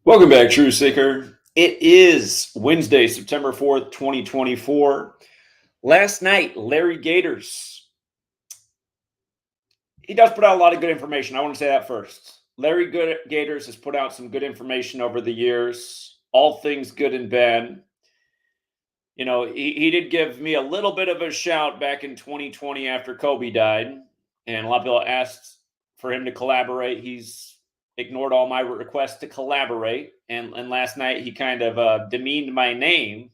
Welcome back, True Seeker. It is Wednesday, September 4th, 2024. Last night, Larry Gaiters, he does put out a lot of good information. I want to say that first. Larry Gaiters has put out some good information over the years, all things good and bad. You know, he did give me a little bit of a shout back in 2020 after Kobe died, and a lot of people asked for him to collaborate. He's ignored all my requests to collaborate, and last night he kind of demeaned my name.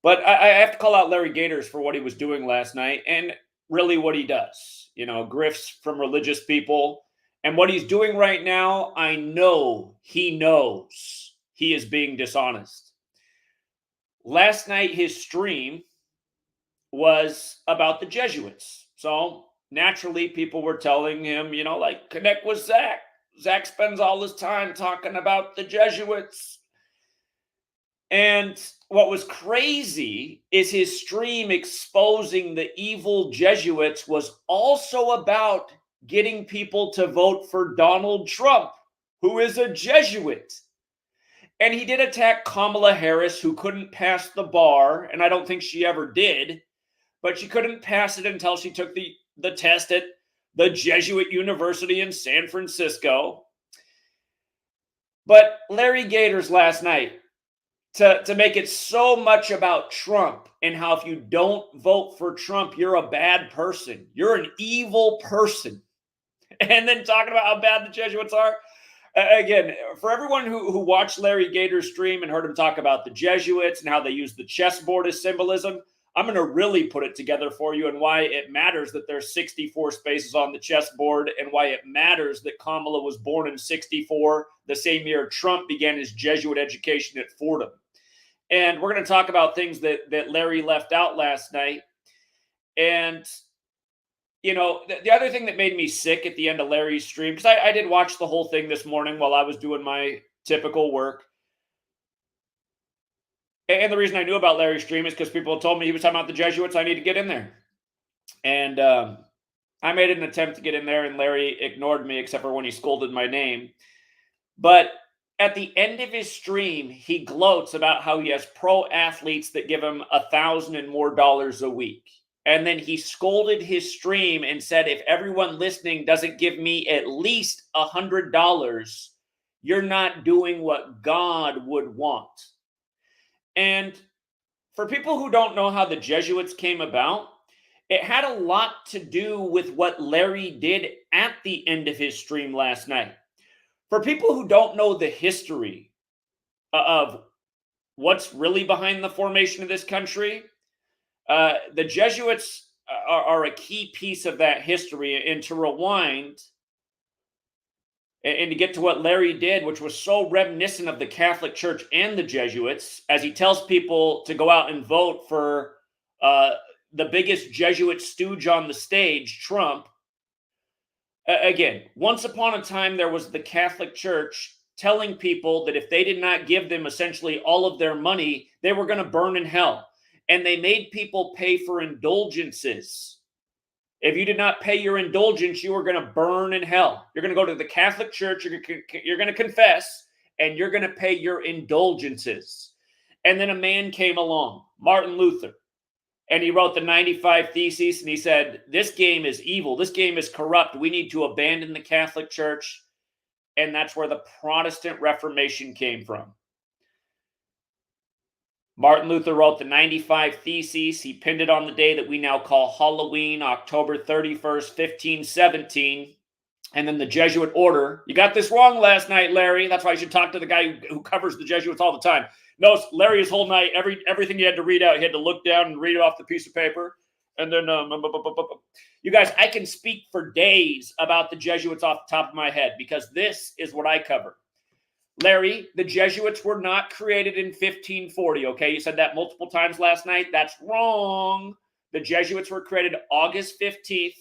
But I have to call out Larry Gaiters for what he was doing last night, and really what he does. You know, grifts from religious people, and what he's doing right now. I know he knows he is being dishonest. Last night, his stream was about the Jesuits. So naturally, people were telling him, you know, like, connect with Zach. Zach spends all his time talking about the Jesuits. And what was crazy is his stream exposing the evil Jesuits was also about getting people to vote for Donald Trump, who is a Jesuit. And he did attack Kamala Harris, who couldn't pass the bar, and I don't think she ever did, but she couldn't pass it until she took the test at the Jesuit University in San Francisco. But Larry Gaiters last night, to make it so much about Trump and how if you don't vote for Trump, you're a bad person. You're an evil person. And then talking about how bad the Jesuits are. Again, for everyone who watched Larry Gaiters stream and heard him talk about the Jesuits and how they use the chessboard as symbolism, I'm going to really put it together for you and why it matters that there's 64 spaces on the chessboard and why it matters that Kamala was born in 64, the same year Trump began his Jesuit education at Fordham. And we're going to talk about things that Larry left out last night. And you know, the other thing that made me sick at the end of Larry's stream, because I did watch the whole thing this morning while I was doing my typical work. And the reason I knew about Larry's stream is because people told me he was talking about the Jesuits. I need to get in there. And I made an attempt to get in there, and Larry ignored me, except for when he scolded my name. But at the end of his stream, he gloats about how he has pro athletes that give him $1,000 and more a week. And then he scolded his stream and said, if everyone listening doesn't give me at least $100, you're not doing what God would want. And for people who don't know how the Jesuits came about, it had a lot to do with what Larry did at the end of his stream last night. For people who don't know the history of what's really behind the formation of this country, the Jesuits are a key piece of that history. And to rewind and to get to what Larry did, which was so reminiscent of the Catholic Church and the Jesuits, as he tells people to go out and vote for the biggest Jesuit stooge on the stage, Trump. Again, once upon a time, there was the Catholic Church telling people that if they did not give them essentially all of their money, they were going to burn in hell. And they made people pay for indulgences. If you did not pay your indulgence, you were going to burn in hell. You're going to go to the Catholic Church, you're going to confess, and you're going to pay your indulgences. And then a man came along, Martin Luther, and he wrote the 95 Theses, and he said, this game is evil. This game is corrupt. We need to abandon the Catholic Church. And that's where the Protestant Reformation came from. Martin Luther wrote the 95 Theses. He pinned it on the day that we now call Halloween, October 31st, 1517. And then the Jesuit order. You got this wrong last night, Larry. That's why you should talk to the guy who covers the Jesuits all the time. No, Larry, his whole night, everything he had to read out, he had to look down and read it off the piece of paper. And then, you guys, I can speak for days about the Jesuits off the top of my head because this is what I cover. Larry, the Jesuits were not created in 1540, okay? You said that multiple times last night. That's wrong. The Jesuits were created August 15th,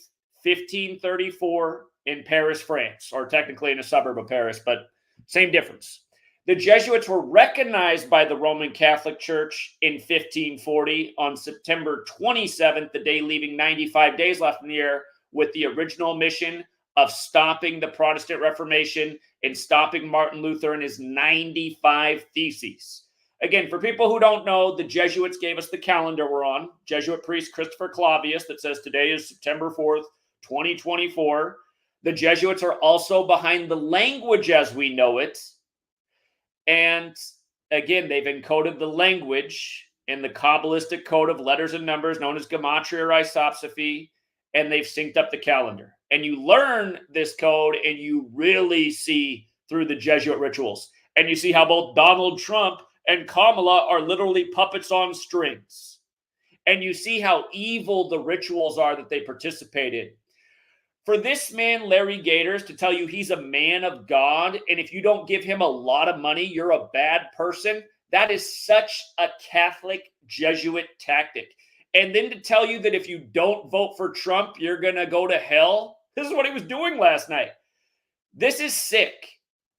1534 in Paris, France, or technically in a suburb of Paris, but same difference. The Jesuits were recognized by the Roman Catholic Church in 1540 on September 27th, the day leaving 95 days left in the year, with the original mission of stopping the Protestant Reformation in stopping Martin Luther and his 95 theses. Again, for people who don't know, the Jesuits gave us the calendar we're on. Jesuit priest Christopher Clavius that says today is September 4th, 2024. The Jesuits are also behind the language as we know it. And again, they've encoded the language in the Kabbalistic code of letters and numbers known as Gematria or Isopsophy, and they've synced up the calendar. And you learn this code and you really see through the Jesuit rituals. And you see how both Donald Trump and Kamala are literally puppets on strings. And you see how evil the rituals are that they participate in. For this man, Larry Gaiters, to tell you he's a man of God, and if you don't give him a lot of money, you're a bad person, that is such a Catholic Jesuit tactic. And then to tell you that if you don't vote for Trump, you're going to go to hell. This is what he was doing last night. This is sick.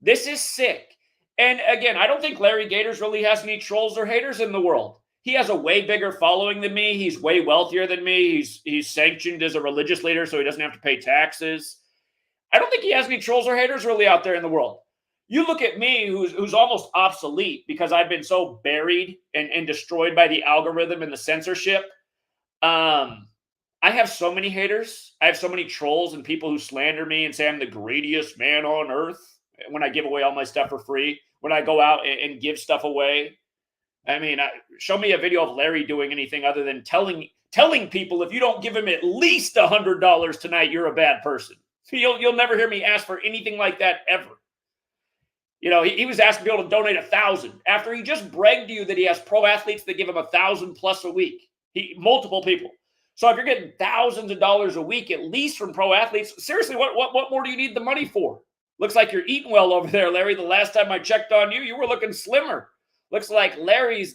This is sick. And again, I don't think Larry Gaiters really has any trolls or haters in the world. He has a way bigger following than me. He's way wealthier than me. He's sanctioned as a religious leader, so he doesn't have to pay taxes. I don't think he has any trolls or haters really out there in the world. You look at me, who's almost obsolete because I've been so buried and destroyed by the algorithm and the censorship. I have so many haters. I have so many trolls and people who slander me and say I'm the greediest man on earth when I give away all my stuff for free, when I go out and give stuff away. I mean, show me a video of Larry doing anything other than telling people if you don't give him at least $100 tonight, you're a bad person. So you'll never hear me ask for anything like that ever. You know, he was asking people to donate 1,000 after he just bragged to you that he has pro athletes that give him 1,000 plus a week. Multiple people. So if you're getting thousands of dollars a week, at least from pro athletes, seriously, what more do you need the money for? Looks like you're eating well over there, Larry. The last time I checked on you, you were looking slimmer. Looks like Larry's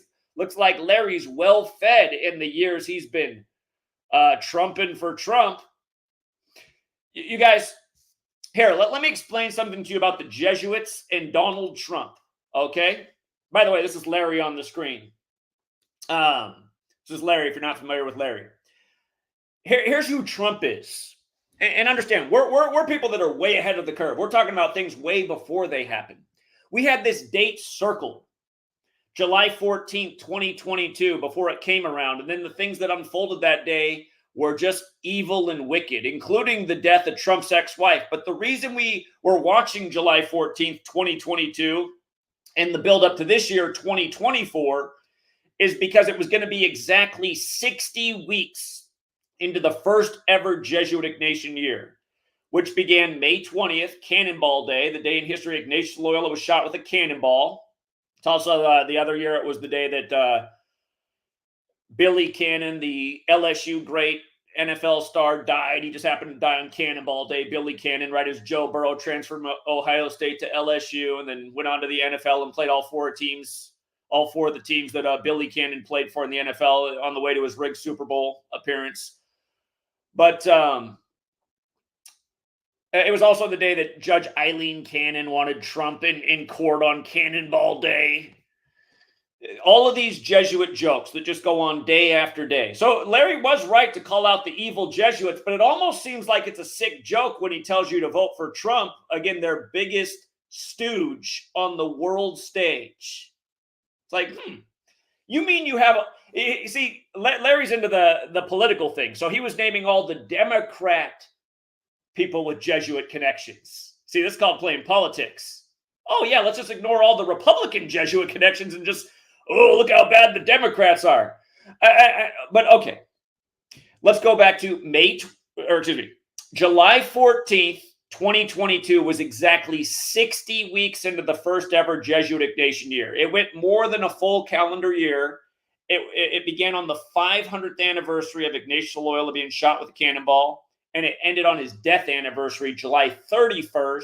well fed in the years he's been trumping for Trump. You guys, here, let me explain something to you about the Jesuits and Donald Trump. Okay. By the way, this is Larry on the screen. This is Larry. If you're not familiar with Larry, here's who Trump is. And understand, we're people that are way ahead of the curve. We're talking about things way before they happen. We had this date circled. July 14th, 2022, before it came around. And then the things that unfolded that day were just evil and wicked, including the death of Trump's ex-wife. But the reason we were watching July 14th, 2022, and the build-up to this year, 2024, is because it was going to be exactly 60 weeks into the first ever Jesuit Ignatian year, which began May 20th, Cannonball Day, the day in history Ignatius Loyola was shot with a cannonball. It's also the other year, it was the day that Billy Cannon, the LSU great NFL star, died. He just happened to die on Cannonball Day. Billy Cannon, right as Joe Burrow transferred from Ohio State to LSU and then went on to the NFL and played all four of the teams that Billy Cannon played for in the NFL on the way to his rigged Super Bowl appearance. But it was also the day that Judge Eileen Cannon wanted Trump in court on Cannonball Day. All of these Jesuit jokes that just go on day after day. So Larry was right to call out the evil Jesuits, but it almost seems like it's a sick joke when he tells you to vote for Trump, again, their biggest stooge on the world stage. It's like, you mean you have you see, Larry's into the political thing. So he was naming all the Democrat people with Jesuit connections. See, this is called playing politics. Oh, yeah, let's just ignore all the Republican Jesuit connections and just, look how bad the Democrats are. But okay, let's go back to July 14th, 2022 was exactly 60 weeks into the first ever Jesuit Ignatian year. It went more than a full calendar year. It began on the 500th anniversary of Ignatius Loyola being shot with a cannonball. And it ended on his death anniversary, July 31st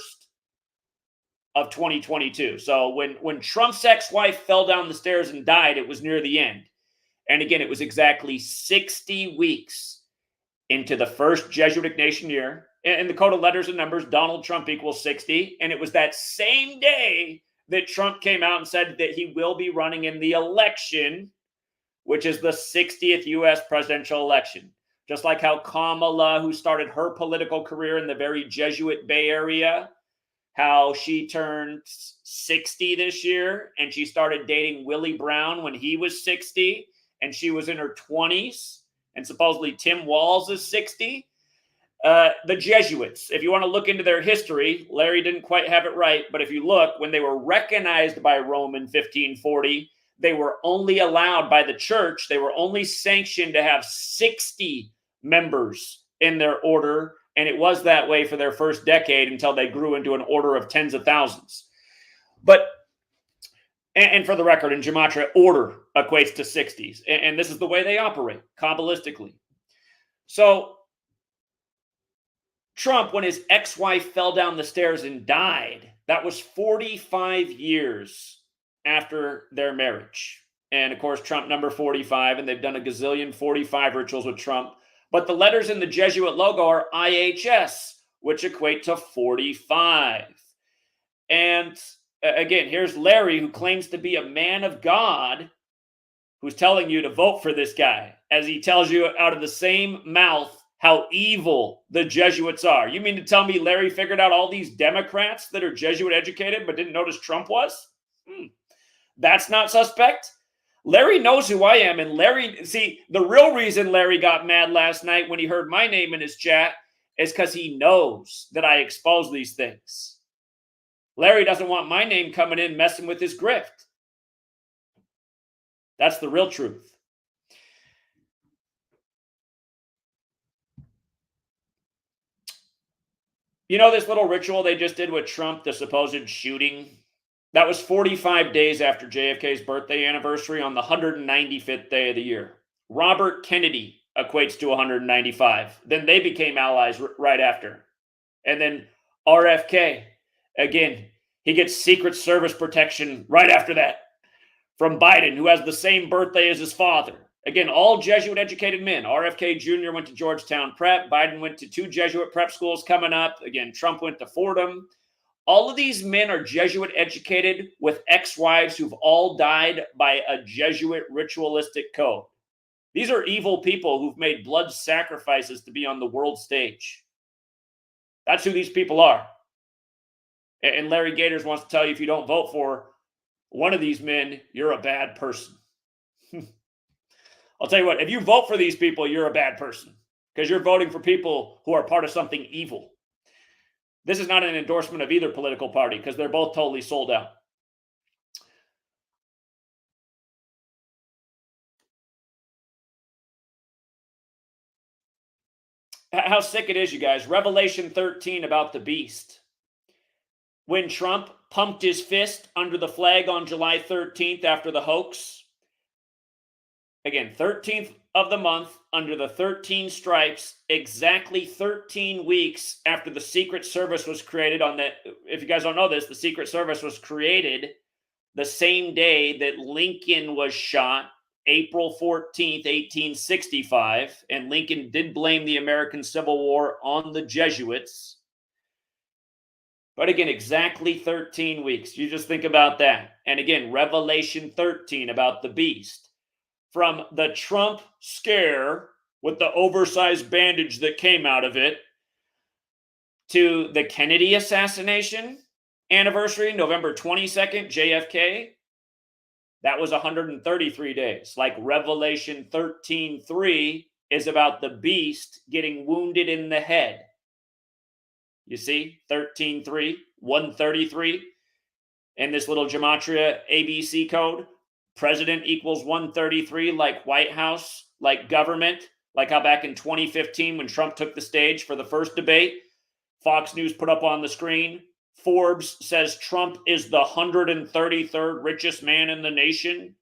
of 2022. So when Trump's ex-wife fell down the stairs and died, it was near the end. And again, it was exactly 60 weeks into the first Jesuit Ignatian year. In the code of letters and numbers, Donald Trump equals 60. And it was that same day that Trump came out and said that he will be running in the election, which is the 60th U.S. presidential election. Just like how Kamala, who started her political career in the very Jesuit Bay Area, how she turned 60 this year and she started dating Willie Brown when he was 60 and she was in her 20s, and supposedly Tim Walz is 60. The Jesuits, if you want to look into their history, Larry didn't quite have it right, but if you look, when they were recognized by Rome in 1540, they were only allowed by the church, they were only sanctioned to have 60 members in their order, and it was that way for their first decade until they grew into an order of tens of thousands. But, and for the record, in Gematria, order equates to 60s, and this is the way they operate, Kabbalistically. So, Trump, when his ex-wife fell down the stairs and died, that was 45 years after their marriage. And of course, Trump number 45, and they've done a gazillion 45 rituals with Trump. But the letters in the Jesuit logo are IHS, which equate to 45. And again, here's Larry, who claims to be a man of God, who's telling you to vote for this guy, as he tells you out of the same mouth how evil the Jesuits are. You mean to tell me Larry figured out all these Democrats that are Jesuit educated but didn't notice Trump was? That's not suspect? Larry knows who I am, and Larry, see, the real reason Larry got mad last night when he heard my name in his chat is because he knows that I expose these things. Larry doesn't want my name coming in messing with his grift. That's the real truth. You know this little ritual they just did with Trump, the supposed shooting? That was 45 days after JFK's birthday anniversary on the 195th day of the year. Robert Kennedy equates to 195. Then they became allies right after. And then RFK, again, he gets Secret Service protection right after that from Biden, who has the same birthday as his father. Again, all Jesuit-educated men. RFK Jr. went to Georgetown Prep. Biden went to 2 Jesuit prep schools coming up. Again, Trump went to Fordham. All of these men are Jesuit-educated with ex-wives who've all died by a Jesuit ritualistic code. These are evil people who've made blood sacrifices to be on the world stage. That's who these people are. And Larry Gaiters wants to tell you, if you don't vote for one of these men, you're a bad person. I'll tell you what, if you vote for these people, you're a bad person because you're voting for people who are part of something evil. This is not an endorsement of either political party because they're both totally sold out. How sick it is, you guys. Revelation 13 about the beast. When Trump pumped his fist under the flag on July 13th after the hoax, again, 13th of the month, under the 13 stripes, exactly 13 weeks after the Secret Service was created on that. If you guys don't know this, the Secret Service was created the same day that Lincoln was shot, April 14th, 1865. And Lincoln did blame the American Civil War on the Jesuits. But again, exactly 13 weeks. You just think about that. And again, Revelation 13 about the beast. From the Trump scare with the oversized bandage that came out of it to the Kennedy assassination anniversary, November 22nd, JFK, that was 133 days. Like Revelation 13:3 is about the beast getting wounded in the head. You see, 13:3, 133, and this little Gematria ABC code. President equals 133, like White House, like government, like how back in 2015 when Trump took the stage for the first debate, Fox News put up on the screen, Forbes says Trump is the 133rd richest man in the nation.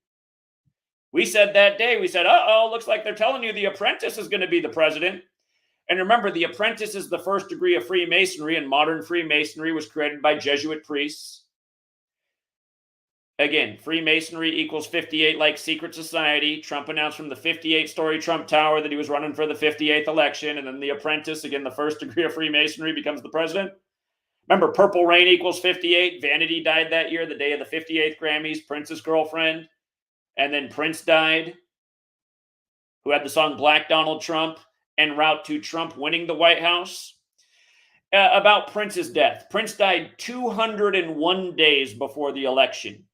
We said that day, we said, uh-oh, looks like they're telling you The Apprentice is going to be the president. And remember, The Apprentice is the first degree of Freemasonry, and modern Freemasonry was created by Jesuit priests. Again, Freemasonry equals 58 like secret society. Trump announced from the 58-story Trump Tower that he was running for the 58th election. And then The Apprentice, again, the first degree of Freemasonry, becomes the president. Remember, Purple Rain equals 58. Vanity died that year, the day of the 58th Grammys. Prince's girlfriend. And then Prince died, who had the song Black Donald Trump en route to Trump winning the White House. about Prince's death. Prince died 201 days before the election.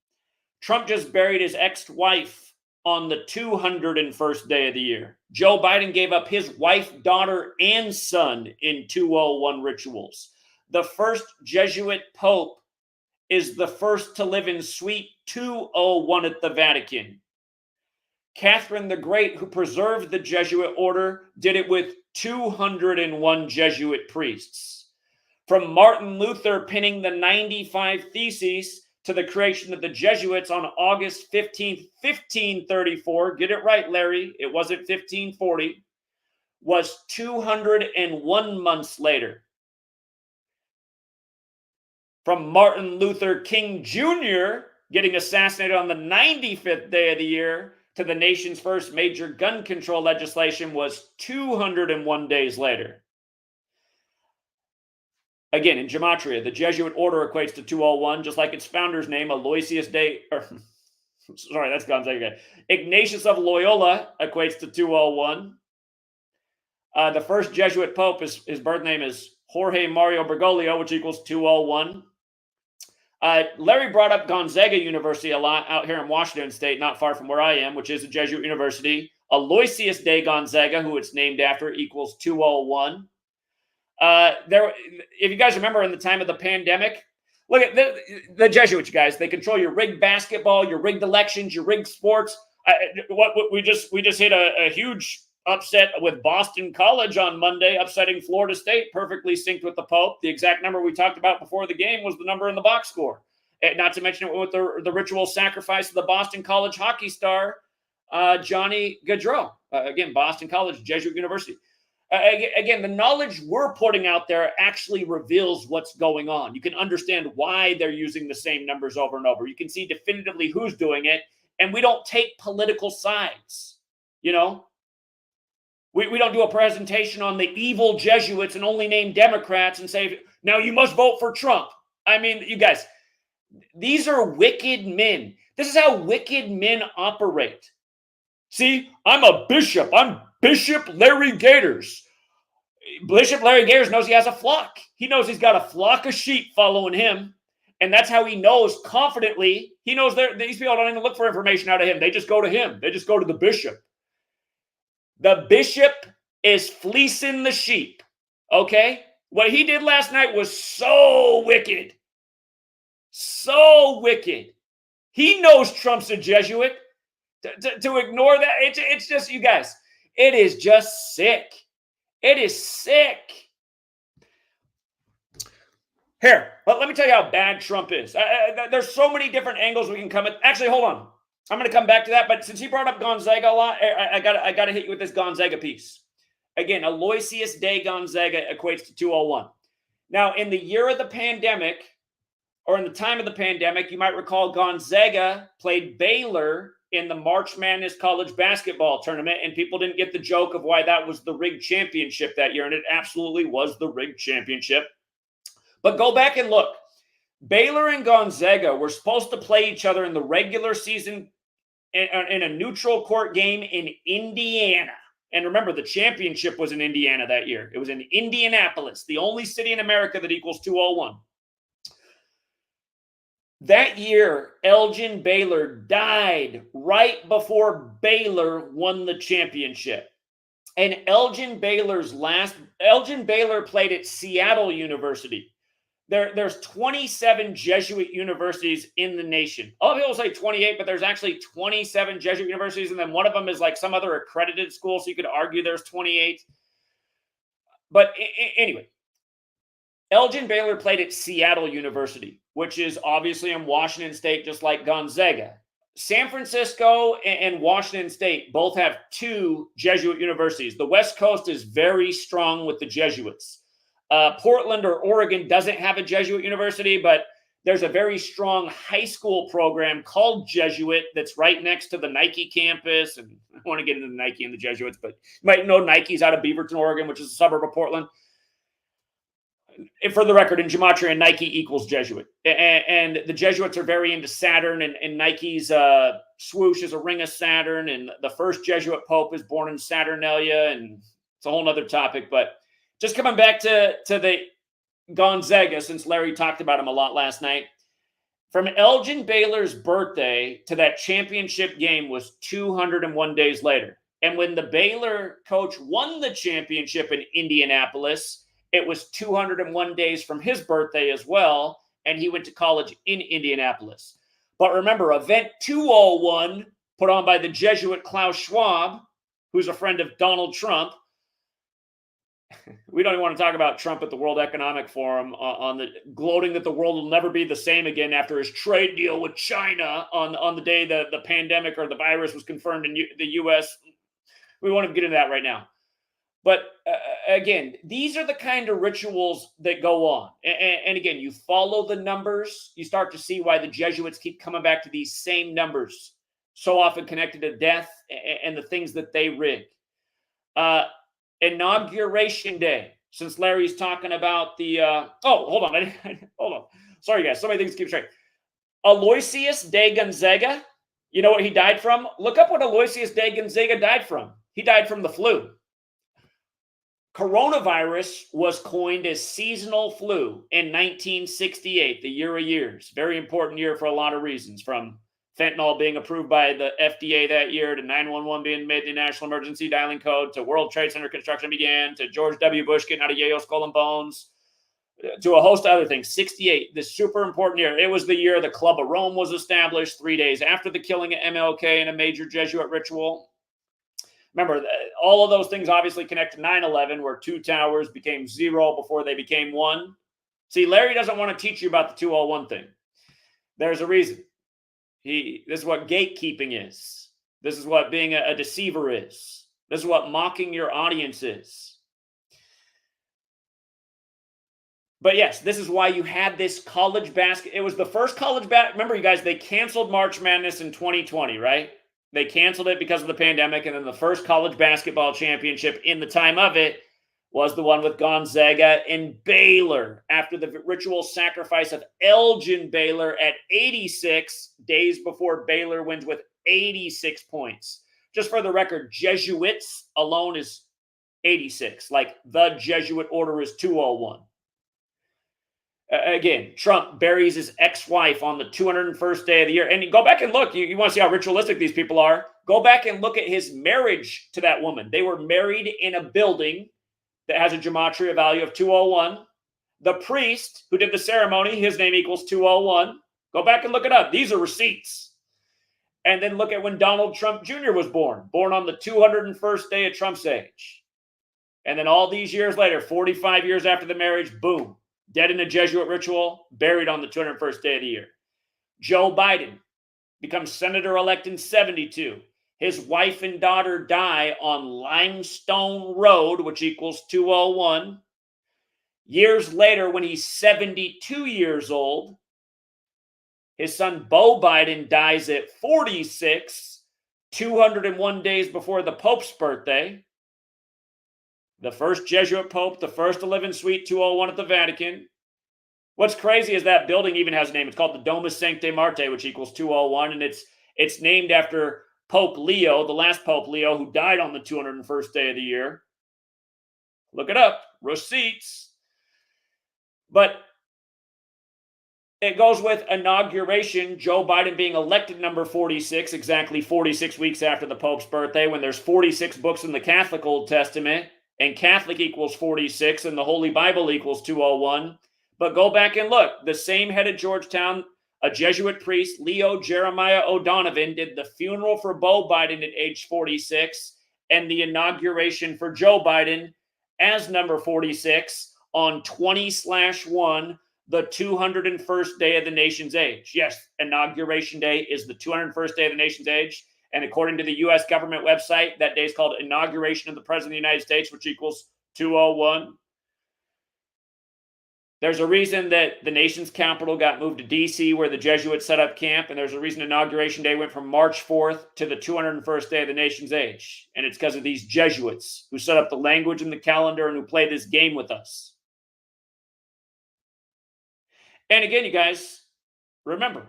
Trump just buried his ex-wife on the 201st day of the year. Joe Biden gave up his wife, daughter, and son in 201 rituals. The first Jesuit pope is the first to live in suite 201 at the Vatican. Catherine the Great, who preserved the Jesuit order, did it with 201 Jesuit priests. From Martin Luther pinning the 95 Theses to the creation of the Jesuits on August 15th, 1534, get it right, Larry, it wasn't 1540, was 201 months later. From Martin Luther King Jr. getting assassinated on the 95th day of the year to the nation's first major gun control legislation was 201 days later. Again, in Gematria, the Jesuit order equates to 201, just like its founder's name, Aloysius sorry, that's Gonzaga. Ignatius of Loyola equates to 201. The first Jesuit pope, his birth name is Jorge Mario Bergoglio, which equals 201. Larry brought up Gonzaga University a lot out here in Washington State, not far from where I am, which is a Jesuit university. Aloysius de Gonzaga, who it's named after, equals 201. If you guys remember in the time of the pandemic, look at the Jesuits, guys. They control your rigged basketball, your rigged elections, your rigged sports. We just hit a huge upset with Boston College on Monday, upsetting Florida State, perfectly synced with the Pope. The exact number we talked about before the game was the number in the box score. Not to mention it with the ritual sacrifice of the Boston College hockey star, Johnny Gaudreau. Again, Boston College, Jesuit University. Again, the knowledge we're putting out there actually reveals what's going on. You can understand why they're using the same numbers over and over. You can see definitively who's doing it, and we don't take political sides, you know? We don't do a presentation on the evil Jesuits and only name Democrats and say, now you must vote for Trump. I mean, you guys, these are wicked men. This is how wicked men operate. See, I'm a bishop. I'm Bishop Larry Gaiters. Bishop Larry Gaiters knows he has a flock. He knows he's got a flock of sheep following him. And that's how he knows confidently. He knows these people don't even look for information out of him. They just go to him. They just go to the bishop. The bishop is fleecing the sheep, okay? What he did last night was so wicked. So wicked. He knows Trump's a Jesuit. To ignore that, it's just, you guys, it is just sick. It is sick. Here, let me tell you how bad Trump is. There's so many different angles we can come at. Actually, hold on. I'm going to come back to that, but since he brought up Gonzaga a lot, I got to hit you with this Gonzaga piece. Again, Aloysius de Gonzaga equates to 201. Now, in the year of the pandemic, or in the time of the pandemic, you might recall Gonzaga played Baylor in the March Madness college basketball tournament, and people didn't get the joke of why that was the rigged championship that year, and it absolutely was the rigged championship. But go back and look. Baylor and Gonzaga were supposed to play each other in the regular season in a neutral court game in Indiana. And remember, the championship was in Indiana that year. It was in Indianapolis, the only city in America that equals 201. That year, Elgin Baylor died right before Baylor won the championship. And Elgin Baylor played at Seattle University. There's 27 Jesuit universities in the nation. A lot of people say 28, but there's actually 27 Jesuit universities, and then one of them is like some other accredited school, so you could argue there's 28. But anyway, Elgin Baylor played at Seattle University, which is obviously in Washington State, just like Gonzaga. San Francisco and Washington State both have two Jesuit universities. The West Coast is very strong with the Jesuits. Portland or Oregon doesn't have a Jesuit university, but there's a very strong high school program called Jesuit that's right next to the Nike campus. And I don't want to get into the Nike and the Jesuits, but you might know Nike's out of Beaverton, Oregon, which is a suburb of Portland. And for the record, in Gematria, Nike equals Jesuit. And the Jesuits are very into Saturn, and Nike's swoosh is a ring of Saturn, and the first Jesuit pope is born in Saturnalia, and it's a whole other topic. But just coming back to the Gonzaga, since Larry talked about him a lot last night. From Elgin Baylor's birthday to that championship game was 201 days later. And when the Baylor coach won the championship in Indianapolis, it was 201 days from his birthday as well. And he went to college in Indianapolis. But remember, Event 201, put on by the Jesuit Klaus Schwab, who's a friend of Donald Trump. We don't even want to talk about Trump at the World Economic Forum on the gloating that the world will never be the same again after his trade deal with China on the day the pandemic or the virus was confirmed in the U.S. We won't even get into that right now. But again, these are the kind of rituals that go on. And again, you follow the numbers, you start to see why the Jesuits keep coming back to these same numbers, so often connected to death and the things that they rig. Inauguration Day, since Larry's talking about the hold on. Hold on. Sorry, guys. So many things to keep straight. Aloysius de Gonzaga, you know what he died from? Look up what Aloysius de Gonzaga died from. He died from the flu. Coronavirus was coined as seasonal flu in 1968, the year of years. Very important year for a lot of reasons, from fentanyl being approved by the FDA that year, to 911 being made the national emergency dialing code, to World Trade Center construction began, to George W. Bush getting out of Yale Skull and Bones, to a host of other things. 68, this super important year. It was the year the Club of Rome was established, 3 days after the killing of MLK in a major Jesuit ritual. Remember, all of those things obviously connect to 9/11, where 2 towers became 0 before they became 1. See, Larry doesn't want to teach you about the 201 thing. There's a reason. This is what gatekeeping is. This is what being a deceiver is. This is what mocking your audience is. But yes, this is why you had this college basket. It was the first college remember, you guys, they canceled March Madness in 2020, right? They canceled it because of the pandemic, and then the first college basketball championship in the time of it was the one with Gonzaga and Baylor after the ritual sacrifice of Elgin Baylor at 86 days before Baylor wins with 86 points. Just for the record, Jesuits alone is 86. Like the Jesuit order is 201. Again, Trump buries his ex-wife on the 201st day of the year. And go back and look. You want to see how ritualistic these people are? Go back and look at his marriage to that woman. They were married in a building that has a gematria value of 201. The priest who did the ceremony, his name equals 201. Go back and look it up. These are receipts. And then look at when Donald Trump Jr. was born on the 201st day of Trump's age. And then all these years later, 45 years after the marriage, boom. Dead in a Jesuit ritual, buried on the 201st day of the year. Joe Biden becomes senator-elect in 72. His wife and daughter die on Limestone Road, which equals 201. Years later, when he's 72 years old, his son Beau Biden dies at 46, 201 days before the Pope's birthday. The first Jesuit Pope, the first to live in Suite 201 at the Vatican. What's crazy is that building even has a name. It's called the Domus Sancti Marte, which equals 201, and it's named after Pope Leo, the last Pope Leo, who died on the 201st day of the year. Look it up. Receipts. But it goes with inauguration, Joe Biden being elected number 46, exactly 46 weeks after the Pope's birthday, when there's 46 books in the Catholic Old Testament, and Catholic equals 46, and the Holy Bible equals 201. But go back and look. The same head of Georgetown, a Jesuit priest, Leo Jeremiah O'Donovan, did the funeral for Beau Biden at age 46 and the inauguration for Joe Biden as number 46 on 20/1, the 201st day of the nation's age. Yes, Inauguration Day is the 201st day of the nation's age. And according to the U.S. government website, that day is called Inauguration of the President of the United States, which equals 201. There's a reason that the nation's capital got moved to D.C., where the Jesuits set up camp, and there's a reason Inauguration Day went from March 4th to the 201st day of the nation's age. And it's because of these Jesuits who set up the language and the calendar and who play this game with us. And again, you guys, remember,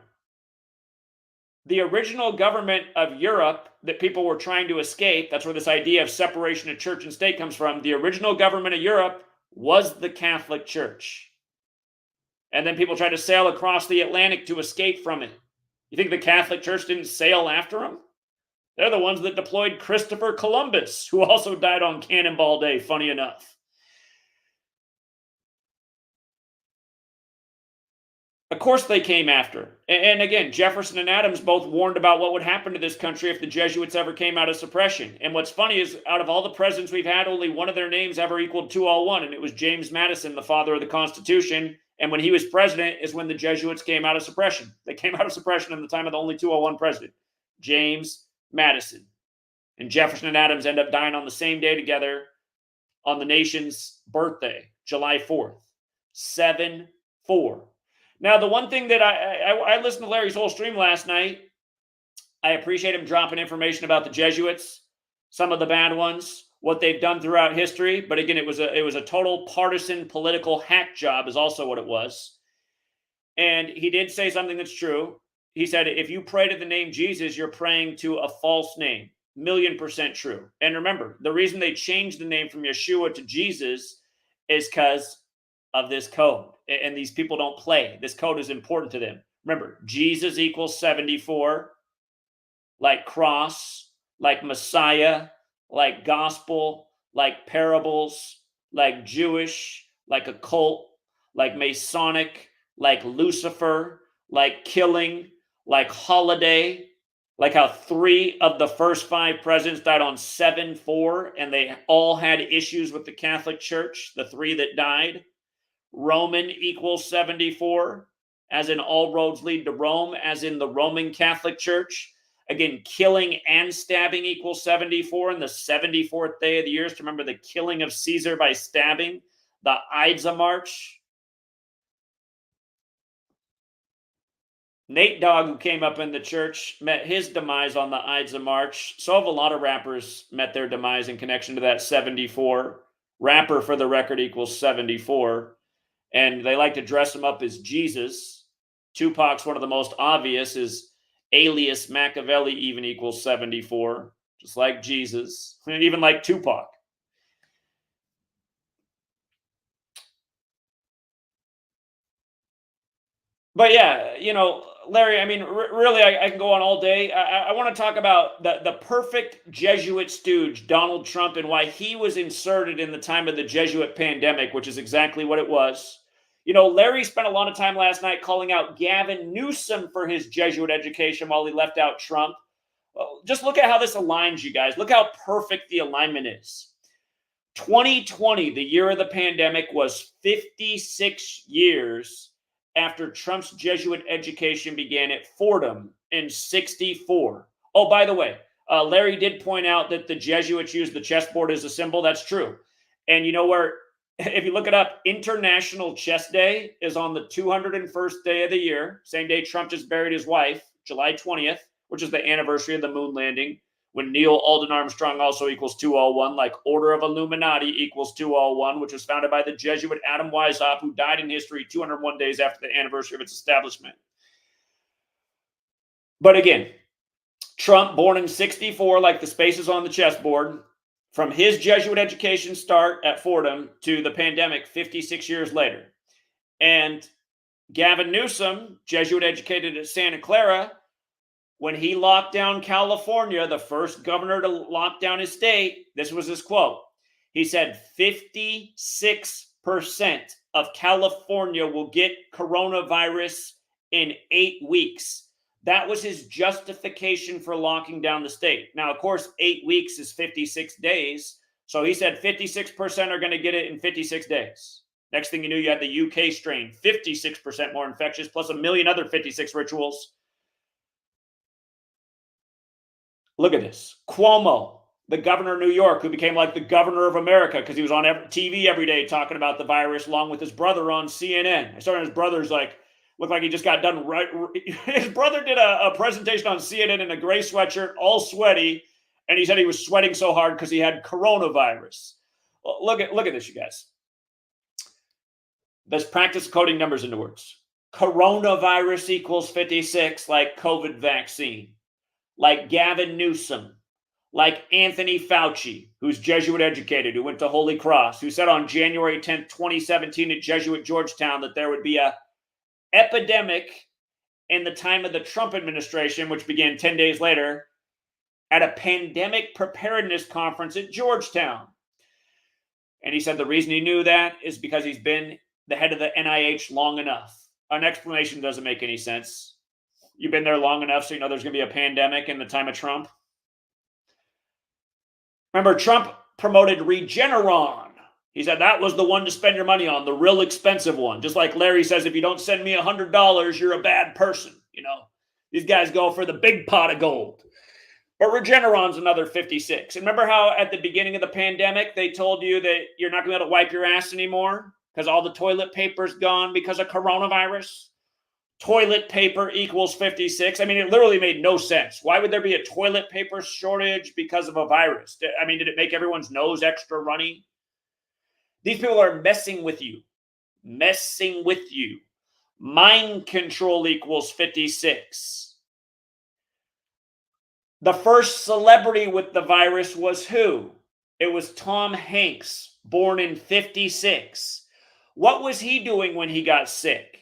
the original government of Europe that people were trying to escape, that's where this idea of separation of church and state comes from. The original government of Europe was the Catholic Church. And then people tried to sail across the Atlantic to escape from it. You think the Catholic Church didn't sail after them? They're the ones that deployed Christopher Columbus, who also died on Cannonball Day, funny enough. Of course they came after. And again, Jefferson and Adams both warned about what would happen to this country if the Jesuits ever came out of suppression. And what's funny is, out of all the presidents we've had, only one of their names ever equaled 201, and it was James Madison, the father of the Constitution. And when he was president is when the Jesuits came out of suppression. They came out of suppression in the time of the only 201 president, James Madison. And Jefferson and Adams end up dying on the same day together on the nation's birthday, July 4th, 7-4. Now, the one thing that I listened to Larry's whole stream last night. I appreciate him dropping information about the Jesuits, some of the bad ones, what they've done throughout history. But again, it was a total partisan political hack job is also what it was. And he did say something that's true. He said, if you pray to the name Jesus, you're praying to a false name. 1,000,000% true. And remember, the reason they changed the name from Yeshua to Jesus is because of this code. And these people don't play. This code is important to them. Remember, Jesus equals 74, like cross, like Messiah, like gospel, like parables, like Jewish, like occult, like Masonic, like Lucifer, like killing, like holiday, like how 3 of the first 5 presidents died on 7-4, and they all had issues with the Catholic Church, the 3 that died. Roman equals 74, as in all roads lead to Rome, as in the Roman Catholic Church. Again, killing and stabbing equals 74, and the 74th day of the year is to remember the killing of Caesar by stabbing, the Ides of March. Nate Dogg, who came up in the church, met his demise on the Ides of March. So have a lot of rappers met their demise in connection to that 74. Rapper, for the record, equals 74. And they like to dress him up as Jesus. Tupac's one of the most obvious, is alias Machiavelli even equals 74, just like Jesus, and even like Tupac. But yeah, Larry, I mean, really, I can go on all day. I want to talk about the perfect Jesuit stooge, Donald Trump, and why he was inserted in the time of the Jesuit pandemic, which is exactly what it was. Larry spent a lot of time last night calling out Gavin Newsom for his Jesuit education while he left out Trump. Well, just look at how this aligns, you guys. Look how perfect the alignment is. 2020, the year of the pandemic, was 56 years after Trump's Jesuit education began at Fordham in 64. Oh, by the way, Larry did point out that the Jesuits used the chessboard as a symbol. That's true. And you know where, if you look it up, International Chess Day is on the 201st day of the year, same day Trump just buried his wife, July 20th, which is the anniversary of the moon landing, when Neil Alden Armstrong also equals 201, like Order of Illuminati equals 201, which was founded by the Jesuit Adam Weishaupt, who died in history 201 days after the anniversary of its establishment. But again, Trump, born in 64, like the spaces on the chessboard, from his Jesuit education start at Fordham to the pandemic 56 years later. And Gavin Newsom, Jesuit educated at Santa Clara, when he locked down California, the first governor to lock down his state, this was his quote. He said 56% of California will get coronavirus in 8 weeks. That was his justification for locking down the state. Now, of course, 8 weeks is 56 days. So he said 56% are going to get it in 56 days. Next thing you knew, you had the UK strain, 56% more infectious, plus a million other 56 rituals. Look at this. Cuomo, the governor of New York, who became like the governor of America because he was on TV every day talking about the virus, along with his brother on CNN. I saw his brother's looked like he just got done right. His brother did a presentation on CNN in a gray sweatshirt, all sweaty, and he said he was sweating so hard because he had coronavirus. Well, look at this, you guys. Let's practice coding numbers into words. Coronavirus equals 56, like COVID vaccine. Like Gavin Newsom, like Anthony Fauci, who's Jesuit educated, who went to Holy Cross, who said on January 10th, 2017 at Jesuit Georgetown that there would be a epidemic in the time of the Trump administration, which began 10 days later, at a pandemic preparedness conference at Georgetown. And he said the reason he knew that is because he's been the head of the NIH long enough. An explanation doesn't make any sense. You've been there long enough so you know there's going to be a pandemic in the time of Trump. Remember, Trump promoted Regeneron. He said that was the one to spend your money on, the real expensive one. Just like Larry says, if you don't send me $100, you're a bad person. You know, these guys go for the big pot of gold. But Regeneron's another 56. And remember how at the beginning of the pandemic, they told you that you're not going to be able to wipe your ass anymore because all the toilet paper's gone because of coronavirus? Toilet paper equals 56. I mean, it literally made no sense. Why would there be a toilet paper shortage because of a virus? I mean, did it make everyone's nose extra runny? These people are messing with you. Messing with you. Mind control equals 56. The first celebrity with the virus was who? It was Tom Hanks, born in 56. What was he doing when he got sick?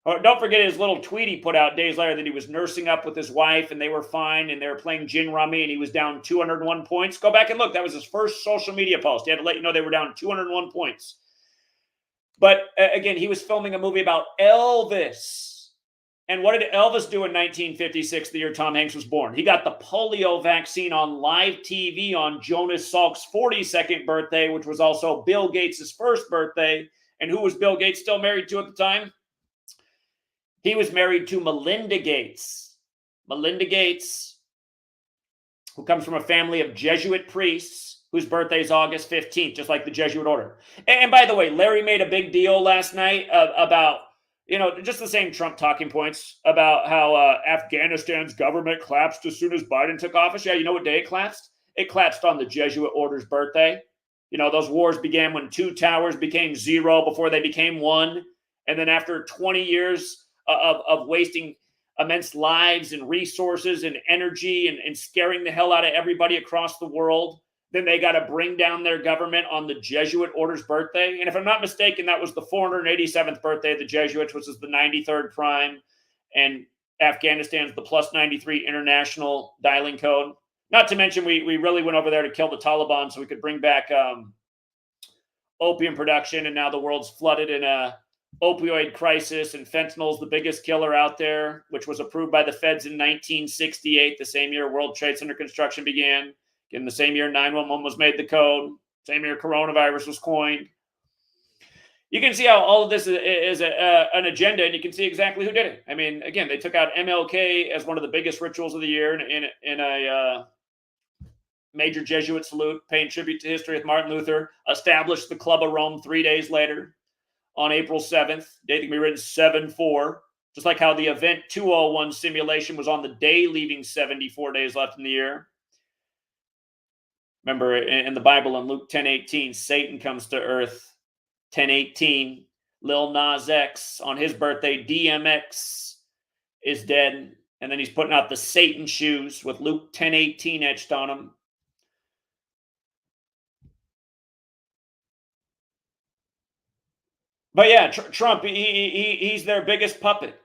Oh, don't forget his little tweet he put out days later that he was nursing up with his wife and they were fine and they were playing gin rummy and he was down 201 points. Go back and look. That was his first social media post. He had to let you know they were down 201 points. But again, he was filming a movie about Elvis. And what did Elvis do in 1956, the year Tom Hanks was born? He got the polio vaccine on live TV on Jonas Salk's 42nd birthday, which was also Bill Gates' first birthday. And who was Bill Gates still married to at the time? He was married to Melinda Gates. Melinda Gates, who comes from a family of Jesuit priests, whose birthday is August 15th, just like the Jesuit order. And by the way, Larry made a big deal last night about, you know, just the same Trump talking points about how Afghanistan's government collapsed as soon as Biden took office. Yeah, you know what day it collapsed? It collapsed on the Jesuit order's birthday. You know, those wars began when 2 towers became 0 before they became 1. And then after 20 years of wasting immense lives and resources and energy and scaring the hell out of everybody across the world, then they got to bring down their government on the Jesuit order's birthday. And if I'm not mistaken, that was the 487th birthday of the Jesuits, which is the 93rd prime. And Afghanistan's the plus 93 international dialing code. Not to mention, we really went over there to kill the Taliban so we could bring back opium production. And now the world's flooded in a opioid crisis, and fentanyl's the biggest killer out there, which was approved by the feds in 1968, the same year World Trade Center construction began. In the same year 911 was made the code, same year coronavirus was coined. You can see how all of this is an agenda, and you can see exactly who did it. I mean, again, they took out MLK as one of the biggest rituals of the year in a major Jesuit salute, paying tribute to history with Martin Luther, established the Club of Rome 3 days later on April 7th. Date can be written 7-4, just like how the Event 201 simulation was on the day leaving 74 days left in the year. Remember, in the Bible, in Luke 10:18, Satan comes to earth. 10:18, Lil Nas X, on his birthday, DMX is dead. And then he's putting out the Satan shoes with Luke 10:18 etched on them. But yeah, Trump, he's their biggest puppet.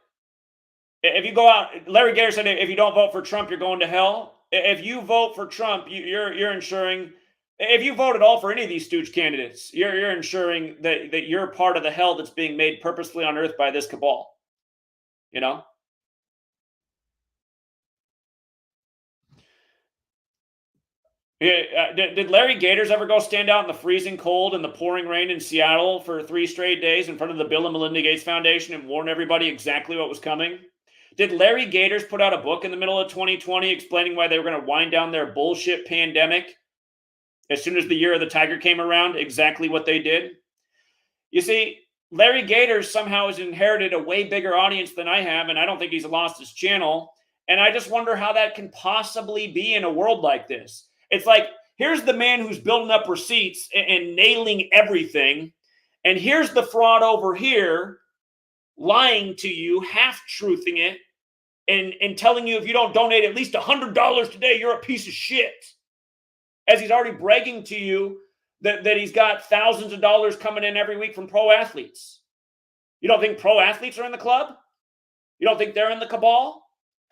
If you go out, Larry Gaiters said, if you don't vote for Trump, you're going to hell. If you vote for Trump, you're ensuring, if you vote at all for any of these stooge candidates, you're ensuring that you're part of the hell that's being made purposely on earth by this cabal. You know? Did Larry Gaiters ever go stand out in the freezing cold and the pouring rain in Seattle for 3 straight days in front of the Bill and Melinda Gates Foundation and warn everybody exactly what was coming? Did Larry Gaiters put out a book in the middle of 2020 explaining why they were going to wind down their bullshit pandemic as soon as the year of the tiger came around? Exactly what they did. You see, Larry Gaiters somehow has inherited a way bigger audience than I have, and I don't think he's lost his channel. And I just wonder how that can possibly be in a world like this. It's like, here's the man who's building up receipts and nailing everything. And here's the fraud over here, lying to you, half-truthing it, and telling you if you don't donate at least $100 today, you're a piece of shit. As he's already bragging to you that he's got thousands of dollars coming in every week from pro athletes. You don't think pro athletes are in the club? You don't think they're in the cabal?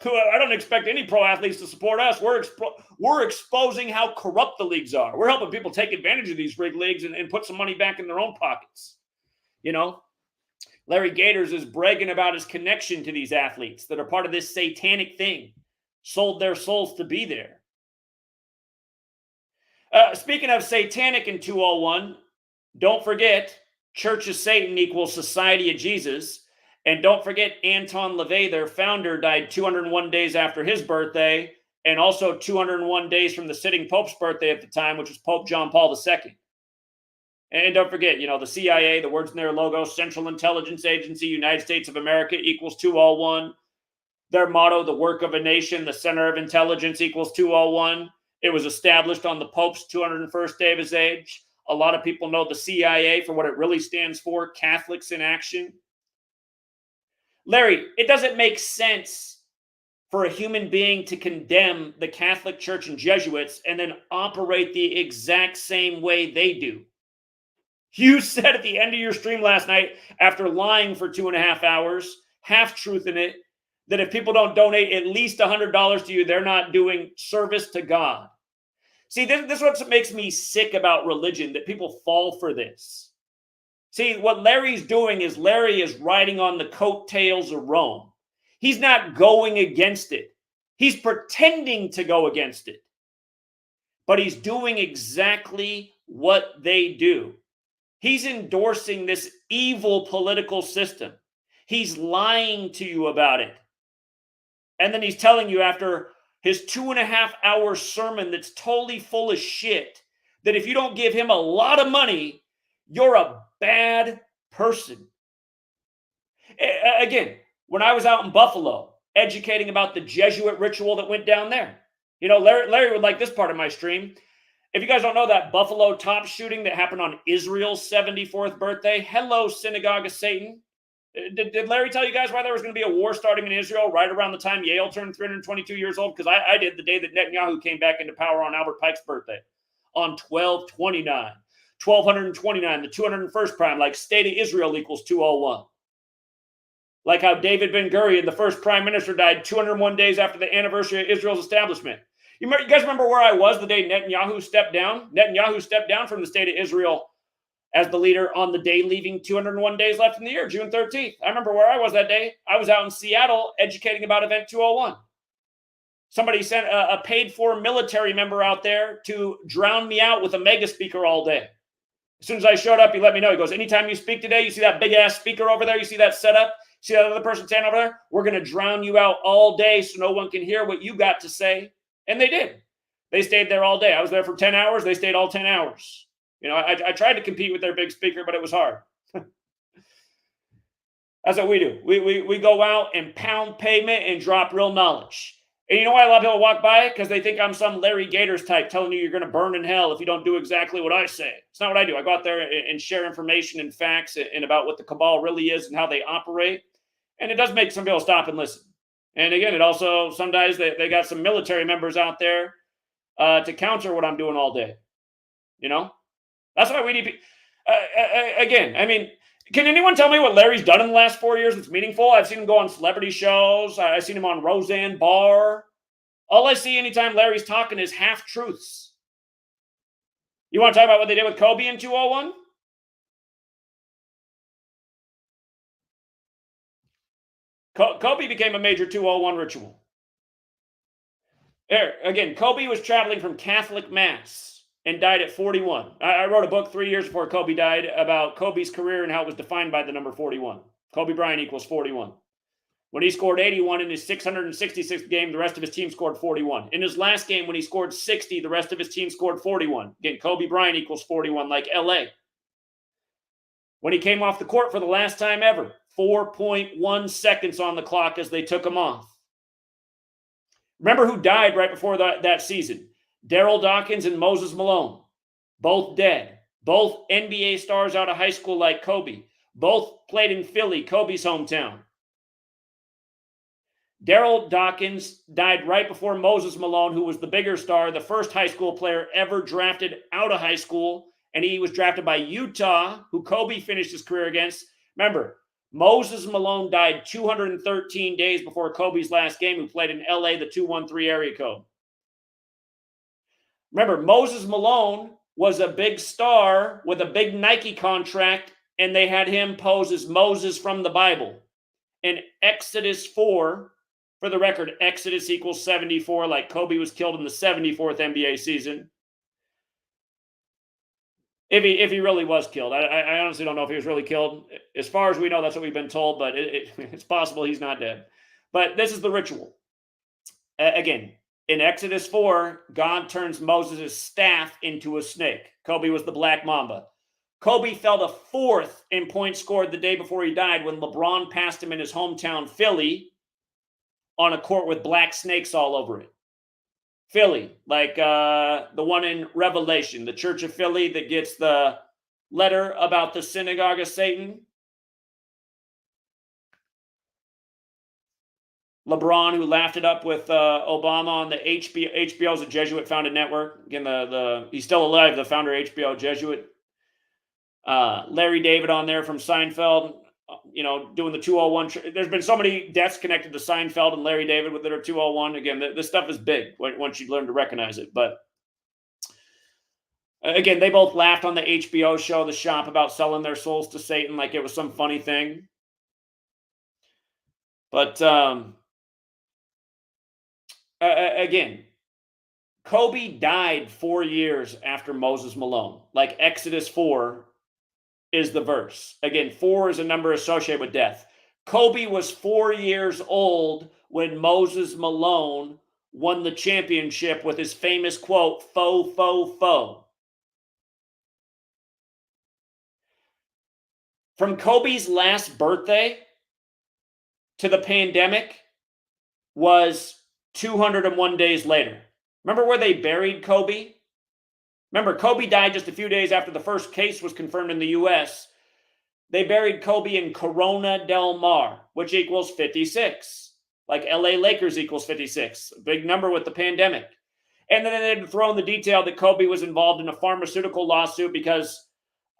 I don't expect any pro athletes to support us. We're exposing how corrupt the leagues are. We're helping people take advantage of these rigged leagues and put some money back in their own pockets. You know, Larry Gaiters is bragging about his connection to these athletes that are part of this satanic thing, sold their souls to be there. Speaking of satanic in 201, don't forget Church of Satan equals Society of Jesus. And don't forget Anton LaVey, their founder, died 201 days after his birthday, and also 201 days from the sitting Pope's birthday at the time, which was Pope John Paul II. And don't forget, the CIA, the words in their logo, Central Intelligence Agency, United States of America equals 201. Their motto, the work of a nation, the center of intelligence equals 201. It was established on the Pope's 201st day of his age. A lot of people know the CIA for what it really stands for, Catholics in Action. Larry, it doesn't make sense for a human being to condemn the Catholic Church and Jesuits and then operate the exact same way they do. You said at the end of your stream last night, after lying for 2.5 hours, half-truth in it, that if people don't donate at least $100 to you, they're not doing service to God. See, this is what makes me sick about religion, that people fall for this. See, what Larry's doing is Larry is riding on the coattails of Rome. He's not going against it. He's pretending to go against it. But he's doing exactly what they do. He's endorsing this evil political system. He's lying to you about it. And then he's telling you after his 2.5-hour sermon that's totally full of shit, that if you don't give him a lot of money, you're a bad person. Again, when I was out in Buffalo educating about the Jesuit ritual that went down there, Larry would like this part of my stream. If you guys don't know that Buffalo top shooting that happened on Israel's 74th birthday, hello, Synagogue of Satan. Did Larry tell you guys why there was going to be a war starting in Israel right around the time Yale turned 322 years old? Because I did the day that Netanyahu came back into power on Albert Pike's birthday, on 12/29. 1229, the 201st prime, like State of Israel equals 201. Like how David Ben-Gurion, the first prime minister, died 201 days after the anniversary of Israel's establishment. You guys remember where I was the day Netanyahu stepped down? Netanyahu stepped down from the State of Israel as the leader on the day leaving 201 days left in the year, June 13th. I remember where I was that day. I was out in Seattle educating about Event 201. Somebody sent a paid-for military member out there to drown me out with a mega speaker all day. As soon as I showed up, he let me know. He goes, anytime you speak today, you see that big-ass speaker over there? You see that setup? See that other person standing over there? We're going to drown you out all day so no one can hear what you got to say. And they did. They stayed there all day. I was there for 10 hours. They stayed all 10 hours. I tried to compete with their big speaker, but it was hard. That's what we do. We go out and pound pavement and drop real knowledge. And you know why a lot of people walk by? Because they think I'm some Larry Gaiters type telling you you're going to burn in hell if you don't do exactly what I say. It's not what I do. I go out there and share information and facts and about what the cabal really is and how they operate. And it does make some people stop and listen. And again, it also, sometimes they got some military members out there to counter what I'm doing all day. That's why we need, again, I mean, can anyone tell me what Larry's done in the last 4 years that's meaningful? I've seen him go on celebrity shows. I've seen him on Roseanne Barr. All I see anytime Larry's talking is half-truths. You want to talk about what they did with Kobe in 201? Kobe became a major 201 ritual. Again, Kobe was traveling from Catholic Mass and died at 41. I wrote a book 3 years before Kobe died about Kobe's career and how it was defined by the number 41. Kobe Bryant equals 41. When he scored 81 in his 666th game, the rest of his team scored 41. In his last game, when he scored 60, the rest of his team scored 41. Again, Kobe Bryant equals 41, like LA. When he came off the court for the last time ever, 4.1 seconds on the clock as they took him off. Remember who died right before that season? Daryl Dawkins and Moses Malone, both dead. Both NBA stars out of high school like Kobe. Both played in Philly, Kobe's hometown. Daryl Dawkins died right before Moses Malone, who was the bigger star, the first high school player ever drafted out of high school, and he was drafted by Utah, who Kobe finished his career against. Remember, Moses Malone died 213 days before Kobe's last game, who played in LA, the 213 area code. Remember, Moses Malone was a big star with a big Nike contract, and they had him pose as Moses from the Bible. In Exodus 4, for the record, Exodus equals 74, like Kobe was killed in the 74th NBA season. If he really was killed. I honestly don't know if he was really killed. As far as we know, that's what we've been told, but it's possible he's not dead. But this is the ritual. Again, in Exodus 4, God turns Moses' staff into a snake. Kobe was the Black Mamba. Kobe fell to 4th in points scored the day before he died when LeBron passed him in his hometown, Philly, on a court with black snakes all over it. Philly, like the one in Revelation, the Church of Philly that gets the letter about the synagogue of Satan. LeBron, who laughed it up with Obama on the HBO. HBO's a Jesuit-founded network. Again, he's still alive, the founder of HBO, Jesuit. Larry David on there from Seinfeld, doing the 201. There's been so many deaths connected to Seinfeld and Larry David with their 201. Again, this stuff is big once you learn to recognize it. But again, they both laughed on the HBO show, The Shop, about selling their souls to Satan like it was some funny thing. But again, Kobe died 4 years after Moses Malone. Like Exodus 4 is the verse. Again, 4 is a number associated with death. Kobe was 4 years old when Moses Malone won the championship with his famous quote, "Fo, fo, fo." From Kobe's last birthday to the pandemic was 201 days later. Remember where they buried Kobe? Remember, Kobe died just a few days after the first case was confirmed in the U.S. They buried Kobe in Corona del Mar, which equals 56. Like LA Lakers equals 56. A big number with the pandemic. And then they'd throw in the detail that Kobe was involved in a pharmaceutical lawsuit because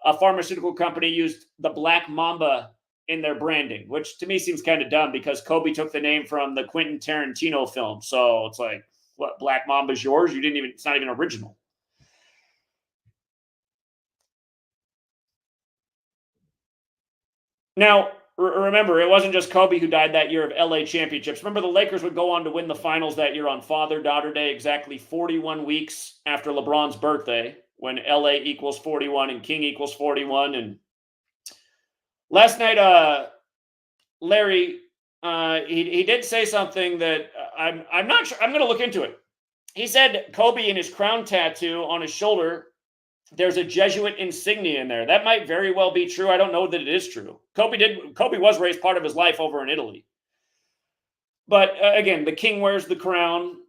a pharmaceutical company used the Black Mamba in their branding, which to me seems kind of dumb because Kobe took the name from the Quentin Tarantino film. So it's like, what, Black Mamba's yours? It's not even original. Now, remember, it wasn't just Kobe who died that year of LA championships. Remember, the Lakers would go on to win the finals that year on Father-Daughter Day, exactly 41 weeks after LeBron's birthday, when LA equals 41 and King equals 41. And last night, Larry, he did say something that I'm not sure. I'm going to look into it. He said Kobe in his crown tattoo on his shoulder, there's a Jesuit insignia in there. That might very well be true. I don't know that it is true. Kobe was raised part of his life over in Italy. But again, the king wears the crown.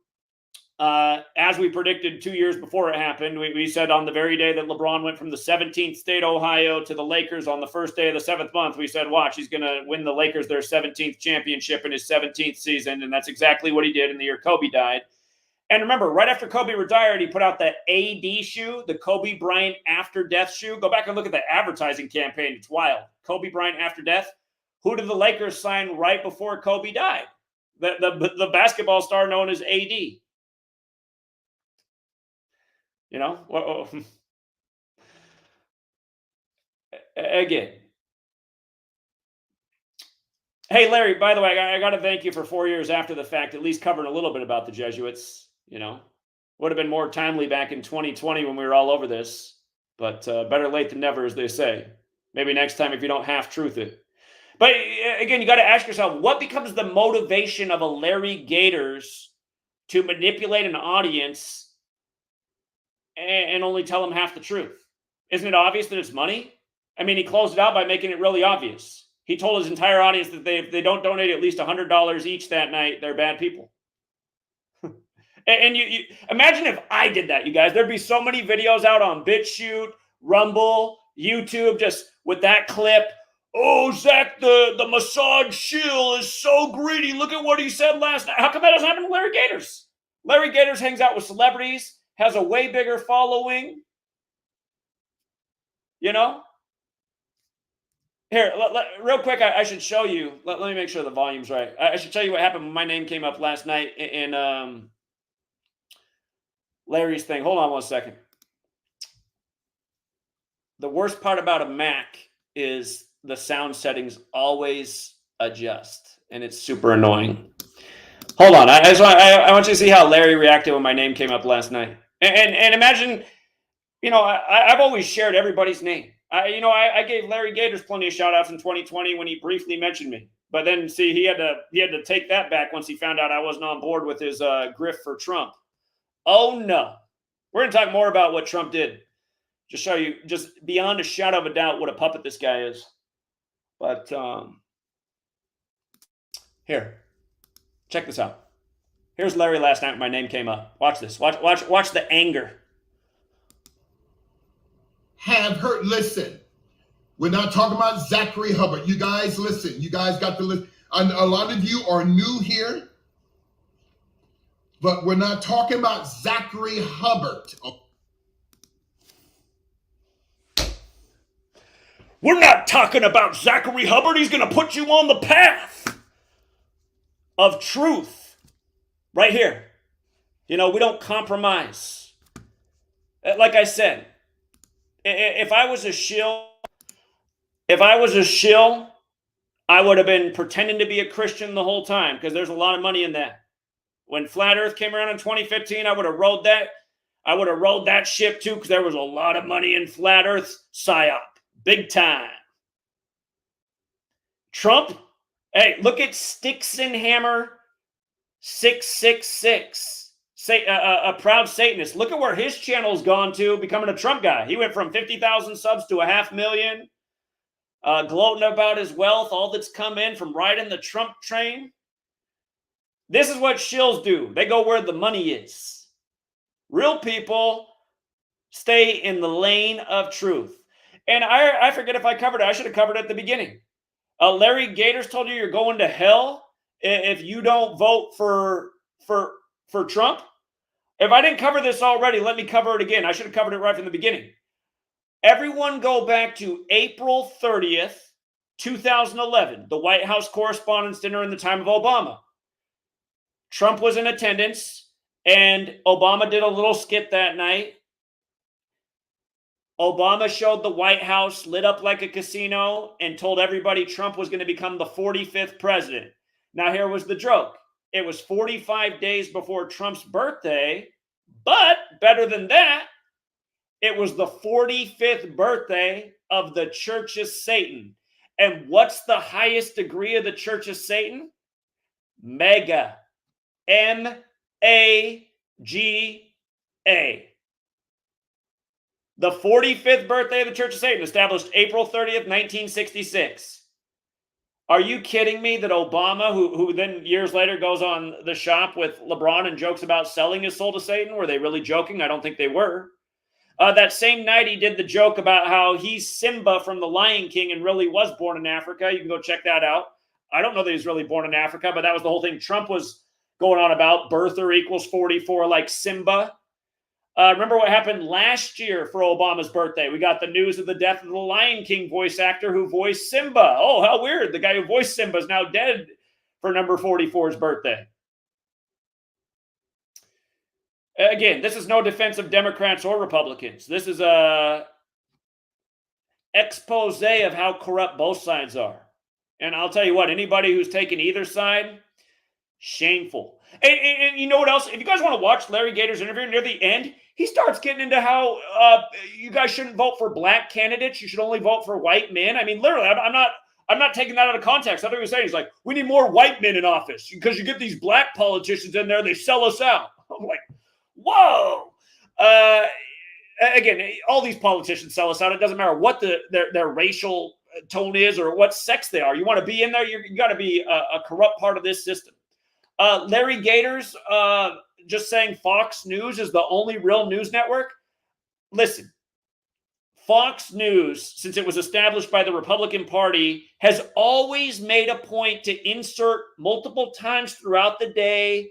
As we predicted 2 years before it happened, we said on the very day that LeBron went from the 17th state, Ohio, to the Lakers on the first day of the 7th month, we said, watch, he's going to win the Lakers their 17th championship in his 17th season. And that's exactly what he did in the year Kobe died. And remember, right after Kobe retired, he put out the AD shoe, the Kobe Bryant After Death shoe. Go back and look at the advertising campaign. It's wild. Kobe Bryant After Death. Who did the Lakers sign right before Kobe died? The basketball star known as AD. Again. Hey, Larry, by the way, I got to thank you for 4 years after the fact, at least covering a little bit about the Jesuits. Would have been more timely back in 2020 when we were all over this, but better late than never, as they say. Maybe next time if you don't half-truth it. But again, you got to ask yourself, what becomes the motivation of a Larry Gaiters to manipulate an audience and only tell them half the truth? Isn't it obvious that it's money? I mean, he closed it out by making it really obvious. He told his entire audience that if they don't donate at least $100 each that night, they're bad people. And you imagine if I did that, you guys. There'd be so many videos out on BitChute, Rumble, YouTube, just with that clip. Oh, Zach, the massage shill is so greedy. Look at what he said last night. How come that doesn't happen to Larry Gaiters? Larry Gaiters hangs out with celebrities, has a way bigger following. Here, real quick, I should show you. Let me make sure the volume's right. I should show you what happened when my name came up last night in Larry's thing. Hold on one second. The worst part about a Mac is the sound settings always adjust, and it's super annoying. Hold on. I want you to see how Larry reacted when my name came up last night. And imagine, I've always shared everybody's name. I gave Larry Gaiters plenty of shout outs in 2020 when he briefly mentioned me. But then, see, he had to take that back once he found out I wasn't on board with his grift for Trump. Oh, no. We're going to talk more about what Trump did. Just show you, just beyond a shadow of a doubt, what a puppet this guy is. But here, check this out. Here's Larry last night when my name came up. Watch this. Watch the anger. Have heard. Listen, we're not talking about Zachary Hubbard. You guys listen. You guys got to listen. A lot of you are new here, but we're not talking about Zachary Hubbard. We're not talking about Zachary Hubbard. He's going to put you on the path of truth. Right here. We don't compromise. Like I said, if I was a shill, I would have been pretending to be a Christian the whole time, because there's a lot of money in that. When Flat Earth came around in 2015, I would have rode that. I would have rode that ship too, because there was a lot of money in Flat Earth psyop. Big time. Trump, hey, look at Sticks and Hammer 666. A proud Satanist. Look at where his channel's gone to, becoming a Trump guy. He went from 50,000 subs to 500,000. Gloating about his wealth, all that's come in from riding the Trump train. This is what shills do. They go where the money is. Real people stay in the lane of truth. And I forget if I covered it. I should have covered it at the beginning. Larry Gaiters told you you're going to hell if you don't vote for Trump. If I didn't cover this already, let me cover it again. I should have covered it right from the beginning. Everyone go back to April 30th, 2011, the White House Correspondents' Dinner in the time of Obama. Trump was in attendance, and Obama did a little skit that night. Obama showed the White House lit up like a casino and told everybody Trump was going to become the 45th president. Now, here was the joke. It was 45 days before Trump's birthday, but better than that, it was the 45th birthday of the Church of Satan. And what's the highest degree of the Church of Satan? Mega. M-A-G-A. The 45th birthday of the Church of Satan, established April 30th, 1966. Are you kidding me that Obama, who then years later goes on The Shop with LeBron and jokes about selling his soul to Satan? Were they really joking? I don't think they were. That same night, he did the joke about how he's Simba from The Lion King and really was born in Africa. You can go check that out. I don't know that he's really born in Africa, but that was the whole thing Trump was going on about. Birther equals 44 like Simba. Remember what happened last year for Obama's birthday? We got the news of the death of the Lion King voice actor who voiced Simba. Oh, how weird. The guy who voiced Simba is now dead for number 44's birthday. Again, this is no defense of Democrats or Republicans. This is a expose of how corrupt both sides are. And I'll tell you what, anybody who's taken either side, shameful. And you know what else? If you guys want to watch Larry Gaiters' interview near the end, he starts getting into how you guys shouldn't vote for black candidates. You should only vote for white men. I mean, literally, I'm not taking that out of context. I think he was saying, he's like, we need more white men in office because you get these black politicians in there, they sell us out. I'm like, whoa. Again, all these politicians sell us out. It doesn't matter what their racial tone is or what sex they are. You want to be in there, you got to be a corrupt part of this system. Larry Gaiters just saying Fox News is the only real news network. Listen, Fox News, since it was established by the Republican Party, has always made a point to insert multiple times throughout the day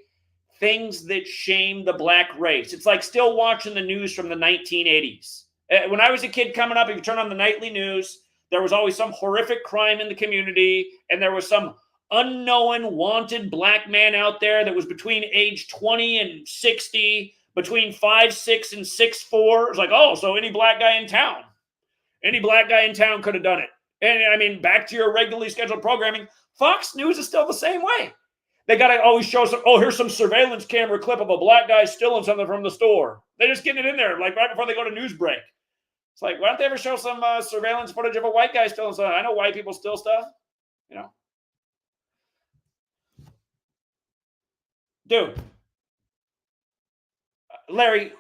things that shame the black race. It's like still watching the news from the 1980s. When I was a kid coming up, if you turn on the nightly news, there was always some horrific crime in the community, and there was some unknown wanted black man out there that was between age 20 and 60, between 5'6" and 6'4". It's like, oh, so any black guy in town could have done it. And I mean, back to your regularly scheduled programming, Fox News is still the same way. They got to always show some, oh, here's some surveillance camera clip of a black guy stealing something from the store. They're just getting it in there, like right before they go to news break. It's like, why don't they ever show some surveillance footage of a white guy stealing something? I know white people steal stuff, you know. Dude, Larry,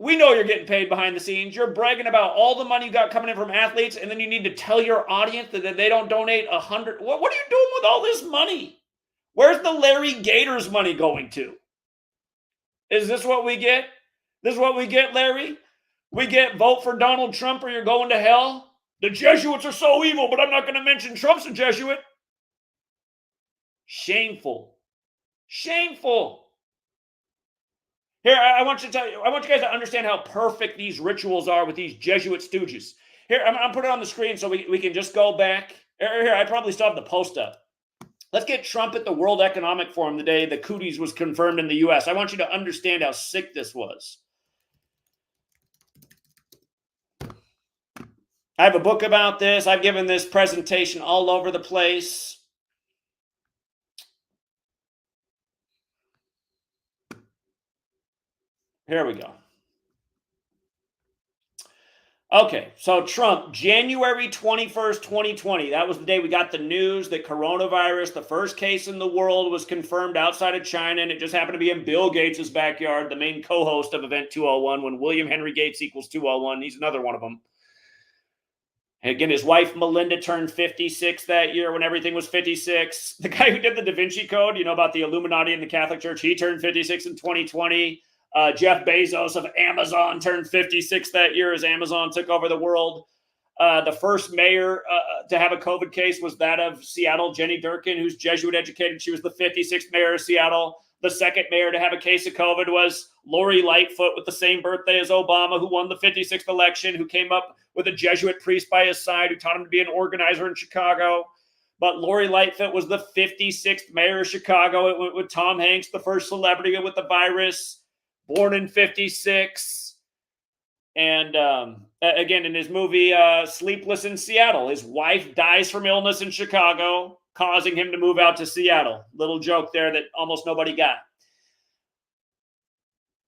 we know you're getting paid behind the scenes. You're bragging about all the money you got coming in from athletes, and then you need to tell your audience that they don't donate 100. What are you doing with all this money? Where's the Larry Gaiters money going to? Is this what we get? This is what we get, Larry? We get vote for Donald Trump or you're going to hell? The Jesuits are so evil, but I'm not going to mention Trump's a Jesuit. Shameful. Shameful. Here, I want you guys to understand how perfect these rituals are with these Jesuit stooges. Here, I'm putting it on the screen so we can just go back. Here, I probably still have the post up. Let's get Trump at the World Economic Forum the day the cooties was confirmed in the U.S. I want you to understand how sick this was. I have a book about this. I've given this presentation all over the place. Here we go. Okay, so Trump, January 21st, 2020. That was the day we got the news that coronavirus, the first case in the world, was confirmed outside of China, and it just happened to be in Bill Gates' backyard, the main co-host of Event 201, when William Henry Gates equals 201. He's another one of them. Again, his wife, Melinda, turned 56 that year when everything was 56. The guy who did the Da Vinci Code, you know, about the Illuminati and the Catholic Church, he turned 56 in 2020. Jeff Bezos of Amazon turned 56 that year as Amazon took over the world. The first mayor to have a COVID case was that of Seattle, Jenny Durkin, who's Jesuit educated. She was the 56th mayor of Seattle. The second mayor to have a case of COVID was Lori Lightfoot, with the same birthday as Obama, who won the 56th election, who came up with a Jesuit priest by his side who taught him to be an organizer in Chicago. But Lori Lightfoot was the 56th mayor of Chicago. It went with Tom Hanks, the first celebrity with the virus, born in 56. And again, in his movie Sleepless in Seattle, his wife dies from illness in Chicago, causing him to move out to Seattle. Little joke there that almost nobody got.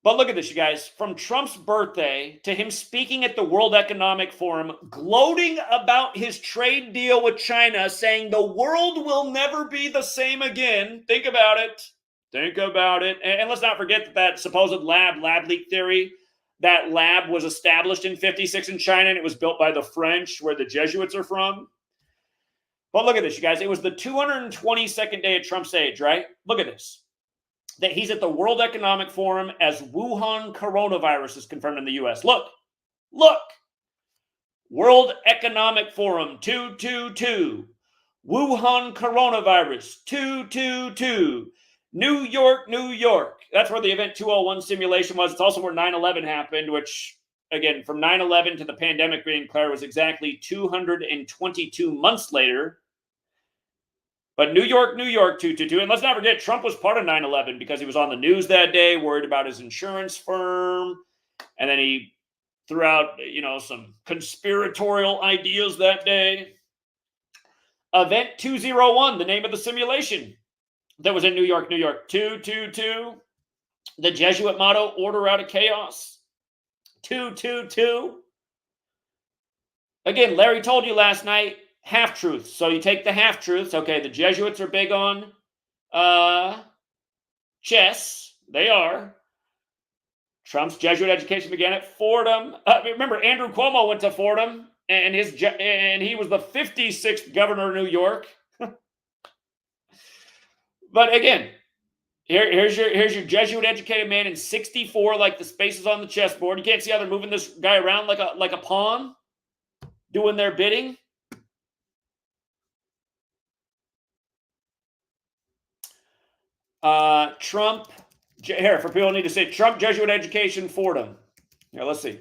But look at this, you guys. From Trump's birthday to him speaking at the World Economic Forum, gloating about his trade deal with China, saying the world will never be the same again. Think about it. Think about it. And let's not forget that supposed lab leak theory, that lab was established in 56 in China, and it was built by the French, where the Jesuits are from. But look at this, you guys. It was the 222nd day of Trump's age, right? Look at this. That he's at the World Economic Forum as Wuhan coronavirus is confirmed in the U.S. Look. World Economic Forum 222. Wuhan coronavirus 222. New York. That's where the Event 201 simulation was. It's also where 9/11 happened, which, again, from 9/11 to the pandemic being declared was exactly 222 months later. But New York 222. And let's not forget, Trump was part of 9/11 because he was on the news that day, worried about his insurance firm. And then he threw out, some conspiratorial ideas that day. Event 201, the name of the simulation that was in New York 222. The Jesuit motto, order out of chaos. 222. Again, Larry told you last night, half-truths. So you take the half-truths. Okay, the Jesuits are big on chess. They are. Trump's Jesuit education began at Fordham. Remember, Andrew Cuomo went to Fordham, and he was the 56th governor of New York. But again, here's your Jesuit educated man in 64, like the spaces on the chessboard. You can't see how they're moving this guy around like a pawn, doing their bidding. Trump, here, for people who need to say Trump Jesuit education Fordham. Here, let's see.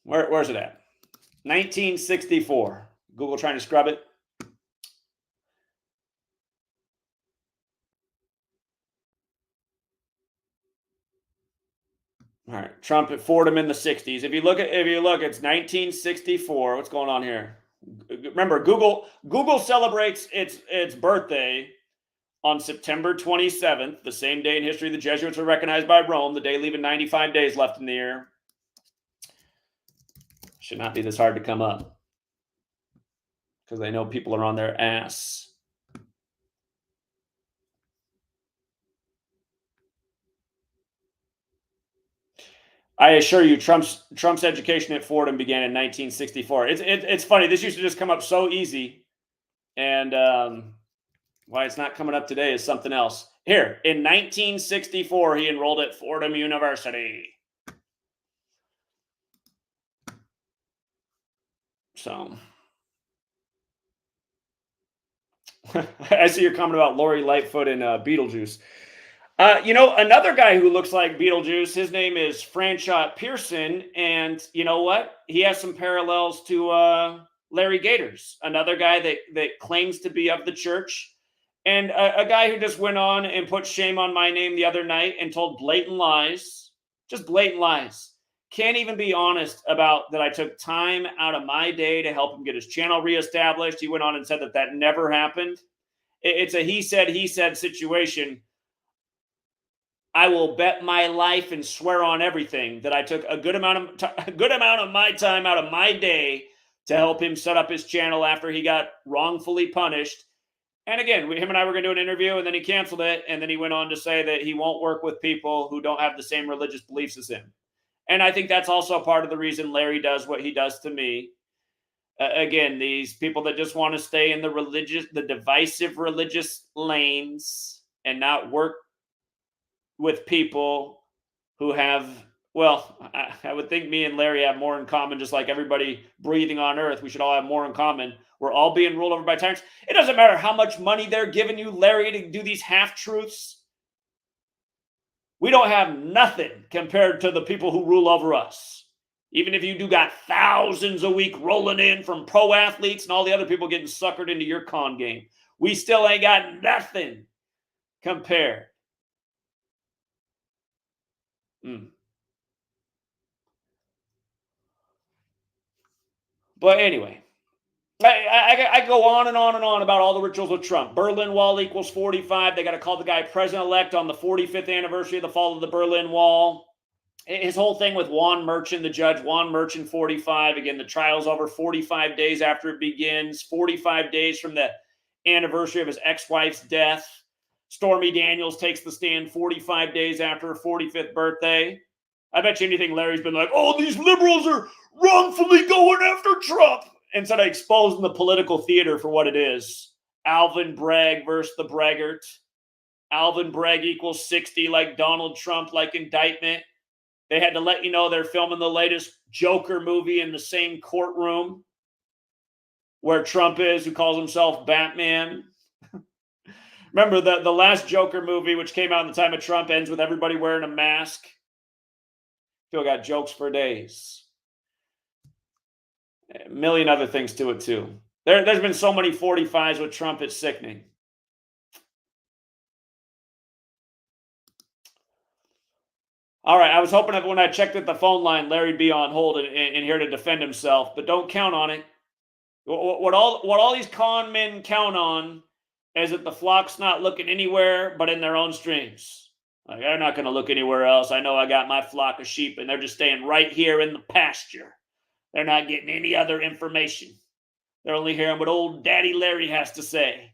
Where's it at? 1964. Google trying to scrub it. All right, Trump at Fordham in the 60s. If you look, it's 1964. What's going on here? Remember, Google celebrates its birthday on September 27th, the same day in history the Jesuits were recognized by Rome, the day leaving 95 days left in the year. Should not be this hard to come up because they know people are on their ass. I assure you, Trump's education at Fordham began in 1964. It's funny. This used to just come up so easy, and why it's not coming up today is something else. Here, in 1964, he enrolled at Fordham University. So, I see your comment about Lori Lightfoot and Beetlejuice. Another guy who looks like Beetlejuice, his name is Franchot Pearson, and you know what? He has some parallels to Larry Gaiters, another guy that claims to be of the church, and a guy who just went on and put shame on my name the other night and told blatant lies, just blatant lies. Can't even be honest about that I took time out of my day to help him get his channel reestablished. He went on and said that never happened. It's a he said situation. I will bet my life and swear on everything that I took a good amount of my time out of my day to help him set up his channel after he got wrongfully punished. And again, him and I were going to do an interview, and then he canceled it, and then he went on to say that he won't work with people who don't have the same religious beliefs as him. And I think that's also part of the reason Larry does what he does to me. Again, these people that just want to stay in the divisive religious lanes and not work with people who have, well, I would think me and Larry have more in common, just like everybody breathing on earth. We should all have more in common. We're all being ruled over by tyrants. It doesn't matter how much money they're giving you, Larry, to do these half-truths. We don't have nothing compared to the people who rule over us. Even if you do got thousands a week rolling in from pro athletes and all the other people getting suckered into your con game, we still ain't got nothing compared. But anyway, I go on and on and on about all the rituals with Trump. Berlin Wall equals 45. They got to call the guy president-elect on the 45th anniversary of the fall of the Berlin Wall. His whole thing with Juan Merchant, the judge, Juan Merchant 45. Again, the trial's over 45 days after it begins, 45 days from the anniversary of his ex-wife's death. Stormy Daniels takes the stand 45 days after her 45th birthday. I bet you anything Larry's been like, oh, these liberals are wrongfully going after Trump, instead of exposing the political theater for what it is. Alvin Bragg versus the braggart. Alvin Bragg equals 60 like Donald Trump, like indictment. They had to let you know they're filming the latest Joker movie in the same courtroom where Trump is, who calls himself Batman. Remember the last Joker movie, which came out in the time of Trump, ends with everybody wearing a mask. Still got jokes for days. A million other things to it, too. There's been so many 45s with Trump, it's sickening. All right, I was hoping that when I checked at the phone line, Larry'd be on hold and here to defend himself, but don't count on it. What all these con men count on is that the flock's not looking anywhere but in their own streams. Like, they're not going to look anywhere else. I know I got my flock of sheep, and they're just staying right here in the pasture. They're not getting any other information. They're only hearing what old Daddy Larry has to say.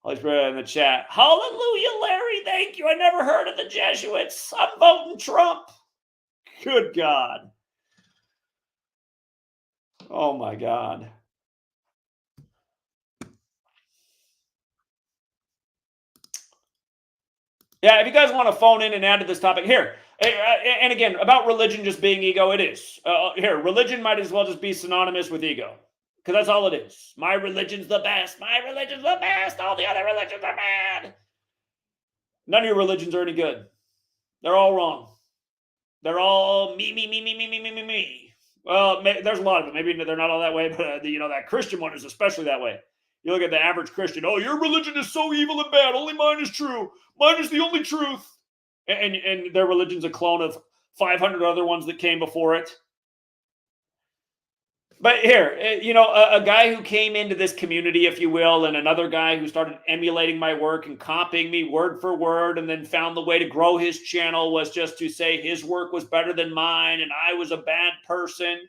Holy Spirit in the chat. Hallelujah, Larry. Thank you. I never heard of the Jesuits. I'm voting Trump. Good God. Oh, my God. Yeah, if you guys want to phone in and add to this topic, here. And again, about religion just being ego, it is. Here, religion might as well just be synonymous with ego. Because that's all it is. My religion's the best. My religion's the best. All the other religions are bad. None of your religions are any good. They're all wrong. They're all me. Well, there's a lot of them. Maybe they're not all that way, but that Christian one is especially that way. You look at the average Christian. Oh, your religion is so evil and bad. Only mine is true. Mine is the only truth. And their religion's a clone of 500 other ones that came before it. But here, a guy who came into this community, if you will, and another guy who started emulating my work and copying me word for word, and then found the way to grow his channel was just to say his work was better than mine and I was a bad person.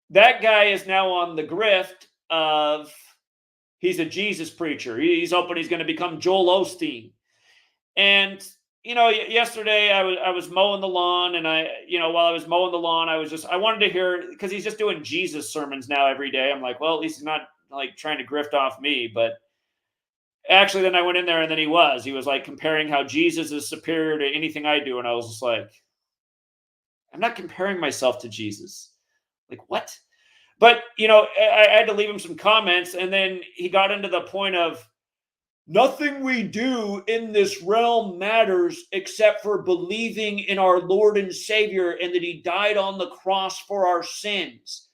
That guy is now on the grift of he's a Jesus preacher. He's hoping he's going to become Joel Osteen. And yesterday I was mowing the lawn, and while I was mowing the lawn, I wanted to hear, because he's just doing Jesus sermons now every day. I'm like, well, at least he's not like trying to grift off me. But actually, then I went in there, and then he was like comparing how Jesus is superior to anything I do. And I was just like, I'm not comparing myself to Jesus. Like, what? But, I had to leave him some comments, and then he got into the point of, nothing we do in this realm matters except for believing in our Lord and Savior and that he died on the cross for our sins.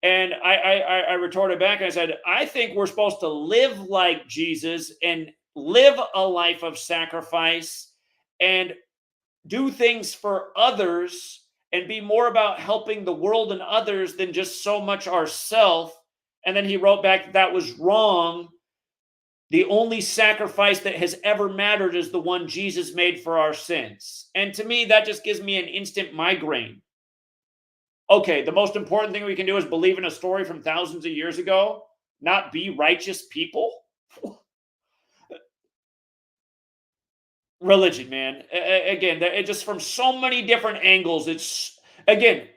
And I retorted back and I said, I think we're supposed to live like Jesus and live a life of sacrifice and do things for others and be more about helping the world and others than just so much ourselves. And then he wrote back that was wrong. The only sacrifice that has ever mattered is the one Jesus made for our sins. And to me, that just gives me an instant migraine. Okay, the most important thing we can do is believe in a story from thousands of years ago, not be righteous people. Religion, man. Again, it just from so many different angles. It's, again,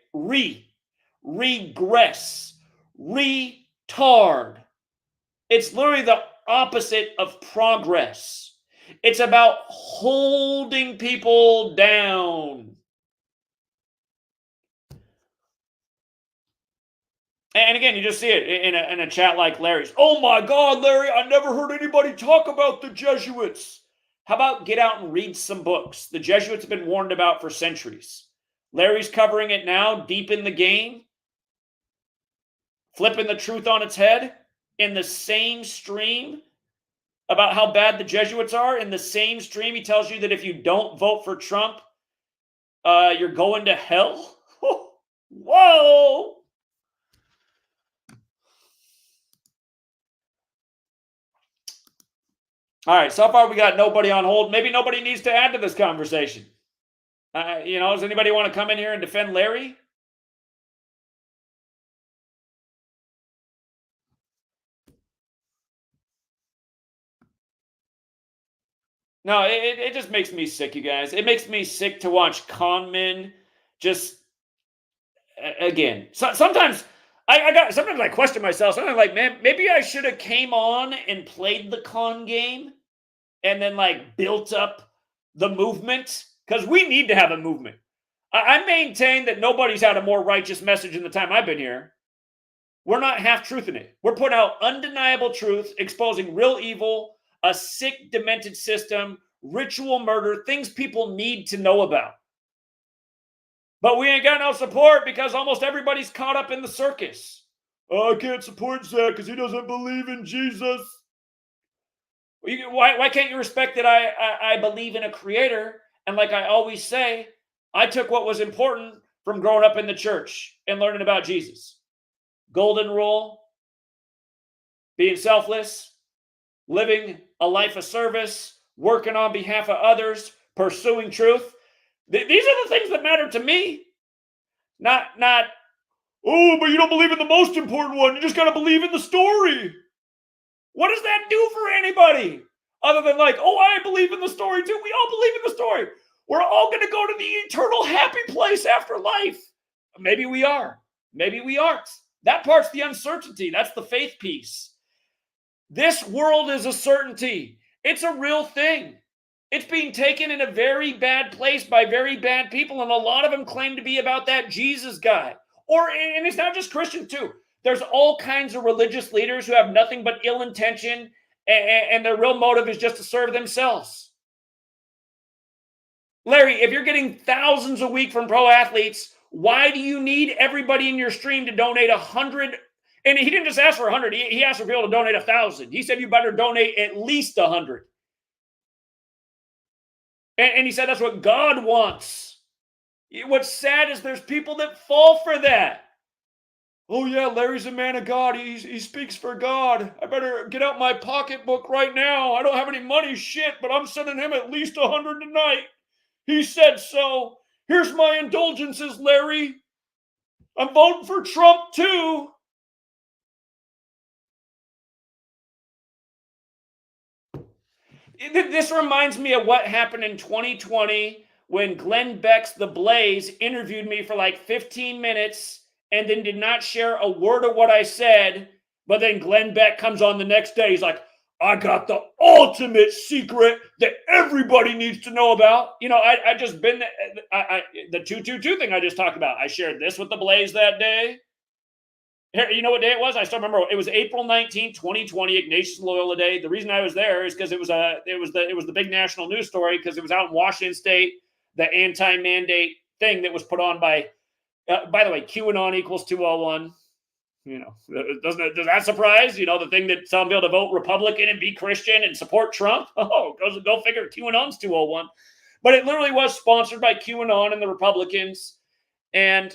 regress, retard. It's literally the opposite of progress. It's about holding people down. And again, you just see it in a chat like Larry's. Oh my God, Larry, I never heard anybody talk about the Jesuits. How about get out and read some books? The Jesuits have been warned about for centuries. Larry's covering it now, deep in the game, flipping the truth on its head in the same stream about how bad the Jesuits are. In the same stream, he tells you that if you don't vote for Trump, you're going to hell. Whoa! All right, so far we got nobody on hold. Maybe nobody needs to add to this conversation. Does anybody want to come in here and defend Larry? No, it just makes me sick, you guys. It makes me sick to watch con men just, again, sometimes sometimes I question myself. Sometimes I'm like, man, maybe I should have came on and played the con game and then like built up the movement, because we need to have a movement. I maintain that nobody's had a more righteous message in the time I've been here. We're not half-truthing it. We're putting out undeniable truth, exposing real evil, a sick, demented system, ritual murder, things people need to know about. But we ain't got no support because almost everybody's caught up in the circus. Oh, I can't support Zach because he doesn't believe in Jesus. Why can't you respect that I believe in a creator? And like I always say, I took what was important from growing up in the church and learning about Jesus. Golden rule, being selfless, living a life of service, working on behalf of others, pursuing truth. These are the things that matter to me. Not, oh, but you don't believe in the most important one. You just got to believe in the story. What does that do for anybody? Other than like, oh, I believe in the story too. We all believe in the story. We're all going to go to the eternal happy place after life. Maybe we are. Maybe we aren't. That part's the uncertainty. That's the faith piece. This world is a certainty. It's a real thing. It's being taken in a very bad place by very bad people, and a lot of them claim to be about that Jesus guy. And it's not just Christians too. There's all kinds of religious leaders who have nothing but ill intention, and their real motive is just to serve themselves. Larry, if you're getting thousands a week from pro athletes, why do you need everybody in your stream to donate 100? And he didn't just ask for 100. He asked for people to donate 1,000. He said, you better donate at least 100. And he said, that's what God wants. What's sad is there's people that fall for that. Oh, yeah, Larry's a man of God. He speaks for God. I better get out my pocketbook right now. I don't have any money, shit, but I'm sending him at least 100 tonight. He said so. Here's my indulgences, Larry. I'm voting for Trump, too. This reminds me of what happened in 2020 when Glenn Beck's The Blaze interviewed me for like 15 minutes and then did not share a word of what I said. But then Glenn Beck comes on the next day. He's like, I got the ultimate secret that everybody needs to know about. You know, I just been the 222 thing I just talked about. I shared this with The Blaze that day. You know what day it was? I still remember. It was April 19, 2020, Ignatius Loyola Day. The reason I was there is because it was the big national news story because it was out in Washington State, the anti-mandate thing that was put on by the way, QAnon equals 201. You know, does that surprise? You know, the thing that telling people to vote Republican and be Christian and support Trump. Oh, go figure. QAnon's 201. But it literally was sponsored by QAnon and the Republicans. And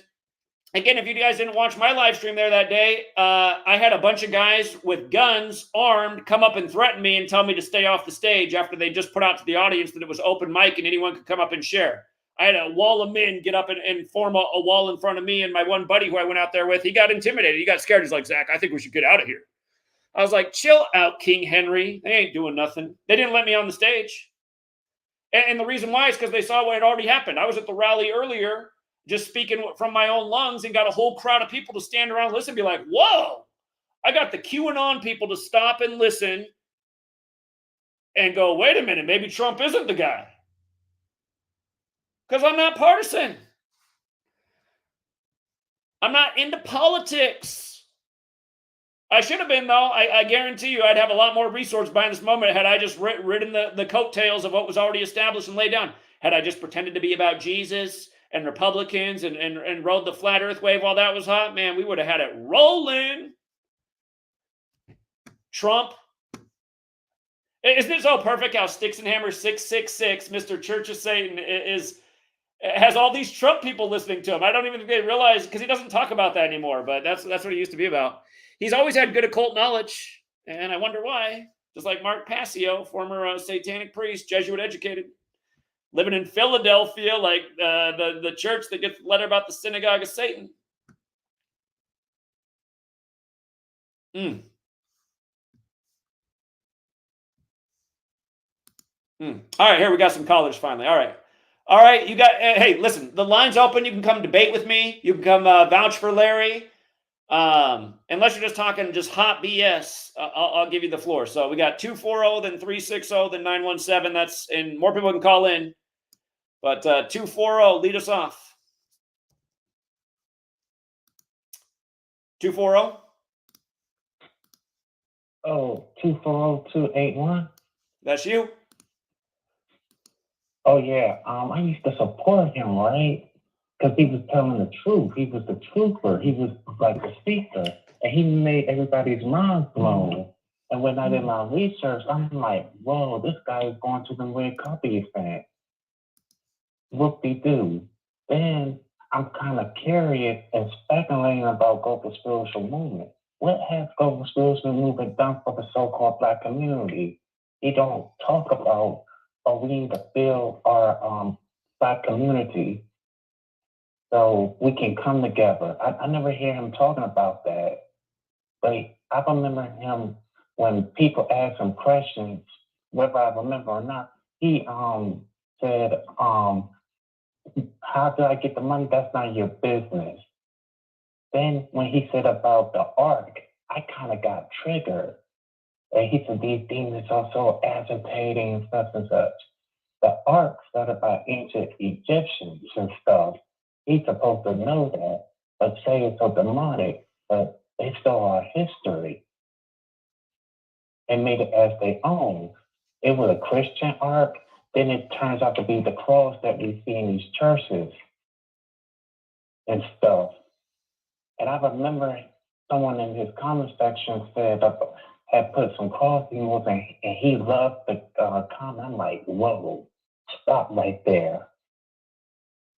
again, if you guys didn't watch my live stream there that day, I had a bunch of guys with guns, armed, come up and threaten me and tell me to stay off the stage after they just put out to the audience that it was open mic and anyone could come up and share. I had a wall of men get up and form a wall in front of me and my one buddy who I went out there with. He got intimidated. He got scared. He's like, Zach, I think we should get out of here. I was like, chill out, King Henry. They ain't doing nothing. They didn't let me on the stage. And the reason why is because they saw what had already happened. I was at the rally earlier just speaking from my own lungs and got a whole crowd of people to stand around and listen and be like, whoa, I got the QAnon people to stop and listen and go, wait a minute, maybe Trump isn't the guy. Because I'm not partisan. I'm not into politics. I should have been, though. I guarantee you I'd have a lot more resources behind this moment had I just ridden the coattails of what was already established and laid down. Had I just pretended to be about Jesus and Republicans and rode the flat earth wave while that was hot, man, we would have had it rolling. Trump. Isn't it so perfect how Sticks and Hammer 666, Mr. Church of Satan, has all these Trump people listening to him? I don't even think they realize, because he doesn't talk about that anymore, but that's what he used to be about. He's always had good occult knowledge, and I wonder why. Just like Mark Passio, former Satanic priest, Jesuit educated, living in Philadelphia, like the church that gets the letter about the synagogue of Satan. All right, here we got some callers finally. All right, you got. Hey, listen, the line's open. You can come debate with me. You can come vouch for Larry. Unless you're just talking just hot BS, I'll give you the floor. So we got 240, then 360, then 917. That's, and more people can call in. But 240, lead us off. 240. Oh, 240-281. That's you. Oh yeah. I used to support him, right? Because he was telling the truth. He was the truther. He was like the speaker, and he made everybody's minds blown. And when I did my research, I'm like, whoa, this guy is going to the red carpet event. Whoop-de-doo. Then I'm kind of curious and speculating about Global Spiritual Movement. What has Global Spiritual Movement done for the so-called Black community? He don't talk about, oh, we need to build our Black community so we can come together. I never hear him talking about that. But I remember him when people ask him questions, whether I remember or not, he said, how do I get the money? That's not your business. Then when he said about the ark, I kind of got triggered. And he said these demons are so agitating and such and such. The ark started by ancient Egyptians and stuff. He's supposed to know that, but say it's so demonic, but they stole our history and made it as their own. It was a Christian ark, then it turns out to be the cross that we see in these churches. and stuff. And I remember someone in his comment section said had put some cross emojis, and he loved the comment. I'm like, whoa, stop right there.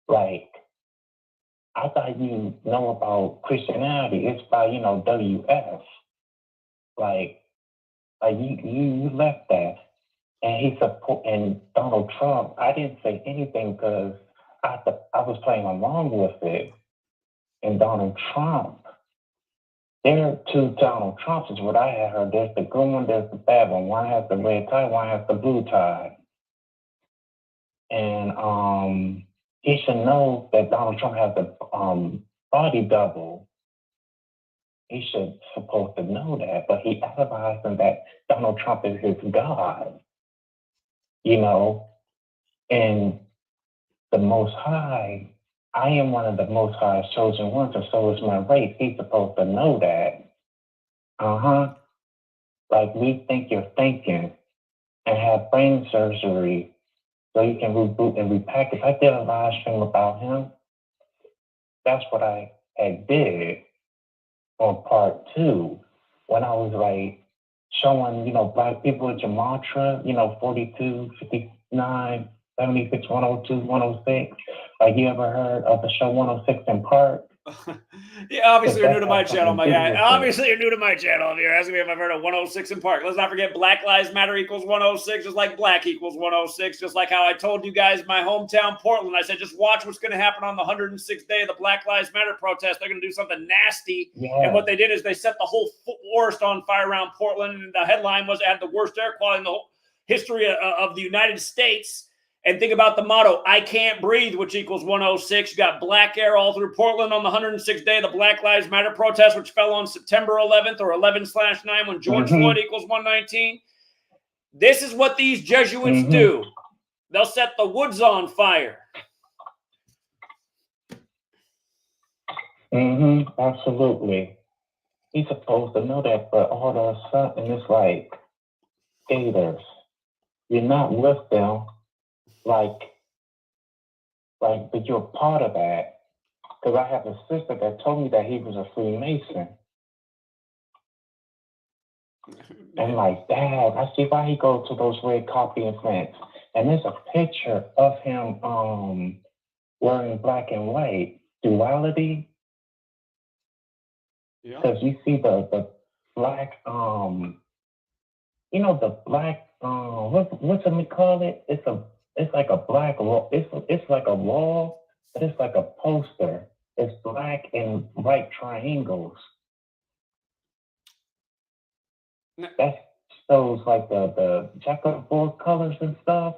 Like, I thought you know about Christianity. It's by, WF. Like you left that. And Donald Trump, I didn't say anything because I was playing along with it. And Donald Trump, there are two Donald Trumps is what I had heard. There's the good one, there's the bad one. One has the red tie, one has the blue tie. And he should know that Donald Trump has a body double. He should supposed to know that, but he advised him that Donald Trump is his God. And the Most High, I am one of the Most High's chosen ones, and so is my race. He's supposed to know that. Like, we think you're thinking and have brain surgery so you can reboot and repackage. I did a live stream about him. That's what I had did on part 2 when I was like showing, black people in Gematria, 42, 59, 76, 102, 106. Like, you ever heard of the show 106 in part? Yeah, obviously you're new to my channel, my guy. Obviously you're new to my channel. If you're asking me if I've heard of 106 in Park. Let's not forget Black Lives Matter equals 106, just like black equals 106, just like how I told you guys my hometown, Portland. I said, just watch what's going to happen on the 106th day of the Black Lives Matter protest. They're going to do something nasty. Yeah. And what they did is they set the whole forest on fire around Portland. And the headline was it had the worst air quality in the whole history of the United States. And think about the motto, I can't breathe, which equals 106. You got black air all through Portland on the 106th day of the Black Lives Matter protest, which fell on September 11th or 11/9 when George Floyd equals 119. This is what these Jesuits do. They'll set the woods on fire. Absolutely. He's supposed to know that, but all of a sudden it's like, Gaiters, you're not with them. But you're part of that. Because I have a sister that told me that he was a Freemason. And like, Dad, I see why he goes to those red carpet events. And there's a picture of him wearing black and white. Duality. Yeah. Because you see the black, the black, what's it call it? It's like a black wall. It's like a wall, but it's like a poster. It's black and white triangles. That shows like the checkerboard colors and stuff.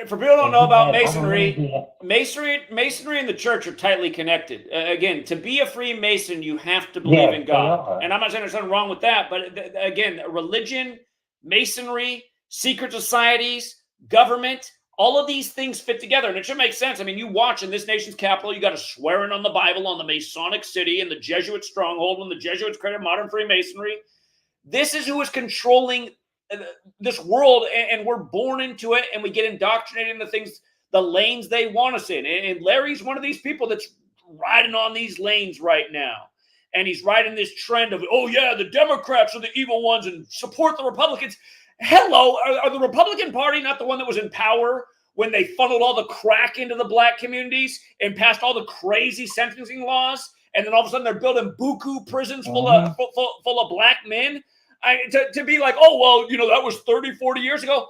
For people who don't know about Masonry, Masonry and the church are tightly connected. Again, to be a Freemason, you have to believe in God. And I'm not saying there's something wrong with that, but again, religion, Masonry, secret societies, government, all of these things fit together. And it should make sense. I mean, you watch in this nation's capital, you got a swearing on the Bible on the Masonic city and the Jesuit stronghold when the Jesuits created modern Freemasonry. This is who is controlling this world, and we're born into it, and we get indoctrinated into things, the lanes they want us in. And Larry's one of these people that's riding on these lanes right now. And he's riding this trend of, oh yeah, the Democrats are the evil ones and support the Republicans. Hello, are the Republican Party not the one that was in power when they funneled all the crack into the black communities and passed all the crazy sentencing laws? And then all of a sudden they're building buku prisons full of black men? To be like, oh, well, that was 30, 40 years ago.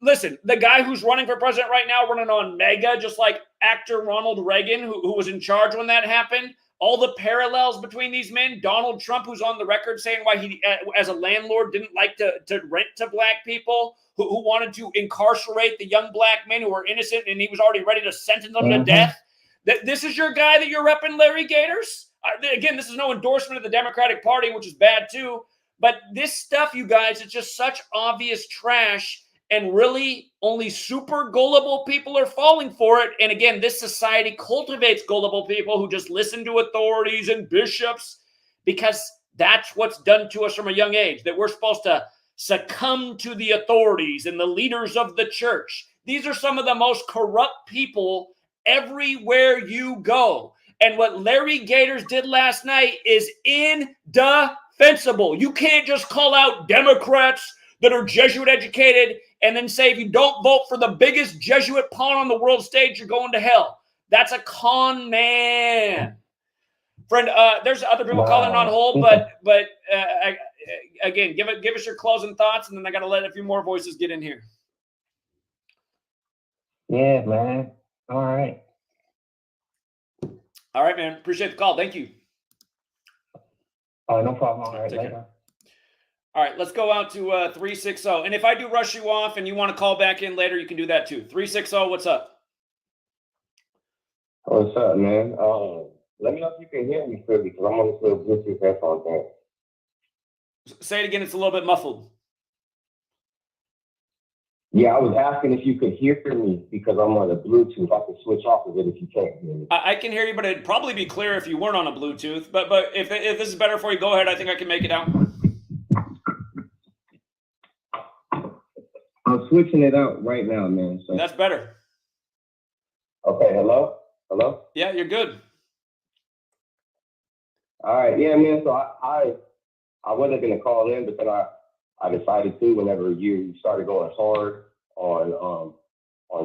Listen, the guy who's running for president right now, running on mega, just like actor Ronald Reagan, who was in charge when that happened. All the parallels between these men. Donald Trump, who's on the record saying why he, as a landlord, didn't like to rent to black people, who wanted to incarcerate the young black men who were innocent, and he was already ready to sentence them to death. This is your guy that you're repping, Larry Gaiters? Again, this is no endorsement of the Democratic Party, which is bad too. But this stuff, you guys, it's just such obvious trash. And really, only super gullible people are falling for it. And again, this society cultivates gullible people who just listen to authorities and bishops because that's what's done to us from a young age, that we're supposed to succumb to the authorities and the leaders of the church. These are some of the most corrupt people everywhere you go. And what Larry Gaiters did last night is indefensible. You can't just call out Democrats that are Jesuit educated and then say if you don't vote for the biggest Jesuit pawn on the world stage, you're going to hell. That's a con man. Friend, there's other people calling on hold, but again, give us your closing thoughts, and then I got to let a few more voices get in here. Yeah, man. All right. All right, man. Appreciate the call. Thank you. No problem. All right, Take later. care. All right, let's go out to 360. And if I do rush you off and you want to call back in later, you can do that too. 360, what's up? What's up, man? Let me know if you can hear me clearly because I'm on this little Bluetooth headphone thing. Say it again. It's a little bit muffled. Yeah, I was asking if you could hear me because I'm on a Bluetooth. I can switch off of it if you can't hear me. I can hear you, but it'd probably be clear if you weren't on a Bluetooth. But if this is better for you, go ahead. I think I can make it out. I'm switching it out right now, man. So. That's better. Okay, hello? Hello? Yeah, you're good. All right, yeah, man. So I wasn't going to call in, but then I decided to whenever you started going hard on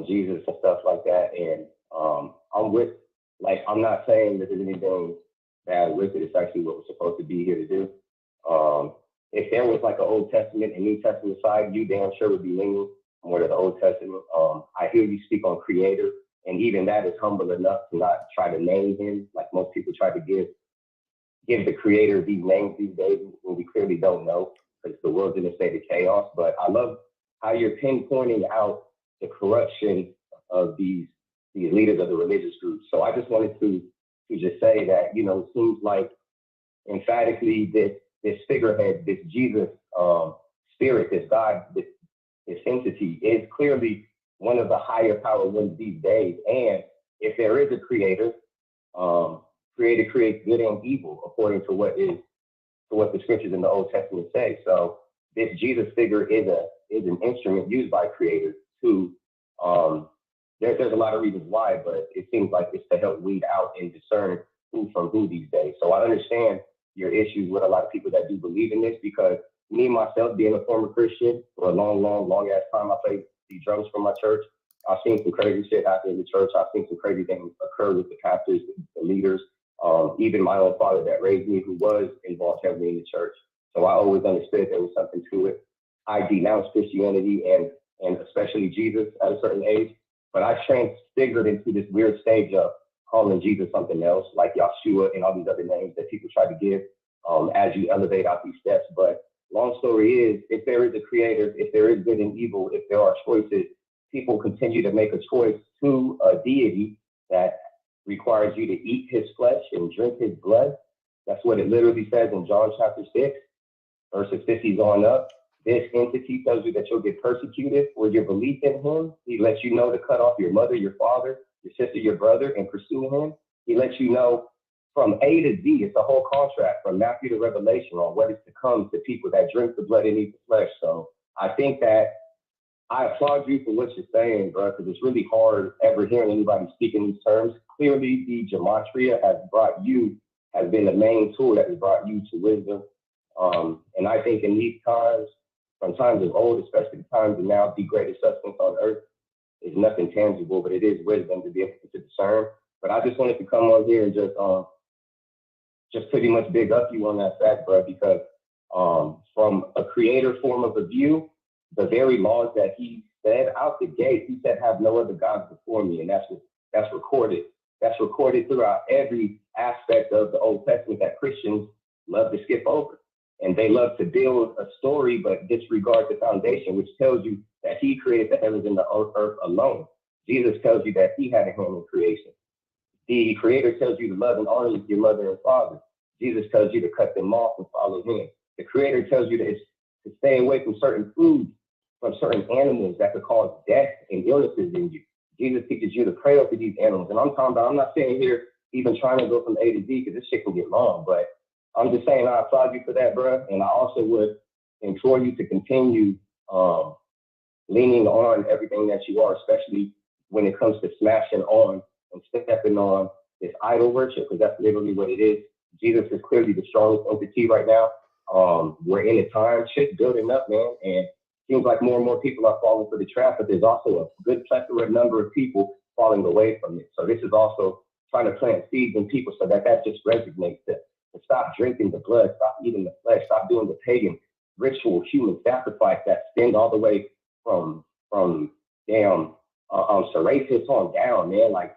Jesus and stuff like that. And I'm not saying that there's anything bad with it. It's actually what we're supposed to be here to do. If there was like an Old Testament and New Testament side, you damn sure would be leaning more to the Old Testament. I hear you speak on Creator, and even that is humble enough to not try to name him like most people try to give the Creator these names these days when we clearly don't know because the world's in a state of chaos. But I love how you're pinpointing out the corruption of these leaders of the religious groups. So I just wanted to just say that, it seems like emphatically this figurehead, this Jesus spirit, this God, this entity is clearly one of the higher power ones these days. And if there is a creator, creator creates good and evil according to what the scriptures in the Old Testament say. So this Jesus figure is an instrument used by creators to there's a lot of reasons why, but it seems like it's to help weed out and discern who from who these days. So I understand your issues with a lot of people that do believe in this because me myself being a former Christian for a long ass time, I played the drums for my church. I've seen some crazy shit happen in the church. I've seen some crazy things occur with the pastors, the leaders, even my own father that raised me who was involved heavily in the church. So I always understood there was something to it. I denounced Christianity and especially Jesus at a certain age, but I transfigured into this weird stage of calling Jesus something else, like Yahshua and all these other names that people try to give as you elevate out these steps. But long story is, if there is a creator, if there is good and evil, if there are choices, people continue to make a choice to a deity that requires you to eat his flesh and drink his blood. That's what it literally says in John chapter 6, verses 50 on up. This entity tells you that you'll get persecuted for your belief in him. He lets you know to cut off your mother, your father, your sister, your brother, and pursue him. He lets you know from A to Z, it's a whole contract from Matthew to Revelation on what is to come to people that drink the blood and eat the flesh. So I think that I applaud you for what you're saying, bro, because it's really hard ever hearing anybody speak in these terms. Clearly, the Gematria has been the main tool that has brought you to wisdom. And I think in these times, from times of old, especially the times of now, the greatest substance on earth is nothing tangible, but it is wisdom to be able to discern. But I just wanted to come on here and just pretty much big up you on that fact, bro, because from a creator form of a view, the very laws that he said out the gate, he said, have no other gods before me. And that's recorded. That's recorded throughout every aspect of the Old Testament that Christians love to skip over. And they love to build a story, but disregard the foundation, which tells you that he created the heavens and the earth alone. Jesus tells you that he had a hand in creation. The creator tells you to love and honor your mother and father. Jesus tells you to cut them off and follow him. The creator tells you to stay away from certain foods, from certain animals that could cause death and illnesses in you. Jesus teaches you to pray over these animals. And I'm not saying here even trying to go from A to Z because this shit can get long, but I'm just saying I applaud you for that, bro. And I also would implore you to continue leaning on everything that you are, especially when it comes to smashing on and stepping on this idol worship, because that's literally what it is. Jesus is clearly the strongest entity right now. We're in a time, shit's building up, man, and it seems like more and more people are falling for the trap, but there's also a good plethora number of people falling away from it. So this is also trying to plant seeds in people so that just resonates, to stop drinking the blood, stop eating the flesh, stop doing the pagan ritual human sacrifice that extends all the way from damn Serapis on down, man. Like,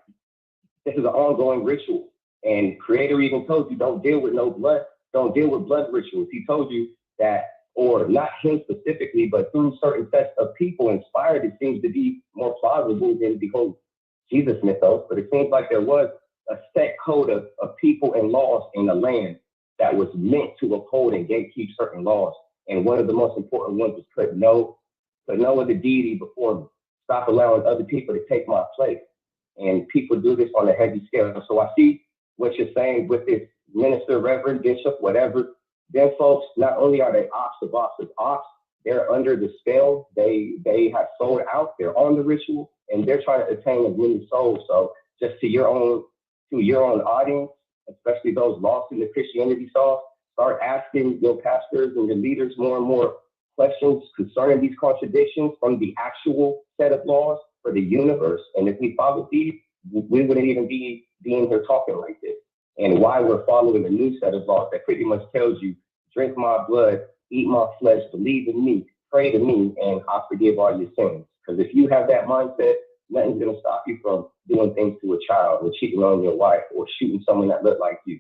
this is an ongoing ritual. And Creator even told you, don't deal with no blood, don't deal with blood rituals. He told you that, or not him specifically, but through certain sets of people inspired, it seems to be more plausible than the whole Jesus mythos. But it seems like there was a set code of people and laws in the land that was meant to uphold and gatekeep certain laws. And one of the most important ones was put no other deity before me. Stop allowing other people to take my place. And people do this on a heavy scale. So I see what you're saying with this minister, reverend, bishop, whatever. Them folks, not only are they ops of ops of ops, they're under the spell. They have sold out. They're on the ritual, and they're trying to attain as many souls. So just to your own audience, especially those lost in the Christianity sauce, start asking your pastors and your leaders more and more questions concerning these contradictions from the actual set of laws for the universe. And if we followed these, we wouldn't even be being here talking like this. And why we're following a new set of laws that pretty much tells you, drink my blood, eat my flesh, believe in me, pray to me, and I forgive all your sins. Because if you have that mindset, nothing's going to stop you from doing things to a child, or cheating on your wife, or shooting someone that looked like you.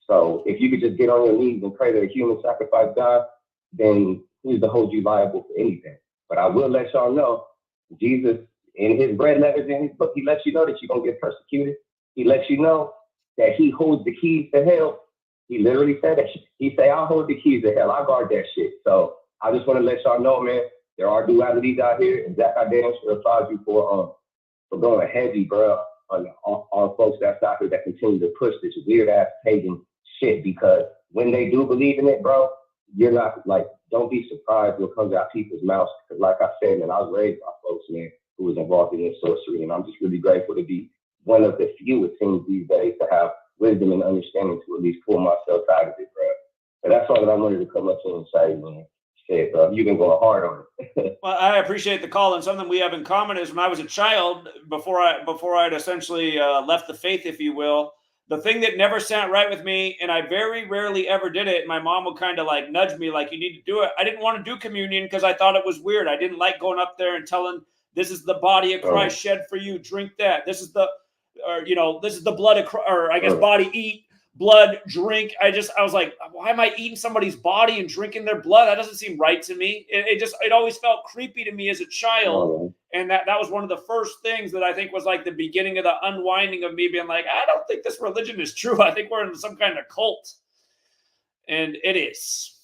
So if you could just get on your knees and pray to a human sacrifice God, then who's to hold you liable for anything? But I will let y'all know, Jesus, in his red letters in his book, he lets you know that you're going to get persecuted. He lets you know that he holds the keys to hell. He literally said that. He say, I'll hold the keys to hell. I'll guard that shit. So I just want to let y'all know, man, there are dualities out here. And Zach, I damn sure applaud you for going heavy, bro, on folks that's out here that continue to push this weird ass pagan shit. Because when they do believe in it, bro, you're not like, don't be surprised what comes out people's mouths. Because like I said, man, I was raised by folks, man, who was involved in this sorcery. And I'm just really grateful to be one of the few, it seems these days, to have wisdom and understanding to at least pull myself out of it, bro. But that's all that I wanted to come up to and say, man. Shit, bro, you've been going hard on it. Well, I appreciate the call, and something we have in common is when I was a child, before I'd essentially left the faith, if you will, the thing that never sat right with me, and I very rarely ever did it, my mom would kind of like nudge me, like, you need to do it. I didn't want to do communion because I thought it was weird. I didn't like going up there and telling, this is the body of Christ shed for you, drink that. This is the this is the blood of Christ, or I guess body, eat, blood, drink. I was like, why am I eating somebody's body and drinking their blood? That doesn't seem right to me. It always felt creepy to me as a child. And that was one of the first things that I think was like the beginning of the unwinding of me being like, I don't think this religion is true. I think we're in some kind of cult. And it is.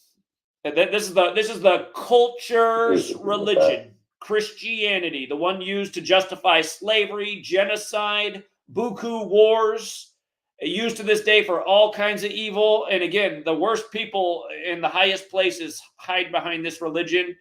This is the culture's religion. Christianity, the one used to justify slavery, genocide, buku wars, used to this day for all kinds of evil. And again, the worst people in the highest places hide behind this religion.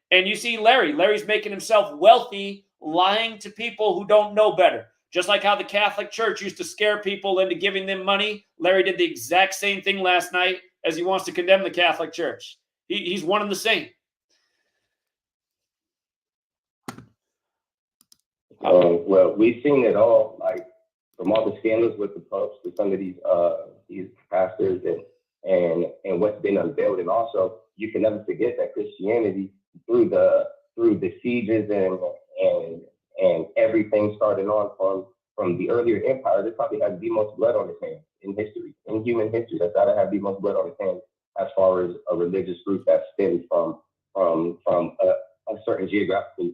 And you see Larry's making himself wealthy, lying to people who don't know better. Just like how the Catholic Church used to scare people into giving them money. Larry did the exact same thing last night as he wants to condemn the Catholic Church. He's one and the same. Well, we've seen it all, like from all the scandals with the popes to some of these pastors and what's been unveiled. And also, you can never forget that Christianity, through the sieges and everything started on from the earlier empire, it probably has the most blood on its hands in history, in human history. That's got to have the most blood on its hands as far as a religious group that stems from a certain geographical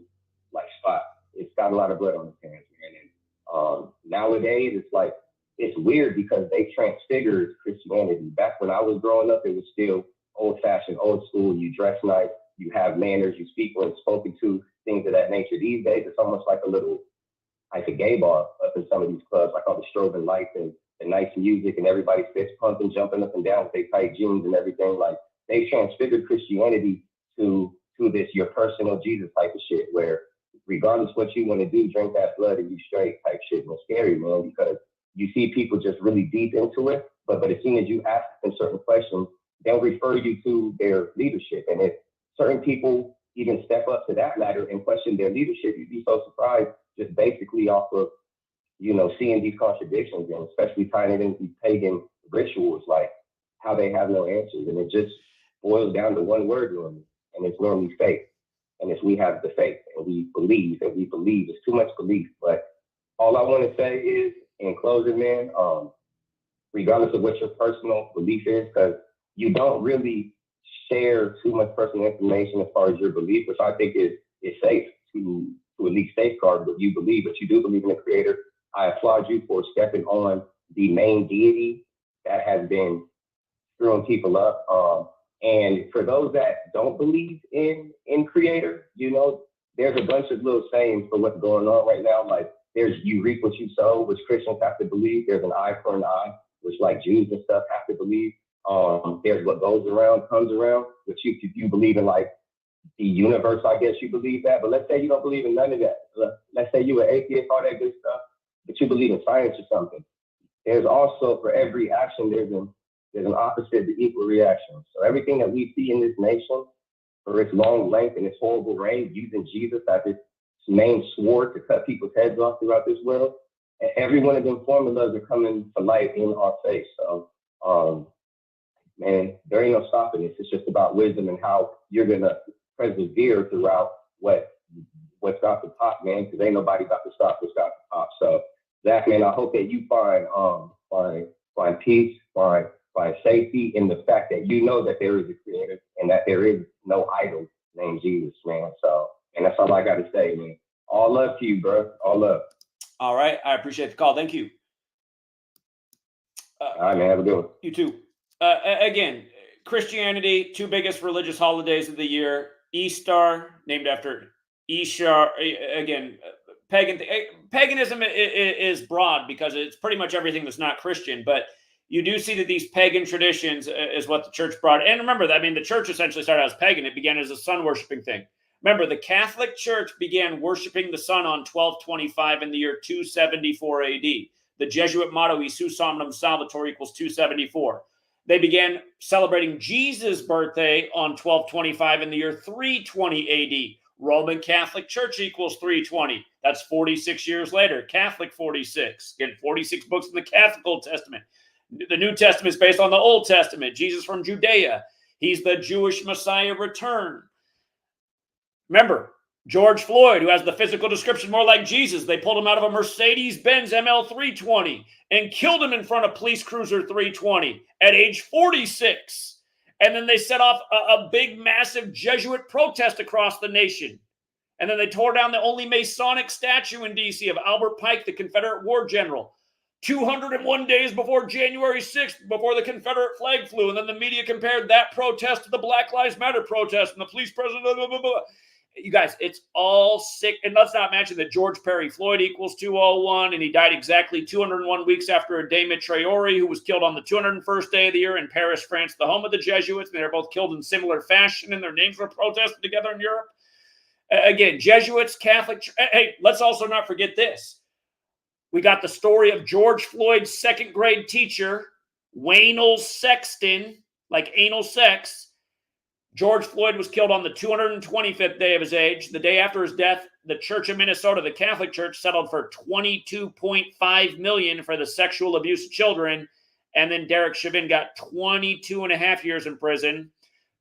like spot. It's got a lot of blood on its hands, man. And nowadays, it's like, it's weird because they transfigured Christianity. Back when I was growing up, it was still old-fashioned, old school. You dress nice, you have manners, you speak when spoken to, things of that nature. These days, it's almost like a gay bar up in some of these clubs, like all the strobing lights and the nice music and everybody's fist pumping, jumping up and down with their tight jeans and everything. Like, they transfigured Christianity to this your personal Jesus type of shit, where regardless what you want to do, drink that blood and you straight type shit. And it's scary, man, because you see people just really deep into it, but as soon as you ask them certain questions, they'll refer you to their leadership. And if certain people even step up to that ladder and question their leadership, you'd be so surprised just basically off of, seeing these contradictions, and especially tying it into these pagan rituals, like how they have no answers. And it just boils down to one word normally, and it's normally faith. And it's we have the faith, and we believe, it's too much belief. But all I want to say is, in closing, man, regardless of what your personal belief is, because you don't really share too much personal information as far as your belief, which I think is safe to at least safeguard what you believe, but you do believe in the Creator. I applaud you for stepping on the main deity that has been screwing people up. And for those that don't believe in Creator, there's a bunch of little sayings for what's going on right now. Like there's you reap what you sow, which Christians have to believe. There's an eye for an eye, which like Jews and stuff have to believe. There's what goes around comes around, which you believe in, like the universe, I guess you believe that. But let's say you don't believe in none of that. Let's say you're an atheist, all that good stuff, but you believe in science or something. There's also, for every action, there's an opposite to equal reaction. So everything that we see in this nation, for its long length and its horrible reign, using Jesus as its main sword to cut people's heads off throughout this world, and every one of them formulas are coming to light in our face. So, man, there ain't no stopping this. It's just about wisdom and how you're gonna persevere throughout what's about to pop, man, because ain't nobody about to stop what's about to pop. So, Zach, man, I hope that you find peace, find safety in the fact that you know that there is a Creator and that there is no idol named Jesus, man. So, and that's all I got to say, man. All love to you, bro. All love. All right. I appreciate the call. Thank you. All right, man. Have a good one. You too. Again, Christianity, two biggest religious holidays of the year. Easter, named after Ishar. Again, paganism is broad because it's pretty much everything that's not Christian. But you do see that these pagan traditions is what the church brought. And remember, that the church essentially started out as pagan. It began as a sun worshiping thing. Remember, the Catholic Church began worshiping the sun on 1225 in the year 274 AD. The Jesuit motto, Isus Somnum Salvator, equals 274. They began celebrating Jesus' birthday on 1225 in the year 320 AD. Roman Catholic Church equals 320. That's 46 years later. Catholic 46. Again, 46 books in the Catholic Old Testament. The New Testament is based on the Old Testament. Jesus from Judea. He's the Jewish Messiah return. Remember, George Floyd, who has the physical description more like Jesus, they pulled him out of a Mercedes-Benz ML 320 and killed him in front of Police Cruiser 320 at age 46. And then they set off a big, massive Jesuit protest across the nation. And then they tore down the only Masonic statue in D.C. of Albert Pike, the Confederate war general. 201 days before January 6th, before the Confederate flag flew. And then the media compared that protest to the Black Lives Matter protest and the police president, blah, blah, blah, blah. You guys, it's all sick. And let's not mention that George Perry Floyd equals 201, and he died exactly 201 weeks after a de Metriori, who was killed on the 201st day of the year in Paris, France, the home of the Jesuits. And they were both killed in similar fashion, and their names were protested together in Europe. Again, Jesuits, Catholic. Hey, let's also not forget this. We got the story of George Floyd's second grade teacher, Waynel Sexton, like anal sex. George Floyd was killed on the 225th day of his age. The day after his death, the Church of Minnesota, the Catholic Church, settled for $22.5 million for the sexual abuse of children. And then Derek Chauvin got 22 and a half years in prison.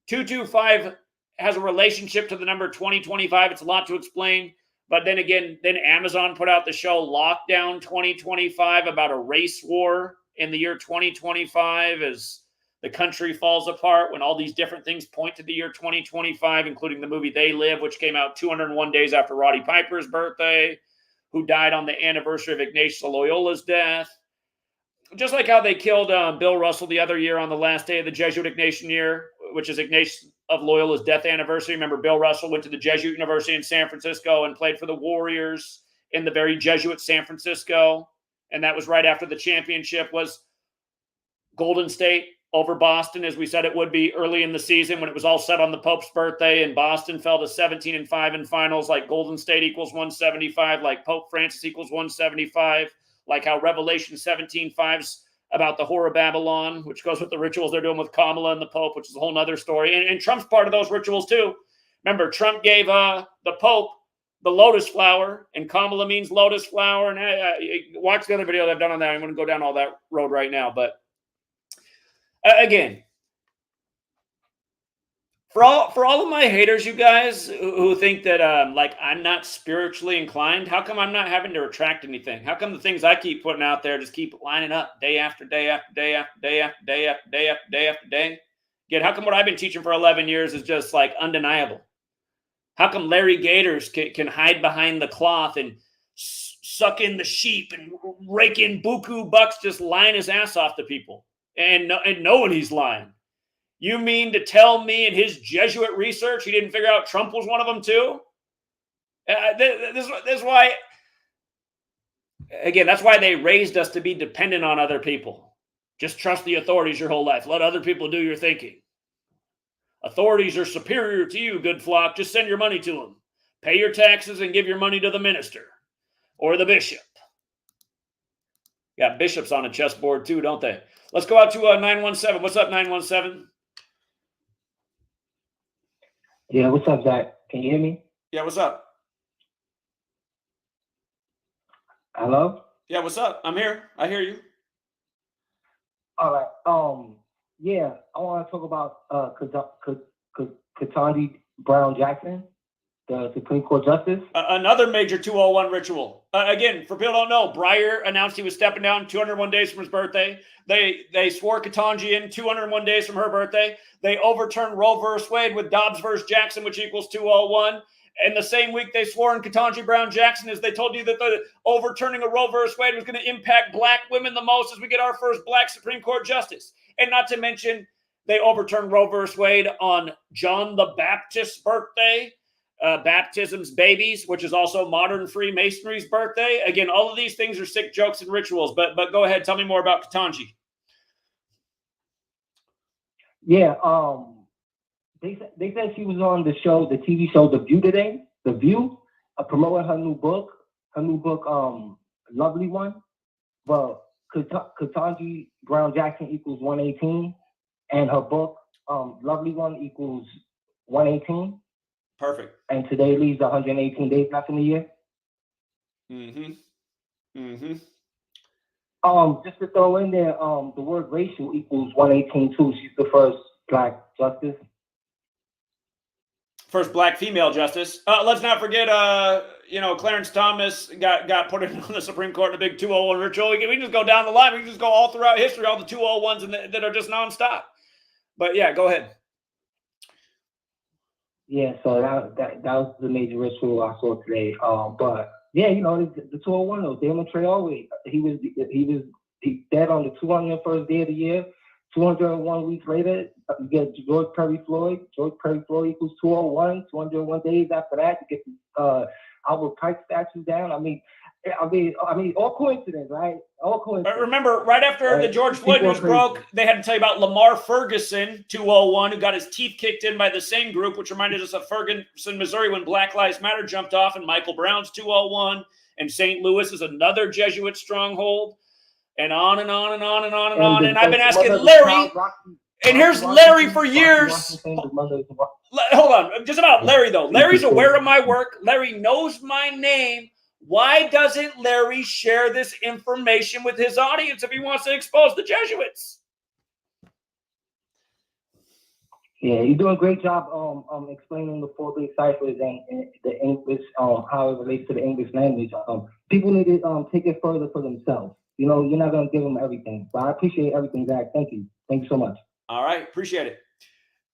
225 has a relationship to the number 2025. It's a lot to explain. But then again, then Amazon put out the show Lockdown 2025 about a race war in the year 2025 as the country falls apart, when all these different things point to the year 2025, including the movie They Live, which came out 201 days after Roddy Piper's birthday, who died on the anniversary of Ignatius of Loyola's death. Just like how they killed Bill Russell the other year on the last day of the Jesuit Ignatian year, which is Ignatius of Loyola's death anniversary. Remember, Bill Russell went to the Jesuit University in San Francisco and played for the Warriors in the very Jesuit San Francisco. And that was right after the championship was Golden State over Boston, as we said it would be early in the season when it was all set on the Pope's birthday, and Boston fell to 17-5 in finals, like Golden State equals 175, like Pope Francis equals 175, like how Revelation 17:5's about the whore of Babylon, which goes with the rituals they're doing with Kamala and the Pope, which is a whole nother story. And Trump's part of those rituals too. Remember, Trump gave the Pope the lotus flower, and Kamala means lotus flower. And watch the other video that I've done on that. I'm going to go down all that road right now. But again, for all of my haters, you guys who think that like I'm not spiritually inclined, how come I'm not having to retract anything? How come the things I keep putting out there just keep lining up day after day after day after day after day after day after day after day? Again, how come what I've been teaching for 11 years is just like undeniable? How come Larry Gaiters can hide behind the cloth and suck in the sheep and rake in buku bucks, just lying his ass off to people and knowing he's lying? You mean to tell me in his Jesuit research he didn't figure out Trump was one of them too? This is why, again, that's why they raised us to be dependent on other people. Just trust the authorities your whole life. Let other people do your thinking. Authorities are superior to you, good flock. Just send your money to them. Pay your taxes and give your money to the minister or the bishop. Got bishops on a chessboard too, don't they? Let's go out to 917. What's up, 917? Yeah, what's up, Zach? Can you hear me? Yeah, what's up? Hello? Yeah, what's up? I'm here. I hear you. All right. Yeah, I want to talk about Ketanji Brown Jackson, the Supreme Court Justice. Another major 201 ritual. Again, for people who don't know, Breyer announced he was stepping down 201 days from his birthday. They swore Ketanji in 201 days from her birthday. They overturned Roe versus Wade with Dobbs versus Jackson, which equals 201. And the same week they swore in Ketanji Brown Jackson, as they told you that the overturning of Roe versus Wade was going to impact black women the most as we get our first black Supreme Court justice. And not to mention, they overturned Roe versus Wade on John the Baptist's birthday, baptism's babies, which is also modern Freemasonry's birthday. Again, all of these things are sick jokes and rituals. But go ahead, tell me more about Ketanji. Yeah, they said she was on the show, the TV show The View today. The View, promoting her new book, Lovely One. But Ketanji Brown Jackson equals 118, and her book, Lovely One, equals 118. Perfect. And today leaves 118 days left in the year. Just to throw in there, the word racial equals 118 too. She's the first black justice. First black female justice. Let's not forget, Clarence Thomas got put in on the Supreme Court in a big 201 ritual. We can just go down the line. We can just go all throughout history, all the 201s that are just nonstop. But yeah, go ahead. Yeah, so that was the major ritual I saw today. But yeah, the 201 though, Demetri always he was dead on the 201st day of the year. 201 weeks later, you get George Perry Floyd. George Perry Floyd equals 201. 201 days after that, you get the Albert Pike statue down. I mean, all coincidence, right? All coincidence. Remember, right after the George Floyd news broke, they had to tell you about Lamar Ferguson, 201, who got his teeth kicked in by the same group, which reminded us of Ferguson, Missouri, when Black Lives Matter jumped off, and Michael Brown's 201, and St. Louis is another Jesuit stronghold, and on and on and on and on and on. And I've been asking Larry, and here's Larry for years. Hold on, just about Larry, though. Larry's aware of my work. Larry knows my name. Why doesn't Larry share this information with his audience if he wants to expose the Jesuits? Yeah, you're doing a great job explaining the 4 big ciphers and the English, how it relates to the English language. People need to take it further for themselves. You're not going to give them everything. But I appreciate everything, Zach. Thank you. Thank you so much. All right. Appreciate it.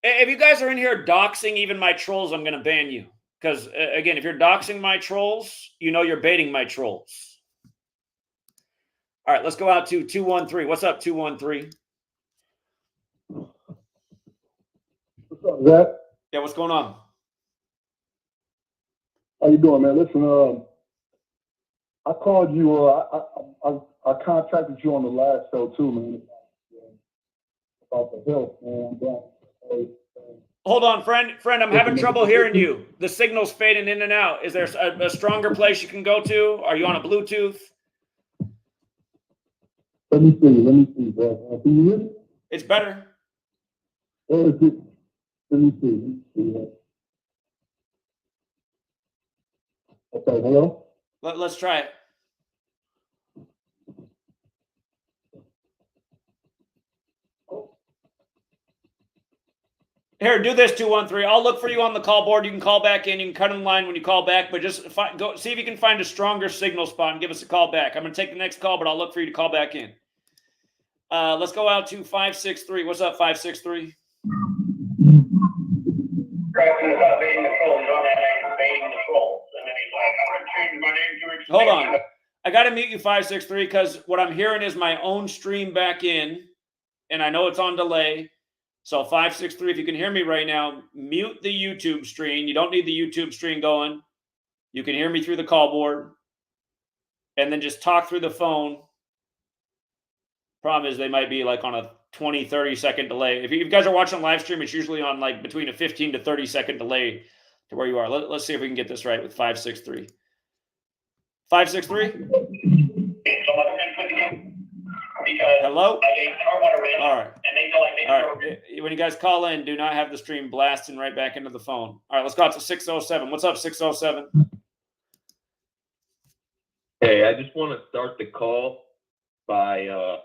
If you guys are in here doxing even my trolls, I'm going to ban you. Because, again, if you're doxing my trolls, you're baiting my trolls. All right, let's go out to 213. What's up, 213? What's up, Zach? Yeah, what's going on? How you doing, man? Listen, I called you. I contacted you on the last show, too, man. about the health, man. Hold on, friend, I'm having trouble hearing you. The signal's fading in and out. Is there a stronger place you can go to? Are you on a Bluetooth? Let me see, bro. Can you hear me? It's better. Let me see. Okay, hello? Let's try it. Here, do this 213. I'll look for you on the call board. You can call back in. You can cut in line when you call back, but just go see if you can find a stronger signal spot and give us a call back. I'm going to take the next call, but I'll look for you to call back in. Let's go out to 563. What's up, 563? Hold on. I got to mute you, 563, because what I'm hearing is my own stream back in, and I know it's on delay. So 563, if you can hear me right now, mute the YouTube stream. You don't need the YouTube stream going. You can hear me through the call board. And then just talk through the phone. Problem is they might be like on a 20, 30-second delay. If you guys are watching live stream, it's usually on like between a 15 to 30-second delay to where you are. Let's see if we can get this right with 563. 563? Hello? All right. All right. When you guys call in, do not have the stream blasting right back into the phone. All right, let's go out to 607. What's up, 607? Hey, I just want to start the call by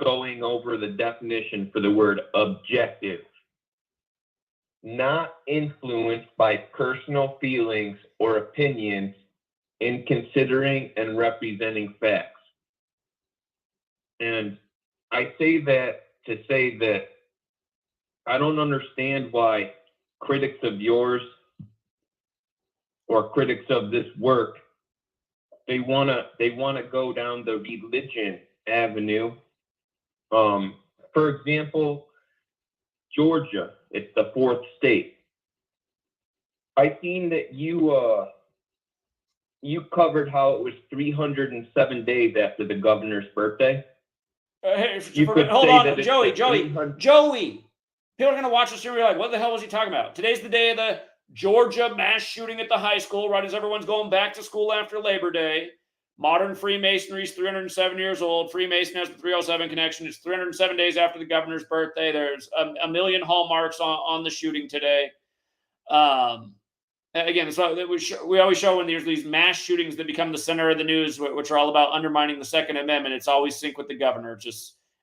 going over the definition for the word objective. Not influenced by personal feelings or opinions in considering and representing facts. And I say that to say that I don't understand why critics of yours or critics of this work, they wanna go down the religion avenue. For example, Georgia, it's the 4th state. I seen that you covered how it was 307 days after the governor's birthday. Hey, You could hold say on, that it's Joey. 300 People are going to watch this and be like, what the hell was he talking about? Today's the day of the Georgia mass shooting at the high school, right as everyone's going back to school after Labor Day. Modern Freemasonry is 307 years old. Freemason has the 307 connection. It's 307 days after the governor's birthday. There's a million hallmarks on the shooting today. Again, so we always show when there's these mass shootings that become the center of the news, which are all about undermining the Second Amendment. It's always sync with the governor.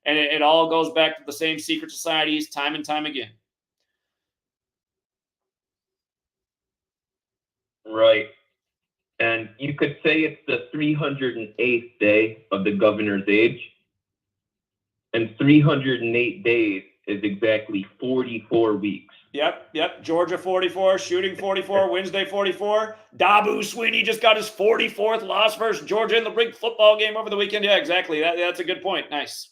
And it all goes back to the same secret societies time and time again. Right. And you could say it's the 308th day of the governor's age. And 308 days is exactly 44 weeks. Yep. Georgia 44, shooting 44, Wednesday 44. Dabu Sweeney just got his 44th loss versus Georgia in the big football game over the weekend. Yeah, exactly. That's a good point. Nice.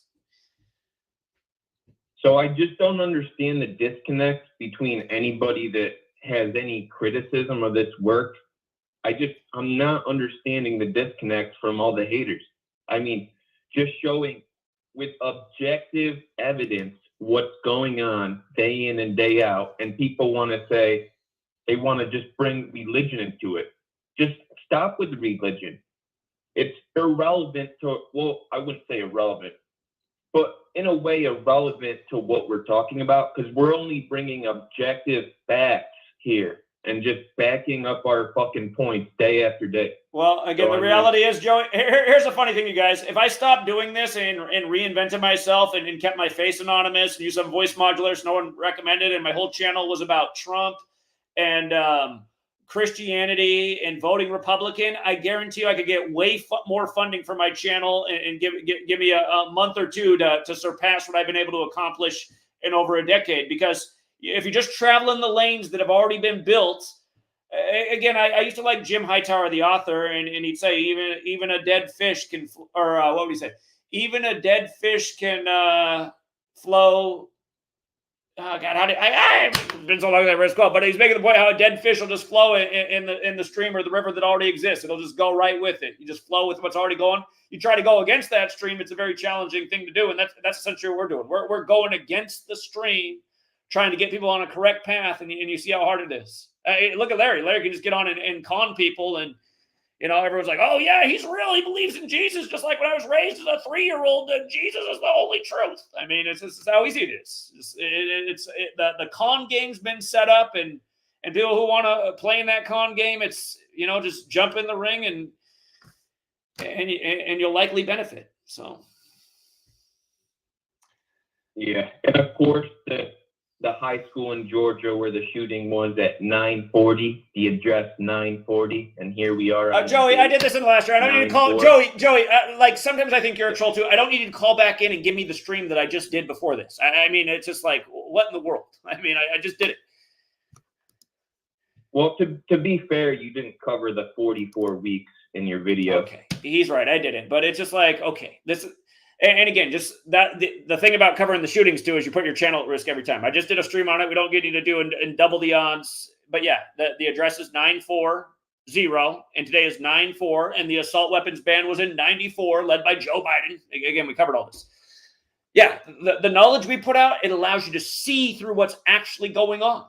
So I just don't understand the disconnect between anybody that has any criticism of this work. I'm not understanding the disconnect from all the haters. I mean, just showing with objective evidence what's going on day in and day out, and people want to say they want to just bring religion into it. Just stop with the religion. It's irrelevant to, well, I wouldn't say irrelevant, but in a way irrelevant to what we're talking about, because we're only bringing objective facts here and just backing up our fucking points day after day. Well, again, the reality is, Joey, here's the funny thing, you guys. If I stopped doing this and reinvented myself and kept my face anonymous and used some voice modulators no one recommended, and my whole channel was about Trump and Christianity and voting Republican, I guarantee you I could get way more funding for my channel and give me a month or two to surpass what I've been able to accomplish in over a decade. Because if you just travel in the lanes that have already been built, again, I used to like Jim Hightower, the author, and he'd say even a dead fish can, or what would he say? Even a dead fish can flow oh God, how did I've been so long that I read scroll, but he's making the point how a dead fish will just flow in the stream or the river that already exists. It'll just go right with it. You just flow with what's already going. You try to go against that stream, it's a very challenging thing to do, and that's essentially what we're doing. We're going against the stream, trying to get people on a correct path, and you see how hard it is. Look at Larry. Larry can just get on and con people, and everyone's like, "Oh yeah, he's real. He believes in Jesus, just like when I was raised as a 3-year-old. That Jesus is the only truth." I mean, this is how easy it is. The con game's been set up, and people who want to play in that con game, it's just jump in the ring and you'll likely benefit. So yeah, and of course the high school in Georgia where the shooting was at 940, the address 940, and here we are. Joey, I did this in the last year. I don't need to call Joey. Like sometimes I think you're a troll too. I don't need you to call back in and give me the stream that I just did before this. I mean, it's just like, what in the world? I mean, I just did it. Well, to be fair, you didn't cover the 44 weeks in your video. Okay, he's right. I didn't, but it's just like, okay, this. And again, just that the thing about covering the shootings too is you put your channel at risk every time. I just did a stream on it. We don't get you to do and double the odds. But yeah, the address is 940, and today is 94, and the assault weapons ban was in 94, led by Joe Biden. Again, we covered all this. Yeah, the knowledge we put out, it allows you to see through what's actually going on.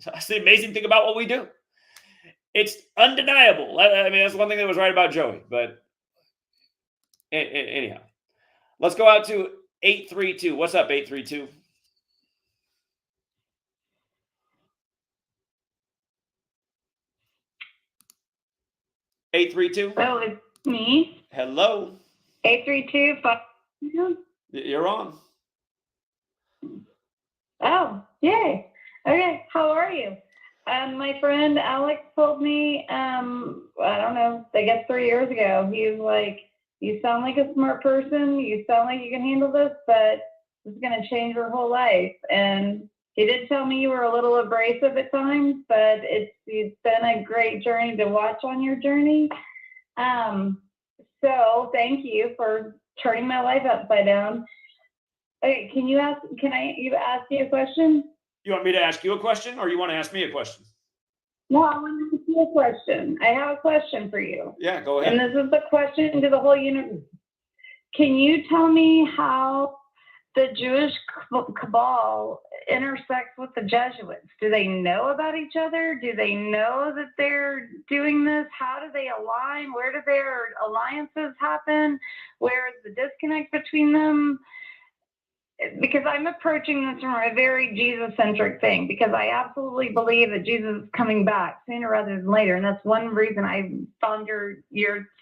That's the amazing thing about what we do. It's undeniable. I mean, that's one thing that was right about Joey, but anyhow, let's go out to 832. What's up, 832? Oh, it's me. Hello. 832. You're on. Oh, yay. Okay, how are you? My friend Alex told me, I don't know, I guess 3 years ago, he's like, you sound like a smart person. You sound like you can handle this, but it's going to change your whole life. And he did tell me you were a little abrasive at times, but it's been a great journey to watch on your journey. So thank you for turning my life upside down. Okay, can I ask you a question? You want me to ask you a question, or you want to ask me a question? No, I want to ask you a question. I have a question for you. Yeah, go ahead. And this is the question to the whole universe. Can you tell me how the Jewish cabal intersects with the Jesuits? Do they know about each other? Do they know that they're doing this? How do they align? Where do their alliances happen? Where is the disconnect between them? Because I'm approaching this from a very Jesus-centric thing, because I absolutely believe that Jesus is coming back sooner rather than later. And that's one reason I found your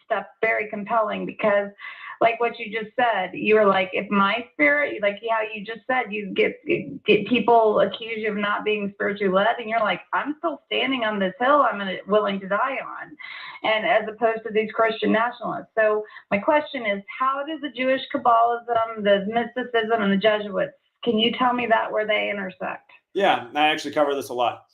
stuff very compelling, because like what you just said, you were like, if my spirit, like how you just said, you get people accuse you of not being spiritually led, and you're like, I'm still standing on this hill I'm willing to die on, and as opposed to these Christian nationalists. So my question is, how does the Jewish Kabbalism, the mysticism, and the Jesuits, can you tell me that where they intersect? Yeah, I actually cover this a lot.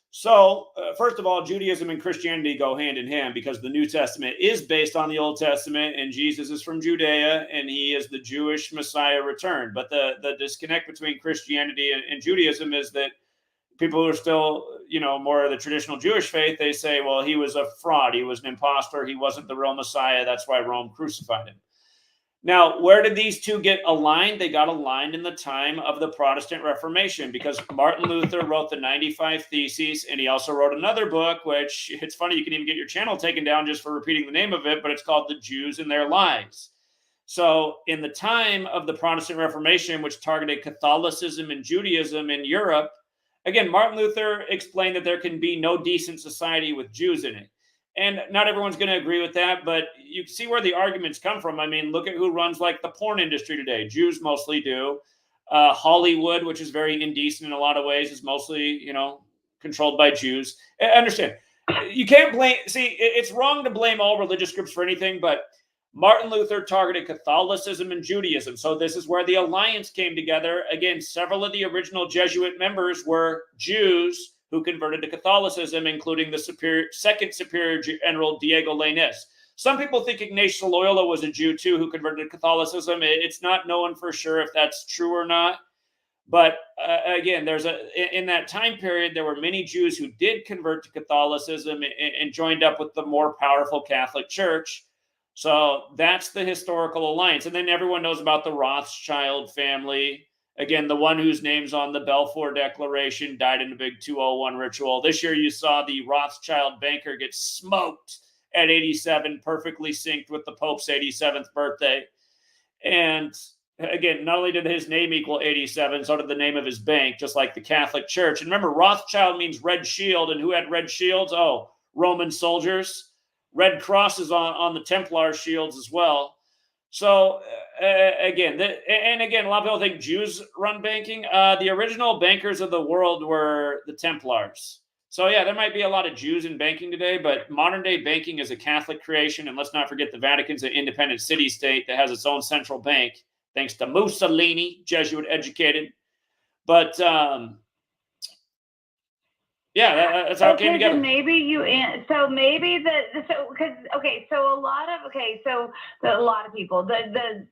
So, first of all, Judaism and Christianity go hand in hand, because the New Testament is based on the Old Testament, and Jesus is from Judea, and he is the Jewish Messiah returned. But the disconnect between Christianity and Judaism is that people who are still, more of the traditional Jewish faith, they say, well, he was a fraud. He was an imposter. He wasn't the real Messiah. That's why Rome crucified him. Now, where did these two get aligned? They got aligned in the time of the Protestant Reformation, because Martin Luther wrote the 95 Theses, and he also wrote another book, which, it's funny, you can even get your channel taken down just for repeating the name of it, but it's called The Jews and Their Lies. So in the time of the Protestant Reformation, which targeted Catholicism and Judaism in Europe, again, Martin Luther explained that there can be no decent society with Jews in it. And not everyone's going to agree with that, but you see where the arguments come from. I mean, look at who runs like the porn industry today. Jews mostly do. Hollywood, which is very indecent in a lot of ways, is mostly, controlled by Jews. I understand. You can't blame, it's wrong to blame all religious groups for anything, but Martin Luther targeted Catholicism and Judaism. So this is where the alliance came together. Again, several of the original Jesuit members were Jews who converted to Catholicism, including the second superior general Diego Lainez. Some people think Ignatius Loyola was a Jew too who converted to Catholicism. It's not known for sure if that's true or not. But again, in that time period, there were many Jews who did convert to Catholicism and joined up with the more powerful Catholic Church. So that's the historical alliance. And then everyone knows about the Rothschild family. Again, the one whose name's on the Balfour Declaration died in a big 201 ritual. This year you saw the Rothschild banker get smoked at 87, perfectly synced with the Pope's 87th birthday. And again, not only did his name equal 87, so did the name of his bank, just like the Catholic Church. And remember, Rothschild means red shield. And who had red shields? Oh, Roman soldiers. Red crosses on the Templar shields as well. So again, a lot of people think Jews run banking. The original bankers of the world were the Templars. So yeah, there might be a lot of Jews in banking today, but modern day banking is a Catholic creation. And let's not forget the Vatican's an independent city-state that has its own central bank, thanks to Mussolini, Jesuit educated. But yeah, that's how it came together. Maybe so maybe so a lot of people, the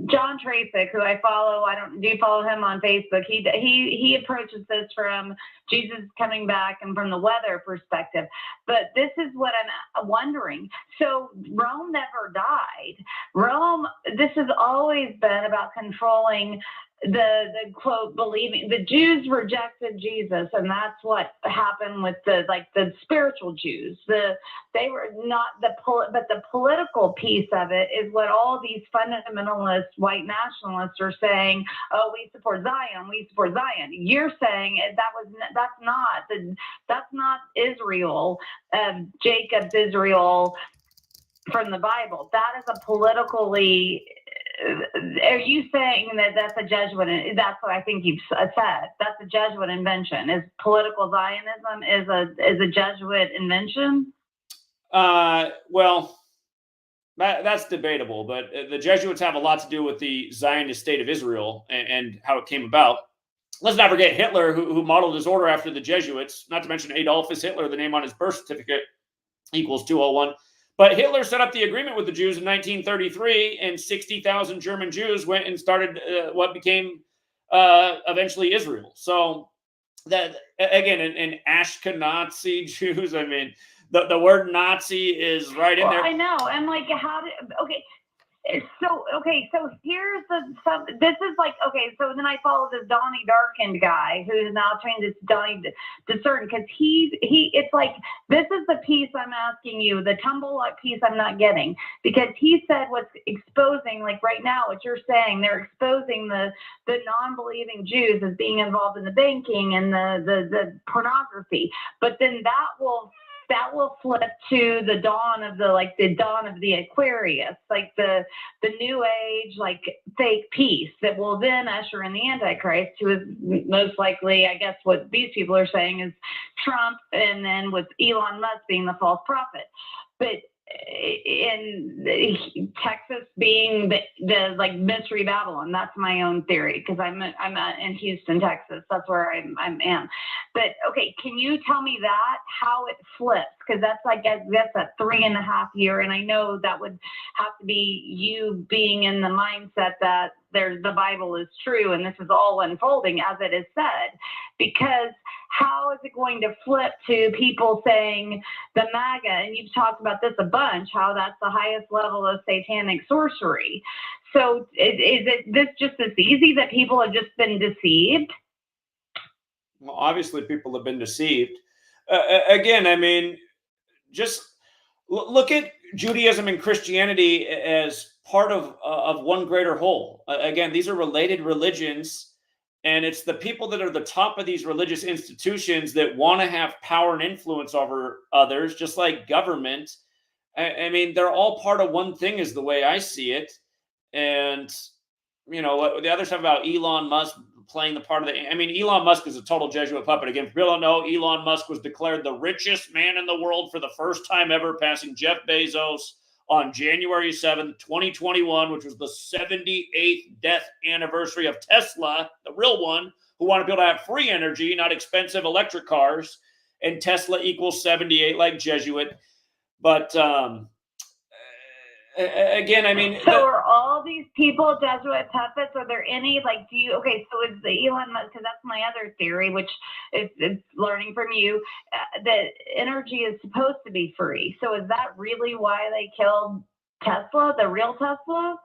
John Tracek, who I follow, do you follow him on Facebook? He approaches this from Jesus coming back and from the weather perspective. But this is what I'm wondering. So Rome never died. This has always been about controlling the quote believing. The Jews rejected Jesus, and that's what happened with the spiritual Jews. They were not but the political piece of it is what all these fundamentalist white nationalists are saying. Oh, we support Zion. We support Zion. You're saying that's not Israel, Jacob's Israel from the Bible. That is a politically. Are you saying that that's a Jesuit? That's what I think you've said. That's a Jesuit invention. Is political Zionism is a Jesuit invention? Well, that's debatable. But the Jesuits have a lot to do with the Zionist state of Israel and how it came about. Let's not forget Hitler, who modeled his order after the Jesuits. Not to mention Adolphus Hitler, the name on his birth certificate equals 201. But Hitler set up the agreement with the Jews in 1933, and 60,000 German Jews went and started what became eventually Israel. So that, again, in Ashkenazi Jews, I mean, the word Nazi is right in there. I know. And like, So here's this is like, so then I follow this Donnie Darkened guy who's now trained this Donnie Discern, because it's like, this is the piece I'm asking you, the tumble up piece I'm not getting, because he said what's exposing, like right now, what you're saying, they're exposing the non-believing Jews as being involved in the banking and the pornography, but then that will flip to the dawn of the Aquarius, like the new age, like fake peace that will then usher in the Antichrist, who is most likely, I guess what these people are saying is Trump, and then with Elon Musk being the false prophet. But in Texas being the like mystery Babylon, that's my own theory, because I'm in Houston, Texas. That's where I am. But can you tell me that how it flips? Because that's like, I guess, a 3.5 year, and I know that would have to be you being in the mindset that the Bible is true and this is all unfolding as it is said, because how is it going to flip to people saying the MAGA, and you've talked about this a bunch, how that's the highest level of satanic sorcery. So is this just this easy that people have just been deceived? Well, obviously people have been deceived. Again, I mean, just look at Judaism and Christianity as part of one greater whole. Again, these are related religions. And it's the people that are the top of these religious institutions that want to have power and influence over others, just like government. I mean, they're all part of one thing is the way I see it. And, you know, the other stuff about Elon Musk playing the part of Elon Musk is a total Jesuit puppet. Again, if people don't know, Elon Musk was declared the richest man in the world for the first time ever, passing Jeff Bezos on January 7th, 2021, which was the 78th death anniversary of Tesla, the real one, who wanted people to have free energy, not expensive electric cars. And Tesla equals 78, like Jesuit. But again, I mean, So are all these people Jesuit puppets? Are there any, like, okay, so is the Elon Musk, because that's my other theory, which is learning from you, that energy is supposed to be free. So is that really why they killed Tesla, the real Tesla?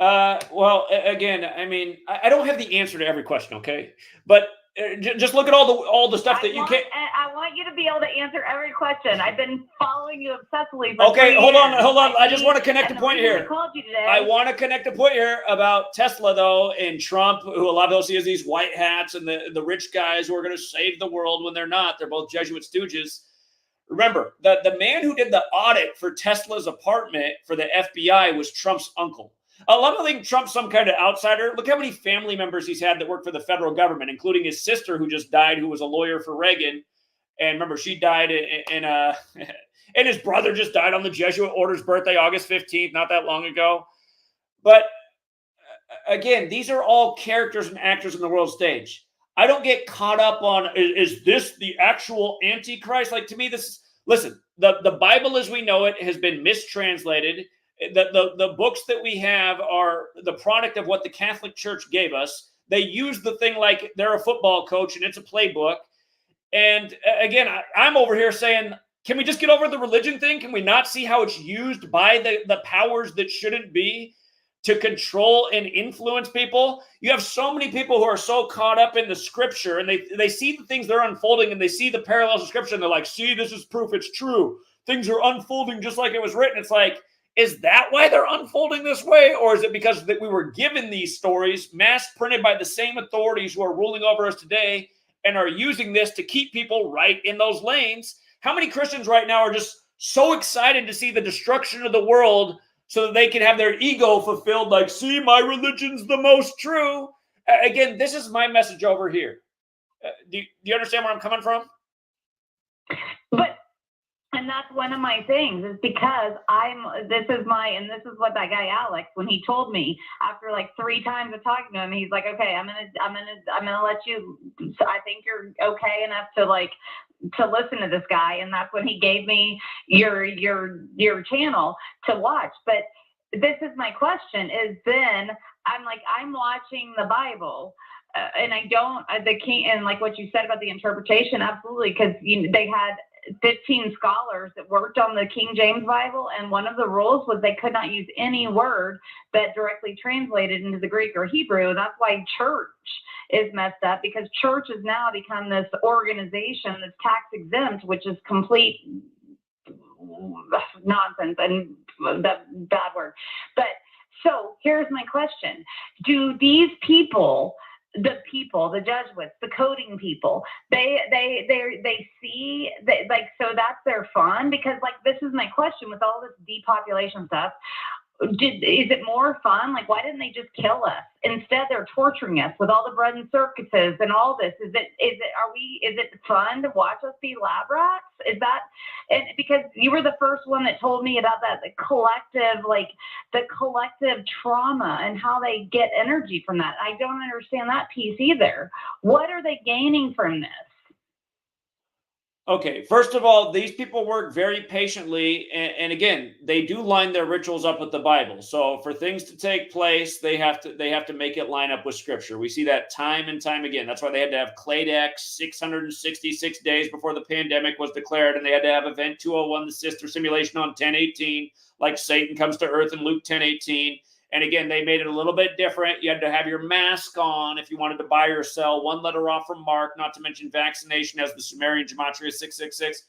Well, again, I mean, I don't have the answer to every question, okay? But just look at all the stuff that you can't. I want you to be able to answer every question. I've been following you obsessively for Okay, 3 hold on. years. I just want to connect a point here. I called you today. I want to connect a point here about Tesla, though, and Trump, who a lot of people see as these white hats, and the rich guys who are going to save the world when they're not. They're both Jesuit stooges. Remember, the man who did the audit for Tesla's apartment for the FBI was Trump's uncle. A lot of people think Trump's some kind of outsider. Look how many family members he's had that work for the federal government, including his sister who just died, who was a lawyer for Reagan. And remember, she died and his brother just died on the Jesuit order's birthday, August 15th, not that long ago. But again, these are all characters and actors in the world stage. I don't get caught up on, is this the actual Antichrist? Like, to me, listen, the Bible as we know it has been mistranslated. The books that we have are the product of what the Catholic Church gave us. They use the thing like they're a football coach and it's a playbook. And again, I'm over here saying, can we just get over the religion thing? Can we not see how it's used by the powers that shouldn't be to control and influence people? You have so many people who are so caught up in the scripture, and they see the things that are unfolding, and they see the parallels of scripture, and they're like, see, this is proof it's true. Things are unfolding just like it was written. It's like, is that why they're unfolding this way? Or is it because that we were given these stories, mass printed by the same authorities who are ruling over us today and are using this to keep people right in those lanes? How many Christians right now are just so excited to see the destruction of the world so that they can have their ego fulfilled? Like, see, my religion's the most true. Again, this is my message over here. Do you understand where I'm coming from? And that's one of my things, is because this is what that guy Alex, when he told me after like 3 times of talking to him, he's like, okay, I'm gonna let you, I think you're okay enough to listen to this guy. And that's when he gave me your channel to watch. But this is my question, is then I'm watching the Bible, and I don't, and like what you said about the interpretation, absolutely, because they had 15 scholars that worked on the King James Bible, and one of the rules was they could not use any word that directly translated into the Greek or Hebrew. That's why church is messed up, because church has now become this organization that's tax exempt, which is complete nonsense and that bad word. But so here's my question: do these people, the Jesuits, the coding people, they see that, like, so that's their fun? Because like, this is my question with all this depopulation stuff. Is it more fun? Like, why didn't they just kill us? Instead, they're torturing us with all the bread and circuses and all this. Is it fun to watch us be lab rats? Is that, and because you were the first one that told me about that, the collective trauma and how they get energy from that. I don't understand that piece either. What are they gaining from this? Okay, first of all, these people work very patiently, and again, they do line their rituals up with the Bible. So for things to take place, they have to make it line up with Scripture. We see that time and time again. That's why they had to have Cladex 666 days before the pandemic was declared, and they had to have Event 201, the sister simulation, on 10/18, like Satan comes to earth in Luke 10:18. And again, they made it a little bit different. You had to have your mask on if you wanted to buy or sell, 1 letter off from Mark, not to mention vaccination as the Sumerian Gematria 666.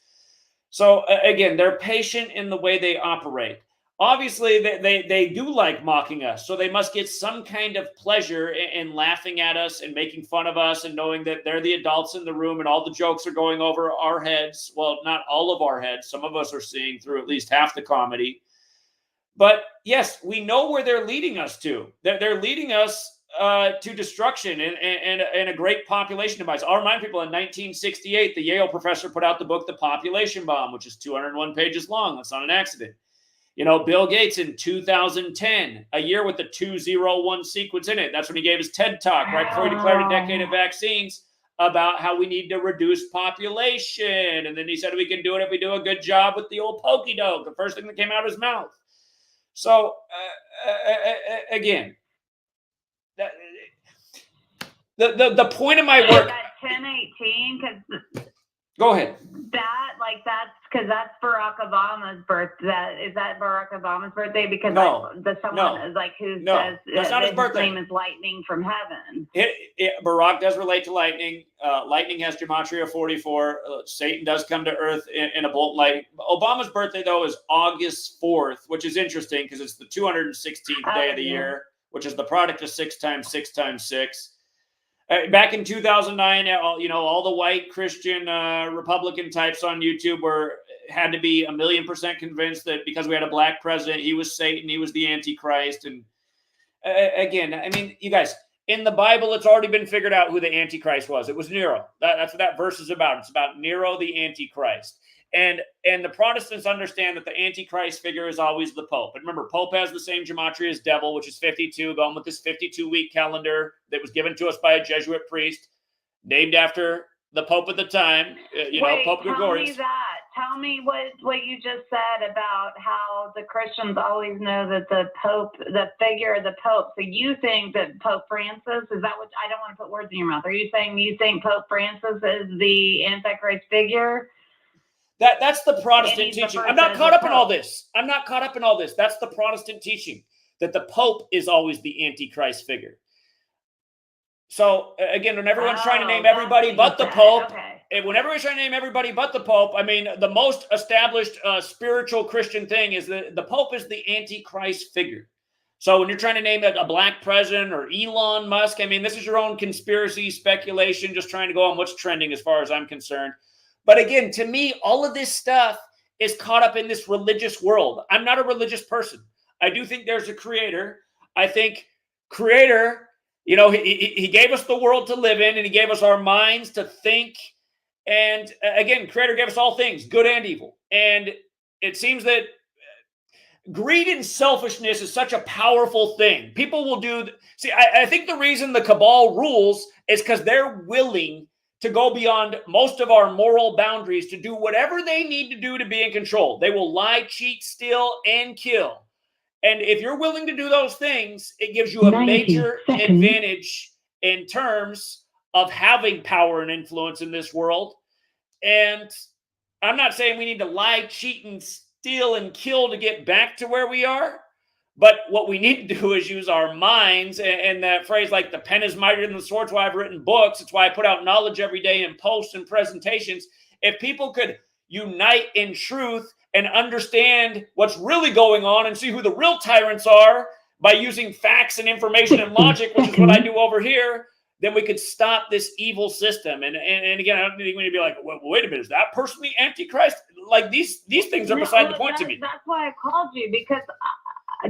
So again, they're patient in the way they operate. Obviously, they do like mocking us. So they must get some kind of pleasure in laughing at us and making fun of us and knowing that they're the adults in the room and all the jokes are going over our heads. Well, not all of our heads. Some of us are seeing through at least half the comedy. But yes, we know where they're leading us to. They're leading us to destruction and a great population demise. I'll remind people, in 1968, the Yale professor put out the book, The Population Bomb, which is 201 pages long. That's not an accident. You know, Bill Gates in 2010, a year with the 201 sequence in it. That's when he gave his TED Talk right before he declared a decade of vaccines. about how we need to reduce population. And then he said we can do it if we do a good job with the old pokey doke, the first thing that came out of his mouth. So, again, the point of my work. That 1018, because Go ahead. That's because that's Barack Obama's birthday. Is that Barack Obama's birthday? Because someone is like who says that's not his birthday. Name is lightning from heaven. Barack does relate to lightning. Lightning has gematria 44. Satan does come to earth in a bolt light. Obama's birthday though is August 4th, which is interesting because it's the 216th day of the year, which is the product of 6 times 6 times 6. Back in 2009, all the white Christian Republican types on YouTube had to be 1,000,000% convinced that because we had a black president, he was Satan, he was the Antichrist. And again, I mean, you guys, in the Bible, it's already been figured out who the Antichrist was. It was Nero. That's what that verse is about. It's about Nero, the Antichrist. And the Protestants understand that the Antichrist figure is always the Pope. And remember, Pope has the same gematria as devil, which is 52, going with this 52-week calendar that was given to us by a Jesuit priest, named after the Pope at the time, Pope Gregorius. Tell me what you just said about how the Christians always know that the Pope, the figure of the Pope. So you think that Pope Francis, is that what, I don't want to put words in your mouth. Are you saying you think Pope Francis is the Antichrist figure? That's the Protestant teaching. I'm not caught up in all this. That's the Protestant teaching, that the Pope is always the Antichrist figure. So again, when everyone's trying to name everybody but the Pope, when everybody's trying to name everybody but the Pope, I mean, the most established spiritual Christian thing is that the Pope is the Antichrist figure. So when you're trying to name a black president or Elon Musk, I mean, this is your own conspiracy speculation, just trying to go on what's trending as far as I'm concerned. But again, to me, all of this stuff is caught up in this religious world. I'm not a religious person. I do think there's a creator. I think creator, he gave us the world to live in, and he gave us our minds to think. And again, creator gave us all things, good and evil. And it seems that greed and selfishness is such a powerful thing. People will I think the reason the cabal rules is because they're willing to go beyond most of our moral boundaries to do whatever they need to do to be in control. They will lie, cheat, steal, and kill. And if you're willing to do those things, it gives you a major advantage in terms of having power and influence in this world. And I'm not saying we need to lie, cheat, and steal and kill to get back to where we are. But what we need to do is use our minds, and that phrase, like the pen is mightier than the sword. It's why I've written books. It's why I put out knowledge every day in posts and presentations. If people could unite in truth and understand what's really going on and see who the real tyrants are by using facts and information and logic, which is what I do over here, then we could stop this evil system. And again, I don't think we need to be like, well, wait a minute, is that person the Antichrist? Like these things are beside the point to me. That's why I called you, because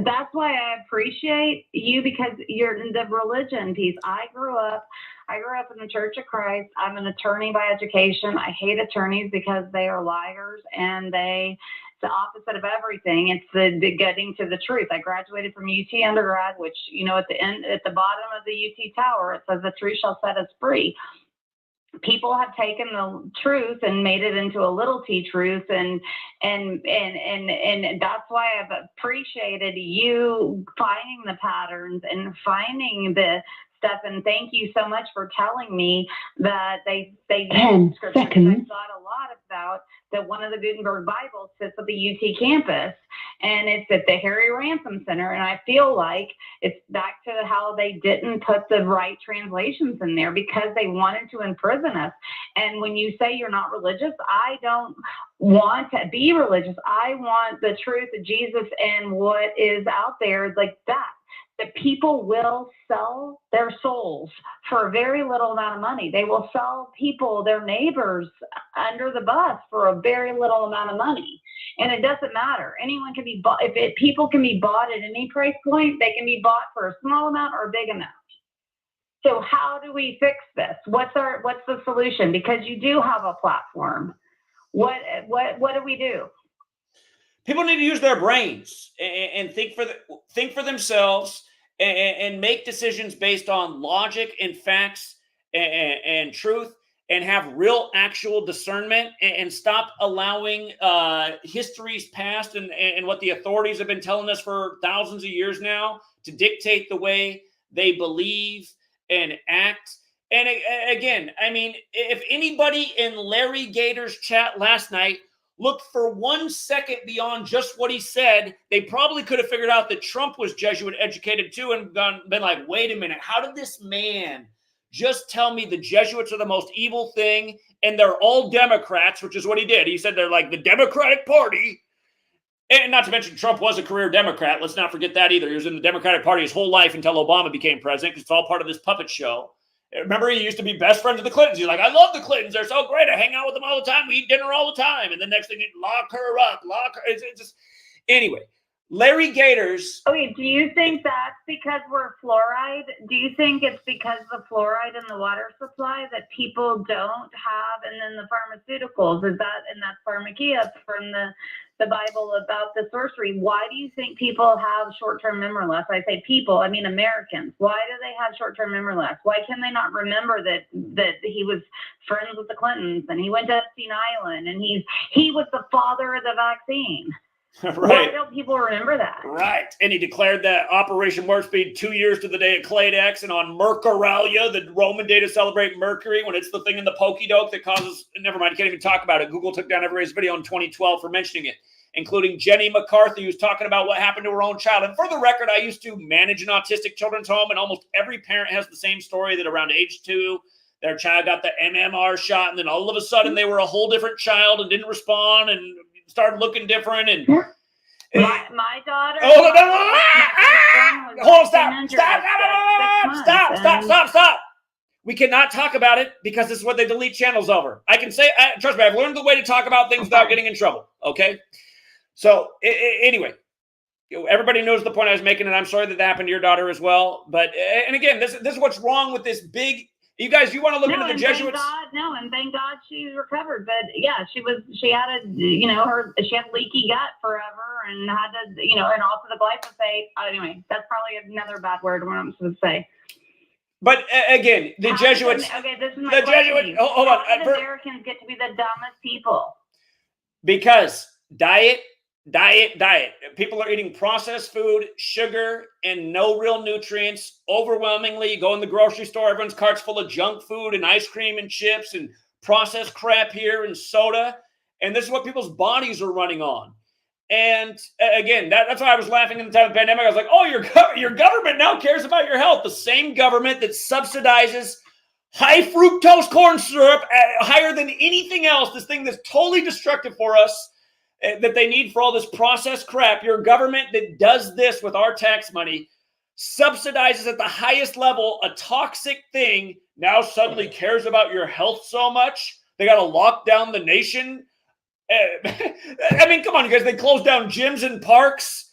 that's why I appreciate you, because you're in the religion piece. I grew up in the Church of Christ. I'm an attorney by education. I hate attorneys because they are liars, and it's the opposite of everything. It's the getting to the truth. I graduated from UT undergrad, which, at the bottom of the UT tower, it says the truth shall set us free. People have taken the truth and made it into a little t truth, and that's why I've appreciated you finding the patterns and finding the stuff. And thank you so much for telling me that they 10 seconds. I thought a lot about that. One of the Gutenberg Bibles sits at the UT campus, and it's at the Harry Ransom Center. And I feel like it's back to how they didn't put the right translations in there because they wanted to imprison us. And when you say you're not religious, I don't want to be religious. I want the truth of Jesus and what is out there like that. That people will sell their souls for a very little amount of money. They will sell people, their neighbors, under the bus for a very little amount of money. And it doesn't matter. Anyone can be bought. People can be bought at any price point. They can be bought for a small amount or a big amount. So how do we fix this? What's the solution? Because you do have a platform. What do we do? People need to use their brains and think for themselves and make decisions based on logic and facts and truth, and have real actual discernment, and stop allowing history's past and what the authorities have been telling us for thousands of years now to dictate the way they believe and act. And again, I mean, if anybody in Larry Gaiters' chat last night looked for 1 second beyond just what he said, they probably could have figured out that Trump was Jesuit educated too, and been like, wait a minute, how did this man just tell me the Jesuits are the most evil thing and they're all Democrats, which is what he did. He said they're like the Democratic Party. And not to mention Trump was a career Democrat. Let's not forget that either. He was in the Democratic Party his whole life until Obama became president, because it's all part of this puppet show. Remember, he used to be best friends with the Clintons. He's like, I love the Clintons. They're so great. I hang out with them all the time. We eat dinner all the time. And the next thing, you lock her up. It's just... Anyway, Larry Gaiters. Okay, do you think that's because we're fluoride? Do you think it's because of the fluoride in the water supply that people don't have? And then the pharmaceuticals, is that, and that's pharmakia from the Bible about the sorcery. Why do you think people have short-term memory loss? I say people, I mean Americans. Why do they have short-term memory loss? Why can they not remember that he was friends with the Clintons and he went to Epstein Island and he was the father of the vaccine? Right. Why don't people remember that? Right. And he declared that Operation Warp Speed 2 years to the day of Cladex, and on Mercuralia, the Roman day to celebrate Mercury, when it's the thing in the pokey doke that causes, never mind, I can't even talk about it. Google took down everybody's video in 2012 for mentioning it, including Jenny McCarthy, who's talking about what happened to her own child. And for the record, I used to manage an autistic children's home, and almost every parent has the same story, that around age 2, their child got the MMR shot, and then all of a sudden they were a whole different child and didn't respond and started looking different. And my daughter. Hold on, stop. We cannot talk about it because this is what they delete channels over. I can say, trust me, I've learned the way to talk about things without getting in trouble. Okay. So anyway, everybody knows the point I was making, and I'm sorry that happened to your daughter as well. But, and again, this is what's wrong with this big, you guys, you want to look into the Jesuits? And thank God she's recovered. But yeah, she had she had leaky gut forever and had to, and also the glyphosate. Anyway, that's probably another bad word I'm supposed to say. But again, the Jesuits. Okay, this is my question. Jesuits. Hold on. How did Americans get to be the dumbest people? Because diet. People are eating processed food, sugar, and no real nutrients. Overwhelmingly, you go in the grocery store, everyone's cart's full of junk food and ice cream and chips and processed crap here and soda. And this is what people's bodies are running on. And again, that's why I was laughing in the time of the pandemic. I was like, oh, your government now cares about your health. The same government that subsidizes high fructose corn syrup higher than anything else, this thing that's totally destructive for us, that they need for all this processed crap. Your government that does this with our tax money subsidizes at the highest level a toxic thing, now suddenly cares about your health so much. They got to lock down the nation. I mean, come on, you guys. They closed down gyms and parks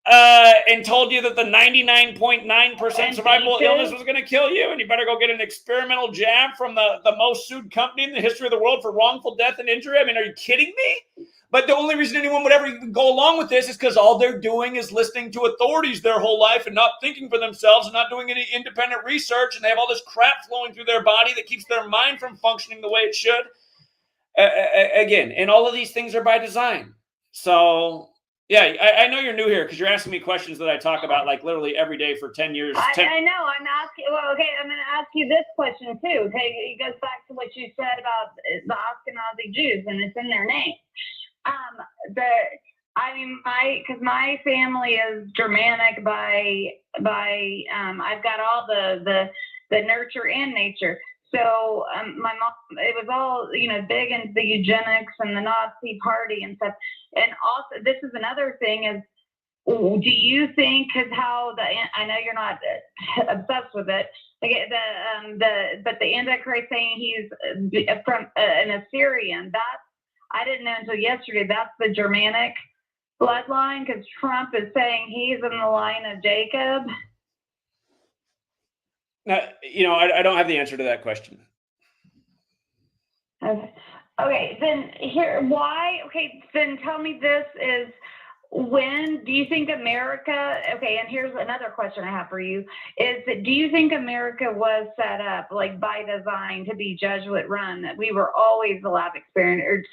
and told you that the 99.9% survivable illness was going to kill you, and you better go get an experimental jab from the most sued company in the history of the world for wrongful death and injury. I mean, are you kidding me? But the only reason anyone would ever even go along with this is because all they're doing is listening to authorities their whole life and not thinking for themselves and not doing any independent research. And they have all this crap flowing through their body that keeps their mind from functioning the way it should. Again, and all of these things are by design. So, yeah, I know you're new here because you're asking me questions that I talk about like literally every day for 10 years. I know. I'm asking. Well, okay, I'm going to ask you this question too. Okay, it goes back to what you said about the Ashkenazi Jews, and it's in their name. Because my family is Germanic by I've got all the nurture and nature. So my mom, it was all, big into the eugenics and the Nazi party and stuff. And also, this is another thing is, do you think, because I know you're not obsessed with it, but the Antichrist saying he's from an Assyrian, I didn't know until yesterday, that's the Germanic bloodline, because Trump is saying he's in the line of Jacob. I don't have the answer to that question. Okay, then then tell me this is, When do you think America, okay, and here's another question I have for you, is that do you think America was set up like by design to be Jesuit run, that we were always the lab experiment,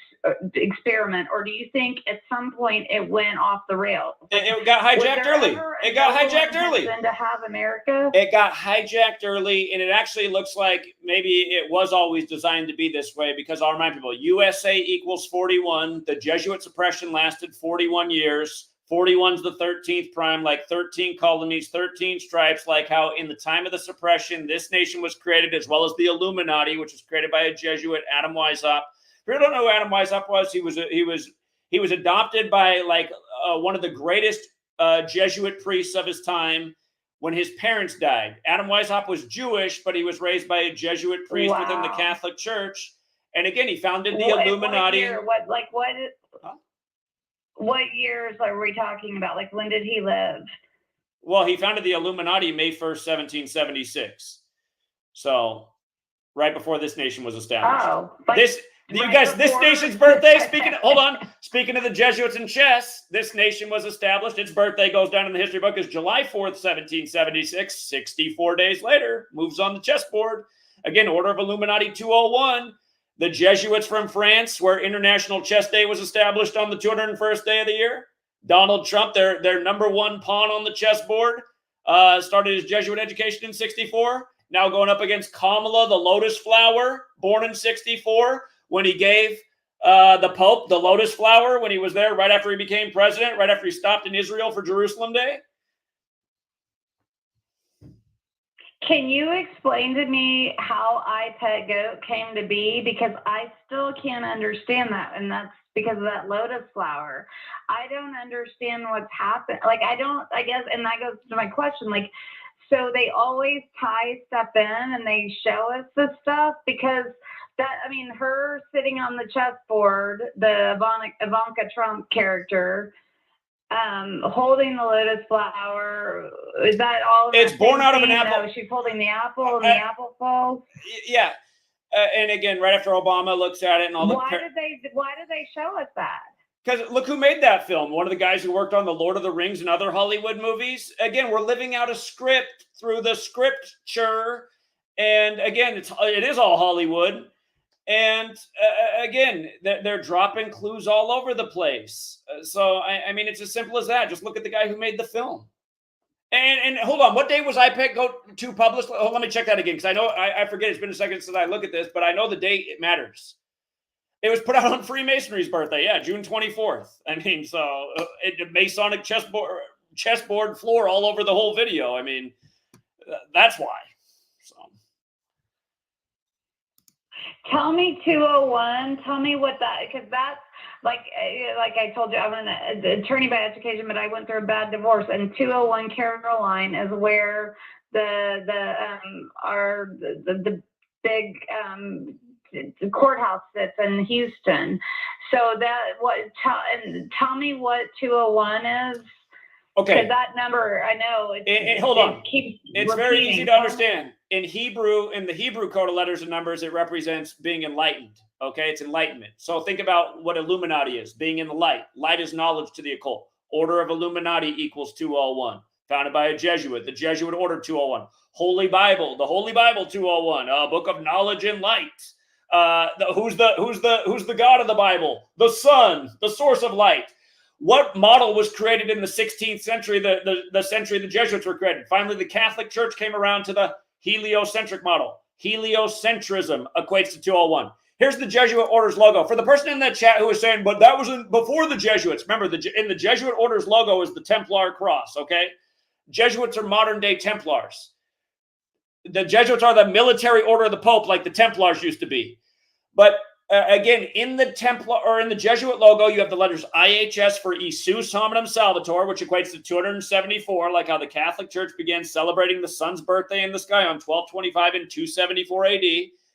or do you think at some point it went off the rails? It got hijacked early. It got hijacked early. To have America? It got hijacked early, and it actually looks like maybe it was always designed to be this way, because I'll remind people, USA equals 41. The Jesuit suppression lasted 41 years. 41's the 13th prime, like 13 colonies, 13 stripes, like how in the time of the suppression, this nation was created, as well as the Illuminati, which was created by a Jesuit, Adam Weishaupt. If you don't know who Adam Weishaupt was, he was adopted by like one of the greatest Jesuit priests of his time when his parents died. Adam Weishaupt was Jewish, but he was raised by a Jesuit priest within the Catholic Church. And again, he founded the Illuminati. What years are we talking about? Like, when did he live? Well, he founded the Illuminati May 1st, 1776. So, right before this nation was established. Oh, this nation's birthday, speaking of the Jesuits and chess, this nation was established. Its birthday goes down in the history book as July 4th, 1776. 64 days later, moves on the chessboard. Again, Order of Illuminati 201. The Jesuits from France, where International Chess Day was established on the 201st day of the year. Donald Trump, their number one pawn on the chessboard, started his Jesuit education in 64. Now going up against Kamala, the lotus flower, born in 64, when he gave the Pope the lotus flower when he was there right after he became president, right after he stopped in Israel for Jerusalem Day. Can you explain to me how I Pet Goat came to be? Because I still can't understand that, and that's because of that lotus flower. I don't understand what's happened. Like, I guess, and that goes to my question, like, so they always tie stuff in and they show us this stuff, because that, I mean, her sitting on the chessboard, the Ivanka Trump character, holding the lotus flower, is that all? It's born out of an apple. No, she's holding the apple and the apple falls. Yeah, and again, right after Obama looks at it and all. Why did they show us that? Because look who made that film. One of the guys who worked on the Lord of the Rings and other Hollywood movies. Again, we're living out a script through the scripture, and again, it is all Hollywood. And again, they're dropping clues all over the place. So, I mean, it's as simple as that. Just look at the guy who made the film. And hold on, what day was iPet Goat 2 published? Oh, let me check that again, because I know I forget. It's been a second since I look at this, but I know the date. It matters. It was put out on Freemasonry's birthday. Yeah, June 24th. I mean, so Masonic chessboard floor all over the whole video. I mean, that's why. So. Tell me 201. Tell me what that, because that's like I told you, I'm an attorney by education, but I went through a bad divorce. And 201 Caroline is where the big courthouse sits in Houston. So tell me what 201 is. Okay. Because that number, I know. Hold on. It's very easy to understand. In Hebrew, in the Hebrew code of letters and numbers, it represents being enlightened. Okay, it's enlightenment. So think about what Illuminati is, being in the light. Light is knowledge to the occult. Order of Illuminati equals 201. Founded by a Jesuit, the Jesuit Order 201. Holy Bible, the Holy Bible 201, a book of knowledge and light. Who's the God of the Bible? The Sun, the source of light. What model was created in the 16th century, the century the Jesuits were created? Finally, the Catholic Church came around to the heliocentric model. Heliocentrism equates to 201. Here's the Jesuit Order's logo. For the person in that chat who was saying, but that was before the Jesuits. Remember, in the Jesuit Order's logo is the Templar cross, okay? Jesuits are modern-day Templars. The Jesuits are the military order of the Pope, like the Templars used to be. But again, in the Templar or in the Jesuit logo, you have the letters IHS for Isus Hominum Salvator, which equates to 274, like how the Catholic Church began celebrating the sun's birthday in the sky on 1225 and 274 AD.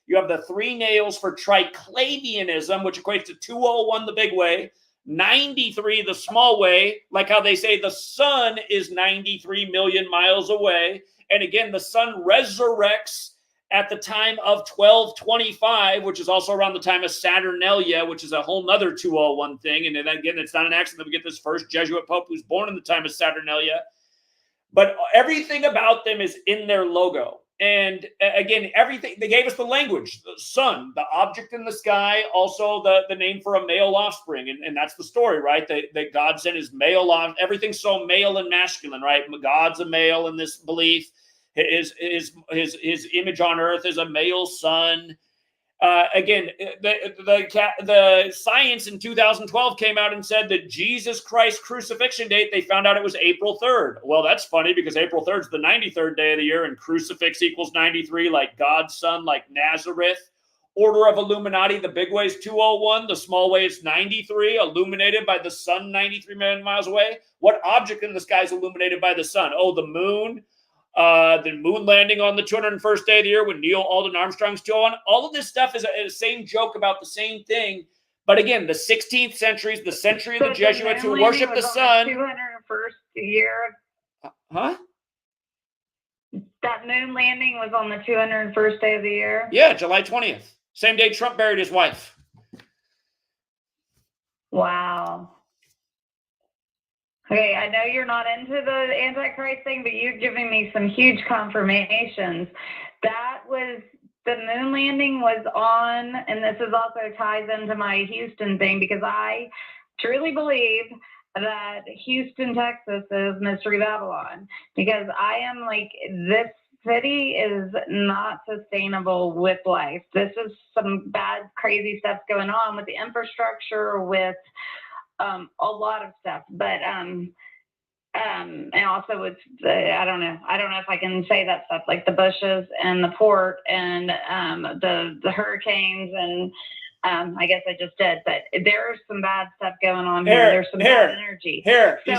You have the 3 nails for Triclavianism, which equates to 201, the big way, 93, the small way, like how they say the sun is 93 million miles away. And again, the sun resurrects at the time of 1225, which is also around the time of Saturnalia, which is a whole nother 201 thing. And then again, it's not an accident that we get this first Jesuit pope who's born in the time of Saturnalia. But everything about them is in their logo. And again, everything, they gave us the language, the sun, the object in the sky, also the name for a male offspring. And that's the story, right? That God sent his male on, everything's so male and masculine, right? God's a male in this belief. His image on earth is a male sun. Again, the science in 2012 came out and said that Jesus Christ crucifixion date, they found out it was April 3rd. Well, that's funny because April 3rd is the 93rd day of the year, and crucifix equals 93, like God's son, like Nazareth. Order of Illuminati, the big way is 201, the small way is 93, illuminated by the sun 93 million miles away. What object in the sky is illuminated by the sun? Oh, the moon. The moon landing on the 201st day of the year when Neil Alden Armstrong's 201. All of this stuff is a same joke about the same thing. But again, the 16th century is the century of the Jesuits who worship the sun. 201st year. Huh? That moon landing was on the 201st day of the year? Yeah, July 20th. Same day Trump buried his wife. Wow. Okay, I know you're not into the Antichrist thing, but you're giving me some huge confirmations. That was, the moon landing was on, and this is also ties into my Houston thing, because I truly believe that Houston, Texas is Mystery Babylon, because I am like, this city is not sustainable with life. This is some bad, crazy stuff going on with the infrastructure, with a lot of stuff, but and also with I don't know if I can say that stuff, like the bushes and the port and the hurricanes, and I guess I just did, but there's some bad stuff going on here. There's some bad energy. Here, do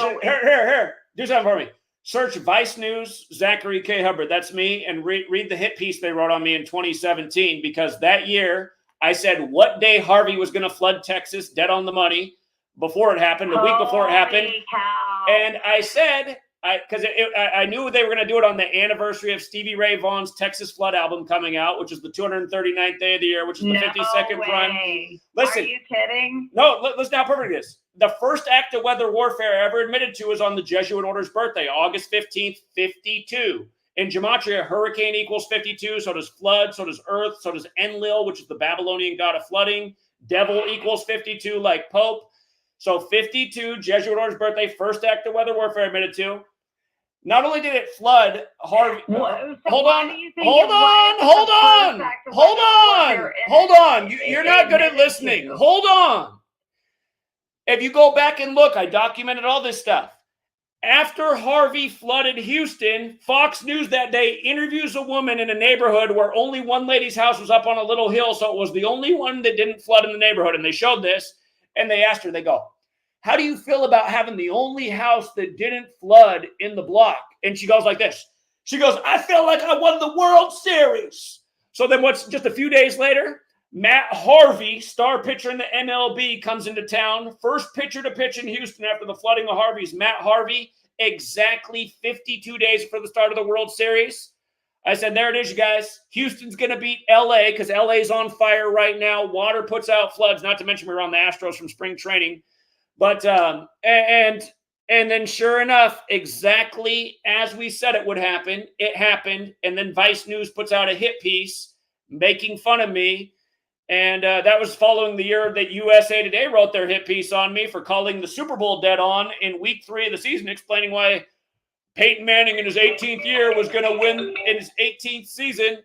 something for me. Search Vice News, Zachary K. Hubbard. That's me, and read the hit piece they wrote on me in 2017, because that year I said what day Harvey was going to flood Texas, dead on the money. Before it happened, a week before it happened. Cow. And I said, because I knew they were going to do it on the anniversary of Stevie Ray Vaughan's Texas Flood album coming out, which is the 239th day of the year, which is the 52nd prime. Listen, are you kidding? No, listen how perfect it is. The first act of weather warfare ever admitted to is on the Jesuit order's birthday, August 15th, 52. In Gematria, hurricane equals 52, so does flood, so does earth, so does Enlil, which is the Babylonian god of flooding. Devil equals 52, like Pope. So 52, Jesuit order's birthday, first act of weather warfare admitted to. Not only did it flood Harvey. Hold on. You're not good at listening. Hold on. If you go back and look, I documented all this stuff. After Harvey flooded Houston, Fox News that day interviews a woman in a neighborhood where only one lady's house was up on a little hill, so it was the only one that didn't flood in the neighborhood. And they showed this, and they asked her, they go, how do you feel about having the only house that didn't flood in the block? And she goes like this. She goes, I feel like I won the World Series. So then what's just a few days later, Matt Harvey, star pitcher in the MLB, comes into town. First pitcher to pitch in Houston after the flooding of Harvey's Matt Harvey, exactly 52 days before the start of the World Series. I said, there it is, you guys. Houston's going to beat L.A. because L.A.'s on fire right now. Water puts out floods, not to mention we were on the Astros from spring training. But, and then sure enough, exactly as we said it would happen, it happened. And then Vice News puts out a hit piece making fun of me. And that was following the year that USA Today wrote their hit piece on me for calling the Super Bowl dead on in week 3 of the season, explaining why Peyton Manning in his 18th year was going to win in his 18th season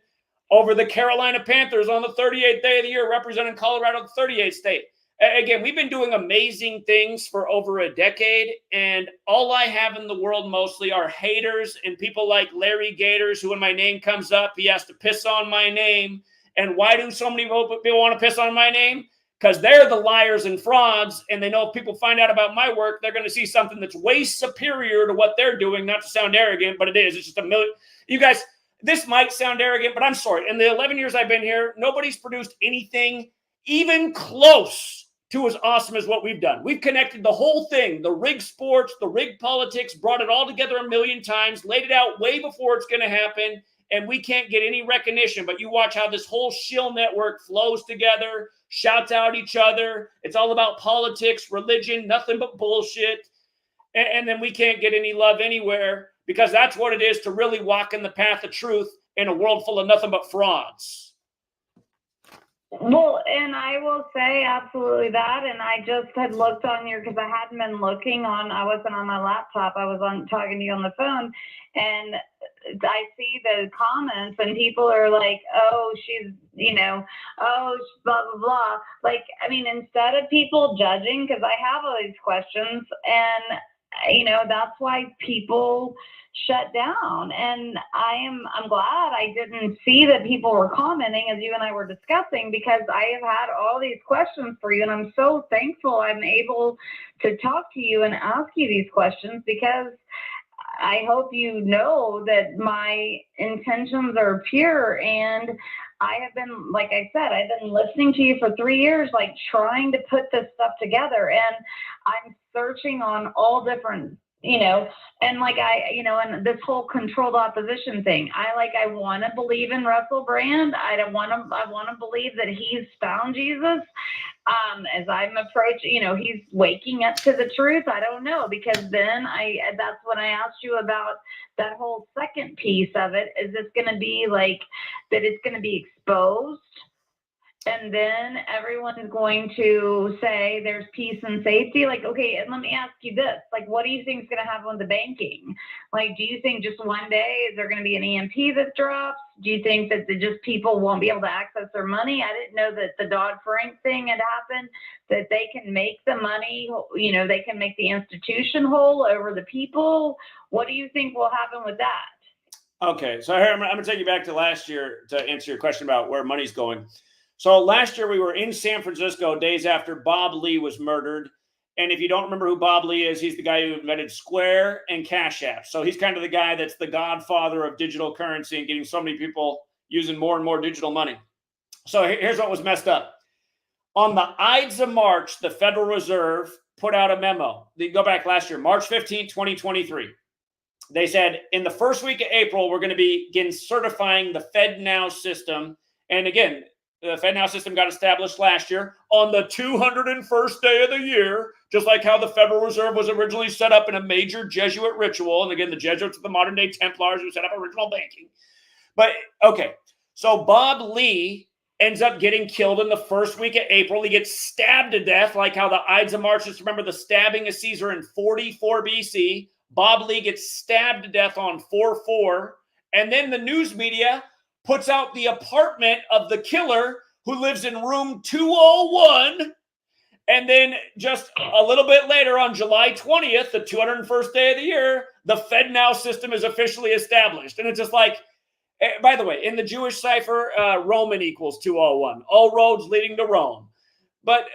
over the Carolina Panthers on the 38th day of the year, representing Colorado, the 38th state. Again, we've been doing amazing things for over a decade, and all I have in the world mostly are haters and people like Larry Gaiters, who when my name comes up, he has to piss on my name. And why do so many people want to piss on my name? Because they're the liars and frauds, and they know if people find out about my work, they're going to see something that's way superior to what they're doing. Not to sound arrogant, but it is. It's just a million. You guys, this might sound arrogant, but I'm sorry. In the 11 years I've been here, nobody's produced anything even close to as awesome as what we've done. We've connected the whole thing, the rig sports, the rig politics, brought it all together a million times, laid it out way before it's going to happen. and we can't get any recognition. But you watch how this whole shill network flows together, shouts out each other. It's all about politics, religion, nothing but bullshit. And then we can't get any love anywhere, because that's what it is to really walk in the path of truth in a world full of nothing but frauds. Well, and I will say absolutely that. And I just had looked on your, because I hadn't been looking on, I wasn't on my laptop. I was on talking to you on the phone, and I see the comments, and people are like, oh, she's, you know, oh, blah, blah, blah. Like, I mean, instead of people judging, because I have all these questions, and, you know, that's why people shut down. And I'm glad I didn't see that people were commenting as you and I were discussing, because I have had all these questions for you, and I'm so thankful I'm able to talk to you and ask you these questions, because I hope you know that my intentions are pure. And I have been, like I said, I've been listening to you for 3 years, like trying to put this stuff together, and I'm searching on all different, you know, and like you know, and this whole controlled opposition thing, I want to believe in Russell Brand. I want to believe that he's found Jesus. As I'm approaching, you know, he's waking up to the truth. I don't know, because then that's when I asked you about that whole second piece of it. Is this going to be like that? It's going to be exposed, and then everyone's going to say there's peace and safety. Like, okay, and let me ask you this. Like, what do you think is going to happen with the banking? Like, do you think just one day is there going to be an EMP that drops? Do you think that just people won't be able to access their money? I didn't know that the Dodd-Frank thing had happened, that they can make the money, you know, they can make the institution whole over the people. What do you think will happen with that? Okay, so here, I'm going to take you back to last year to answer your question about where money's going. So last year we were in San Francisco days after Bob Lee was murdered. And if you don't remember who Bob Lee is, he's the guy who invented Square and CashApp. So he's kind of the guy that's the godfather of digital currency and getting so many people using more and more digital money. So here's what was messed up. On the Ides of March, the Federal Reserve put out a memo. They go back last year, March 15, 2023. They said, in the first week of April, we're going to begin certifying the FedNow system. And again, the FedNow system got established last year on the 201st day of the year, just like how the Federal Reserve was originally set up in a major Jesuit ritual. And again, the Jesuits are the modern day Templars who set up original banking. But okay, so Bob Lee ends up getting killed in the first week of April. He gets stabbed to death, like how the Ides of March, just remember the stabbing of Caesar in 44 BC. Bob Lee gets stabbed to death on 4/4. And then the news media puts out the apartment of the killer who lives in room 201. And then just a little bit later on July 20th, the 201st day of the year, the FedNow system is officially established. And it's just like, by the way, in the Jewish cipher, Roman equals 201. All roads leading to Rome. But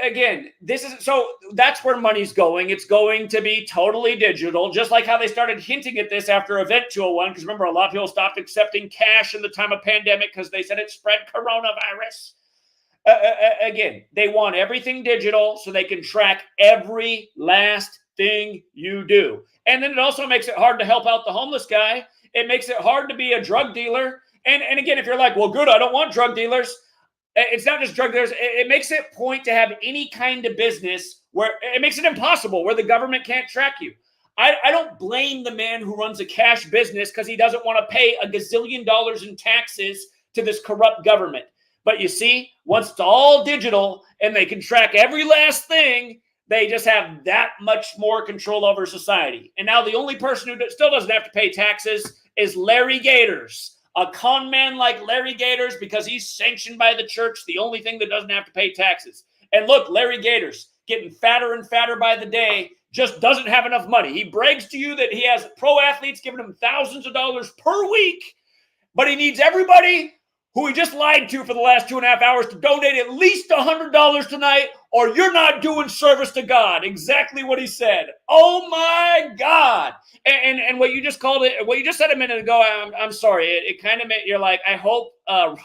again, so that's where money's going. It's going to be totally digital, just like how they started hinting at this after Event 201. Because remember, a lot of people stopped accepting cash in the time of pandemic because they said it spread coronavirus. Again, they want everything digital so they can track every last thing you do. And then it also makes it hard to help out the homeless guy. It makes it hard to be a drug dealer. And again, if you're like, well, good, I don't want drug dealers. It's not just drug dealers. It makes it point to have any kind of business where it makes it impossible, where the government can't track you. I don't blame the man who runs a cash business because he doesn't want to pay $1 gazillion in taxes to this corrupt government. But you see, once it's all digital and they can track every last thing, they just have that much more control over society. And now the only person who still doesn't have to pay taxes is Larry Gaiters. A con man like Larry Gaiters, because he's sanctioned by the church, the only thing that doesn't have to pay taxes. And look, Larry Gaiters, getting fatter and fatter by the day, just doesn't have enough money. He brags to you that he has pro athletes giving him thousands of dollars per week, but he needs everybody who he just lied to for the last 2.5 hours to donate at least $100 tonight, or you're not doing service to God. Exactly what he said. Oh my God. And what you just called it, what you just said a minute ago, I'm sorry. It kind of meant you're like, I hope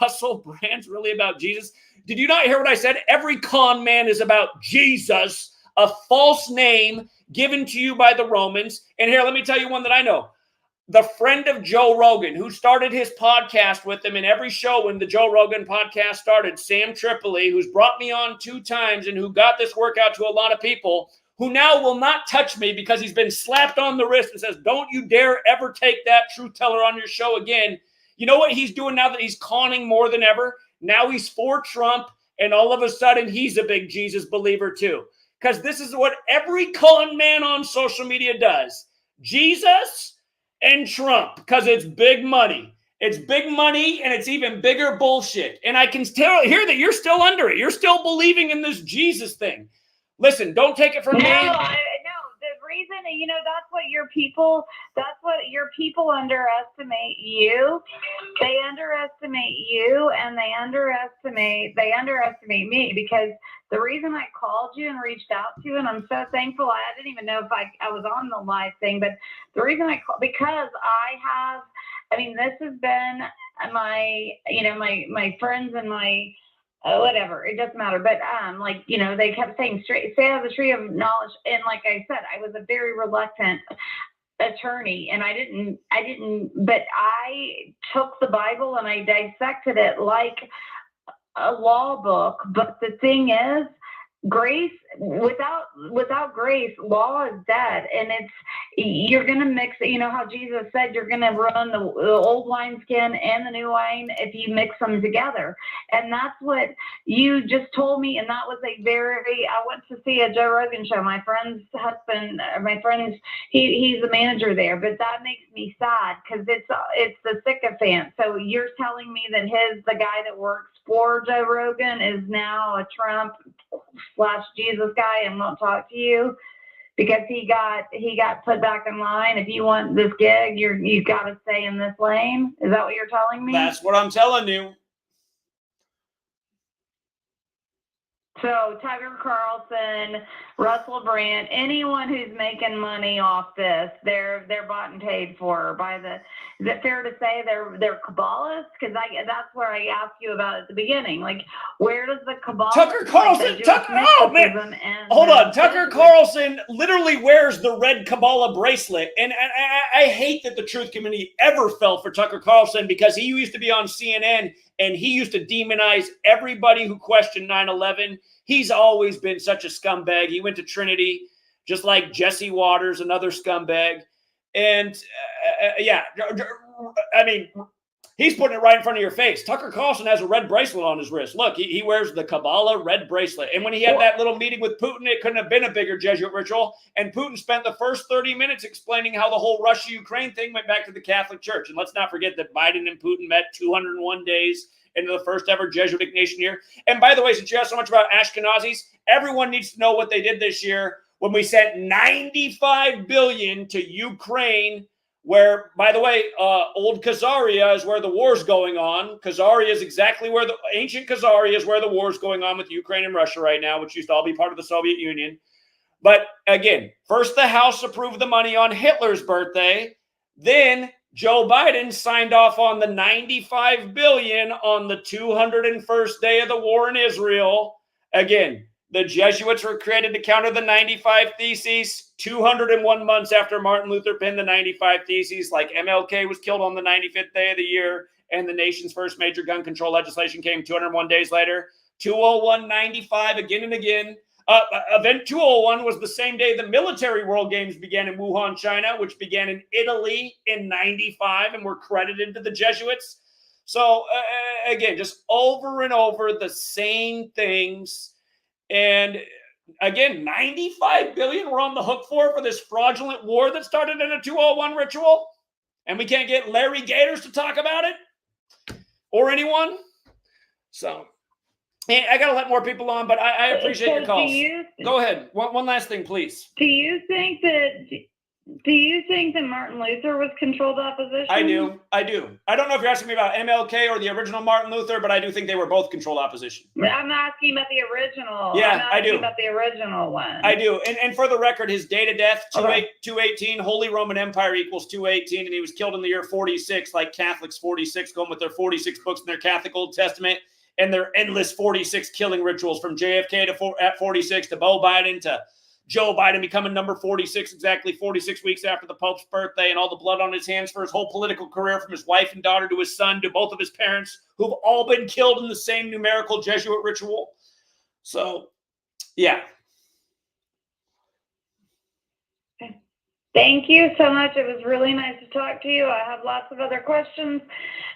Russell Brand's really about Jesus. Did you not hear what I said? Every con man is about Jesus, a false name given to you by the Romans. And here, let me tell you one that I know. the friend of Joe Rogan, who started his podcast with him in every show when the Joe Rogan podcast started, Sam Tripoli, who's brought me on 2 times and who got this workout to a lot of people, who now will not touch me because he's been slapped on the wrist and says, don't you dare ever take that truth teller on your show again. You know what he's doing now that he's conning more than ever? Now he's for Trump, and all of a sudden he's a big Jesus believer too. Because this is what every con man on social media does. Jesus and Trump, because it's big money. It's big money, and it's even bigger bullshit. And I can hear that you're still under it. You're still believing in this Jesus thing. Listen, don't take it from me. No, the reason, that's what your people underestimate you. They underestimate you, and they underestimate me, because the reason I called you and reached out to you, and I'm so thankful, I didn't even know if I was on the live thing, but the reason I called, because this has been my friends and my, whatever, it doesn't matter. But they kept saying stay out of the tree of knowledge. And like I said, I was a very reluctant attorney, and I didn't, but I took the Bible and I dissected it like a law book. But the thing is, grace, without grace, law is dead. And you're going to mix it. You know how Jesus said you're going to run the old wineskin and the new wine if you mix them together. And that's what you just told me. And that was I went to see a Joe Rogan show. My friend's husband, he's the manager there, but that makes me sad because it's the sycophant. So you're telling me that the guy that works for Joe Rogan is now a Trump / Jesus guy and won't talk to you because he got put back in line. If you want this gig, you've got to stay in this lane. Is that what you're telling me? That's what I'm telling you. So Tucker Carlson, Russell Brand, anyone who's making money off this, they're bought and paid for by the. Is it fair to say they're Kabbalists? Because that's where I asked you about at the beginning. Like, where does the Kabbalah? Tucker Carlson. Hold on. Tucker Carlson literally wears the red Kabbalah bracelet, and I hate that the truth community ever fell for Tucker Carlson because he used to be on CNN and he used to demonize everybody who questioned 9/11. He's always been such a scumbag. He went to Trinity, just like Jesse Waters, another scumbag. And he's putting it right in front of your face. Tucker Carlson has a red bracelet on his wrist. Look, he wears the Kabbalah red bracelet. And when he had that little meeting with Putin, it couldn't have been a bigger Jesuit ritual. And Putin spent the first 30 minutes explaining how the whole Russia-Ukraine thing went back to the Catholic Church. And let's not forget that Biden and Putin met 201 days into the first ever Jesuitic nation year. And by the way, since you asked so much about Ashkenazis, everyone needs to know what they did this year when we sent $95 billion to Ukraine, where, by the way, old Khazaria is where the war's going on. Khazaria is exactly where ancient Khazaria is where the war's going on with Ukraine and Russia right now, which used to all be part of the Soviet Union. But again, first the House approved the money on Hitler's birthday. Then Joe Biden signed off on the $95 billion on the 201st day of the war in Israel. Again, the Jesuits were created to counter the 95 Theses 201 months after Martin Luther penned the 95 Theses, like MLK was killed on the 95th day of the year, and the nation's first major gun control legislation came 201 days later. 201-95 again and again. Event 201 was the same day the military World Games began in Wuhan, China, which began in Italy in 95 and were credited to the Jesuits. So again, just over and over the same things. And again, $95 billion we're on the hook for this fraudulent war that started in a 201 ritual. And we can't get Larry Gaiters to talk about it or anyone. So I got to let more people on, but I appreciate your calls. Go ahead. One last thing, please. Do you think that Martin Luther was controlled opposition? I do. I don't know if you're asking me about MLK or the original Martin Luther, but I do think they were both controlled opposition. I'm asking about the original. Yeah, I do. About the original one. I do. And for the record, his date of death, 218, Holy Roman Empire equals 218, and he was killed in the year 46, like Catholics 46, going with their 46 books in their Catholic Old Testament and their endless 46 killing rituals from JFK at 46 to Beau Biden Joe Biden becoming number 46, exactly 46 weeks after the Pope's birthday, and all the blood on his hands for his whole political career, from his wife and daughter to his son to both of his parents, who've all been killed in the same numerical Jesuit ritual. So, yeah. Thank you so much. It was really nice to talk to you. I have lots of other questions,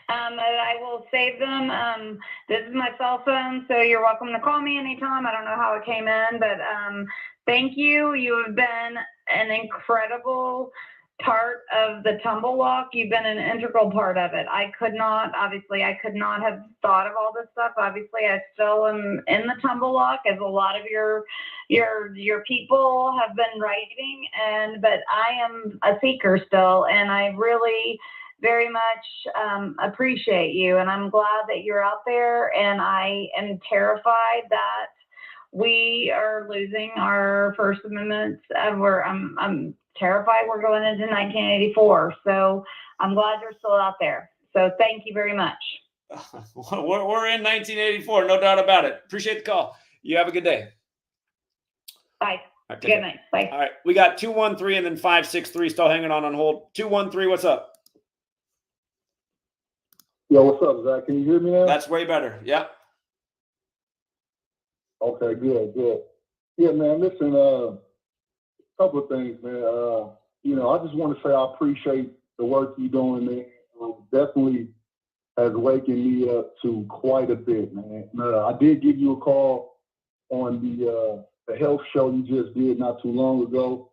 and I will save them. This is my cell phone, so you're welcome to call me anytime. I don't know how it came in, but thank you. You have been an incredible part of the tumble walk. You've been an integral part of it. I could not have thought of all this stuff. Obviously, I still am in the tumble walk, as a lot of your people have been writing, but I am a seeker still, and I really very much appreciate you, and I'm glad that you're out there, and I am terrified that we are losing our First Amendment. I'm terrified we're going into 1984. So I'm glad you're still out there. So thank you very much. We're in 1984, no doubt about it. Appreciate the call. You have a good day. Bye. Right, good night. Bye. All right. We got 213 and then 563 still hanging on hold. 213, what's up? Yo, what's up, Zach? Can you hear me now? That's way better. Yeah. Okay, good. Yeah, man, listen, couple of things, man. I just want to say I appreciate the work you're doing, man. Definitely has wakened me up to quite a bit, man. I did give you a call on the health show you just did not too long ago,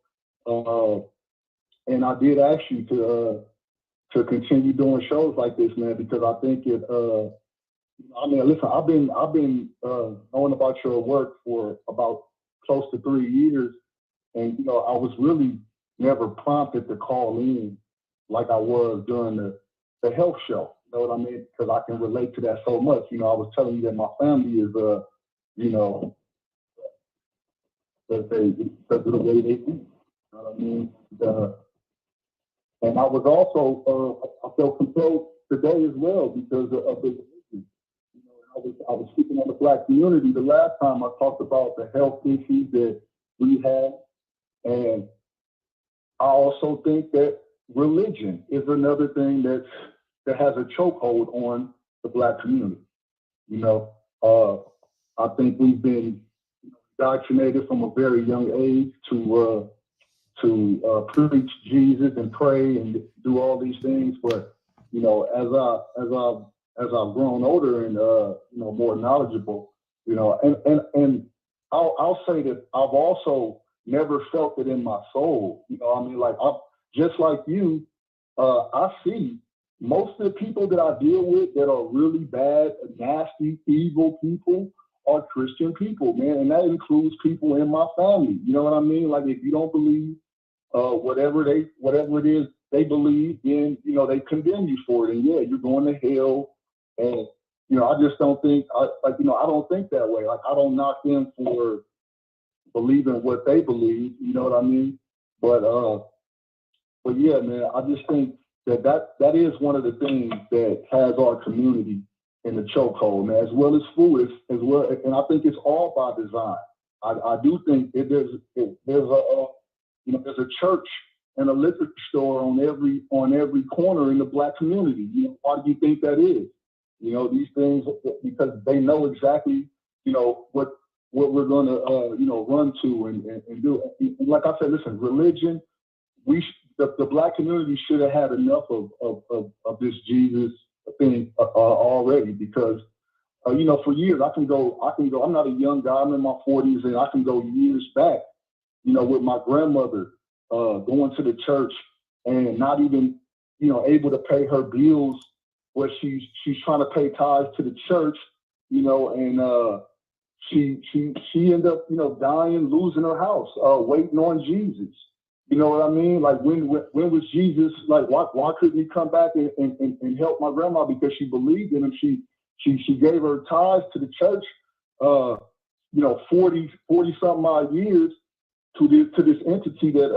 and I did ask you to continue doing shows like this, man, because I think it. Listen, I've been knowing about your work for about close to 3 years. And, I was really never prompted to call in like I was during the health show. You know what I mean? Because I can relate to that so much. I was telling you that my family is, because of the way they do. You know what I mean? And I was also, I felt compelled today as well because of the religion. I was speaking on the Black community the last time I talked about the health issues that we have. And I also think that religion is another thing that has a chokehold on the Black community. I think we've been indoctrinated from a very young age to preach Jesus and pray and do all these things. But as I've grown older and more knowledgeable, and I'll say that I've also never felt it in my soul. I'm just like you. I see most of the people that I deal with that are really bad, nasty, evil people are Christian people, man, and that includes people in my family. You know what I mean? Like, if you don't believe whatever it is they believe, then they condemn you for it, and yeah, you're going to hell. And I just don't think I don't think that way. Like, I don't knock them for believing what they believe, you know what I mean? But yeah, man, I just think that is one of the things that has our community in the chokehold, man, as well as foolish as well. And I think it's all by design. I do think there's a church and a liquor store on every corner in the Black community. Why do you think that is? These things, because they know exactly, what we're going to, run to and do. And like I said, listen, religion, the Black community should have had enough of this Jesus thing already, because, for years I can go, I'm not a young guy, I'm in my 40s, and I can go years back, with my grandmother going to the church and not even, able to pay her bills, where she's trying to pay tithes to the church, and she ended up, dying, losing her house, waiting on Jesus. You know what I mean? Like, when was Jesus, like, why couldn't he come back and help my grandma? Because she believed in him. She gave her tithes to the church, 40 something odd years to this entity that,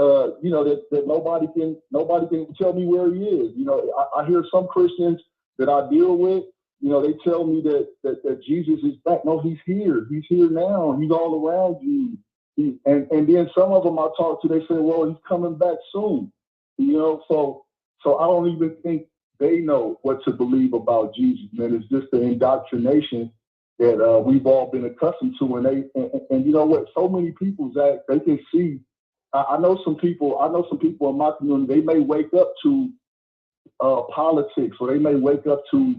that nobody can tell me where he is. I hear some Christians that I deal with, they tell me that Jesus is back. No, he's here. He's here now. He's all around you. and then some of them I talk to, they say, well, he's coming back soon. So I don't even think they know what to believe about Jesus, man. It's just the indoctrination that we've all been accustomed to. And you know what? So many people, Zach, they can see. I know some people in my community, they may wake up to politics, or they may wake up to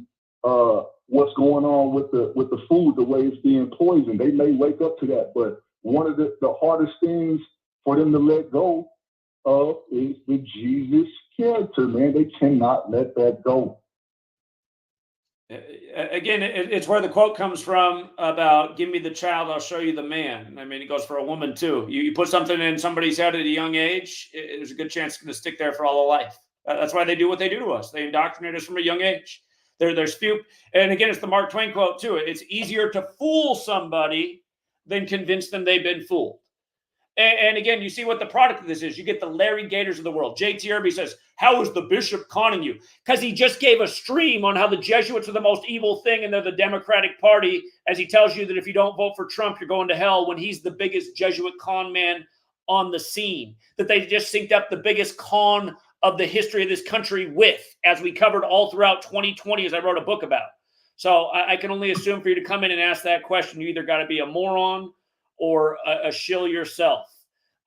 what's going on with the food, the way it's being poisoned. They may wake up to that. But one of the hardest things for them to let go of is the Jesus character, man. They cannot let that go. Again, it's where the quote comes from about "Give me the child, I'll show you the man." I mean, it goes for a woman too. You put something in somebody's head at a young age, there's a good chance it's going to stick there for all of life. That's why they do what they do to us. They indoctrinate us from a young age. There's few, and again, it's the Mark Twain quote too. It's easier to fool somebody than convince them they've been fooled. And again, you see what the product of this is. You get the Larry Gaiters of the world. J.T. Irby says, how is the bishop conning you? Because he just gave a stream on how the Jesuits are the most evil thing and they're the Democratic Party, as he tells you that if you don't vote for Trump, you're going to hell, when he's the biggest Jesuit con man on the scene. That they just synced up the biggest con of the history of this country with, as we covered all throughout 2020, as I wrote a book about. So I can only assume for you to come in and ask that question, you either got to be a moron or a shill yourself.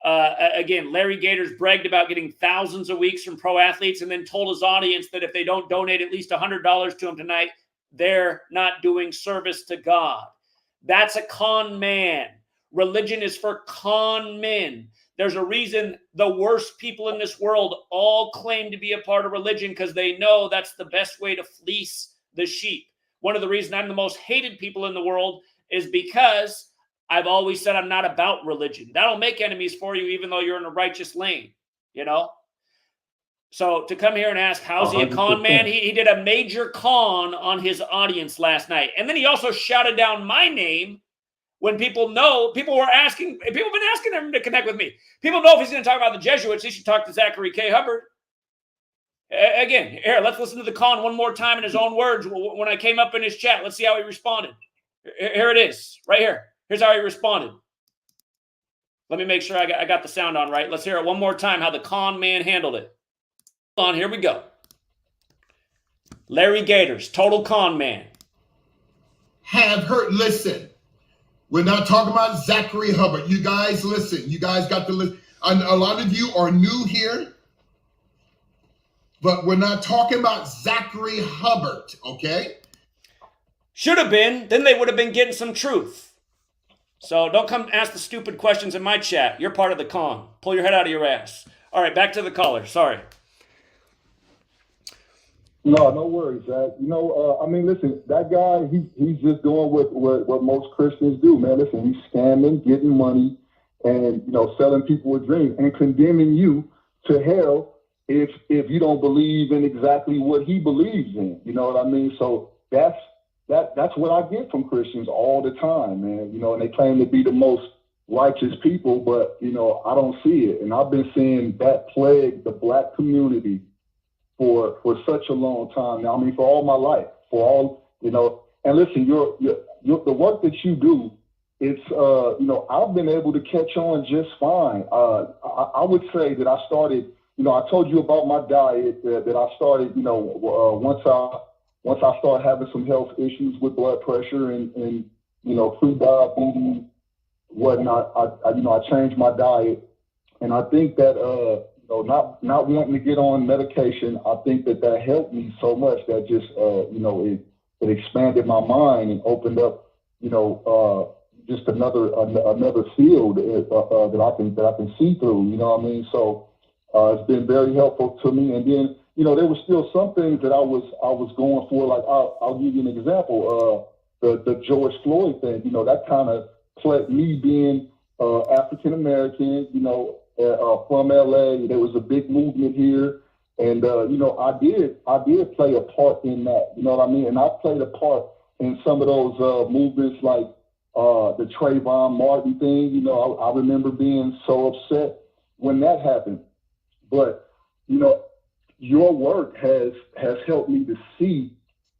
Again, Larry Gaiters bragged about getting thousands of weeks from pro athletes and then told his audience that if they don't donate at least $100 to him tonight, they're not doing service to God. That's a con man. Religion is for con men. There's a reason the worst people in this world all claim to be a part of religion, because they know that's the best way to fleece the sheep. One of the reasons I'm the most hated people in the world is because I've always said I'm not about religion. That'll make enemies for you, even though you're in a righteous lane, you know? So to come here and ask, how's he a con man? He did a major con on his audience last night. And then he also shouted down my name when people been asking him to connect with me. People know if he's going to talk about the Jesuits, he should talk to Zachary K. Hubbard. Again, here, let's listen to the con one more time in his own words when I came up in his chat. Let's see how he responded. Here it is, right here. Here's how he responded. Let me make sure I got the sound on right. Let's hear it one more time, how the con man handled it. Hold on, here we go. Larry Gaiters, total con man. Have heard, listen, we're not talking about Zachary Hubbard. You guys listen. You guys got to listen. A lot of you are new here, but we're not talking about Zachary Hubbard, okay? Should have been. Then they would have been getting some truth. So don't come ask the stupid questions in my chat. You're part of the con. Pull your head out of your ass. All right, back to the caller. Sorry. No worries, Zach. I mean, listen, that guy, he's just doing what most Christians do, man. Listen, he's scamming, getting money, and, selling people a dream and condemning you to hell if you don't believe in exactly what he believes in. You know what I mean? So that's what I get from Christians all the time, man. And they claim to be the most righteous people, but, I don't see it. And I've been seeing that plague the black community for such a long time now. I mean, for all my life, and listen, the work that you do, it's, I've been able to catch on just fine. I would say that I started, I told you about my diet that I started, once I started having some health issues with blood pressure and pre-diabetes, whatnot, I changed my diet. And I think that, not wanting to get on medication, I think that helped me so much that just, it expanded my mind and opened up, just another field that I can see through, you know what I mean? So it's been very helpful to me. And then, there were still some things that I was going for. Like I'll give you an example. The George Floyd thing. That kind of played me being African American. From LA. There was a big movement here, and I did play a part in that. You know what I mean? And I played a part in some of those movements, like the Trayvon Martin thing. I remember being so upset when that happened. But your work has helped me to see,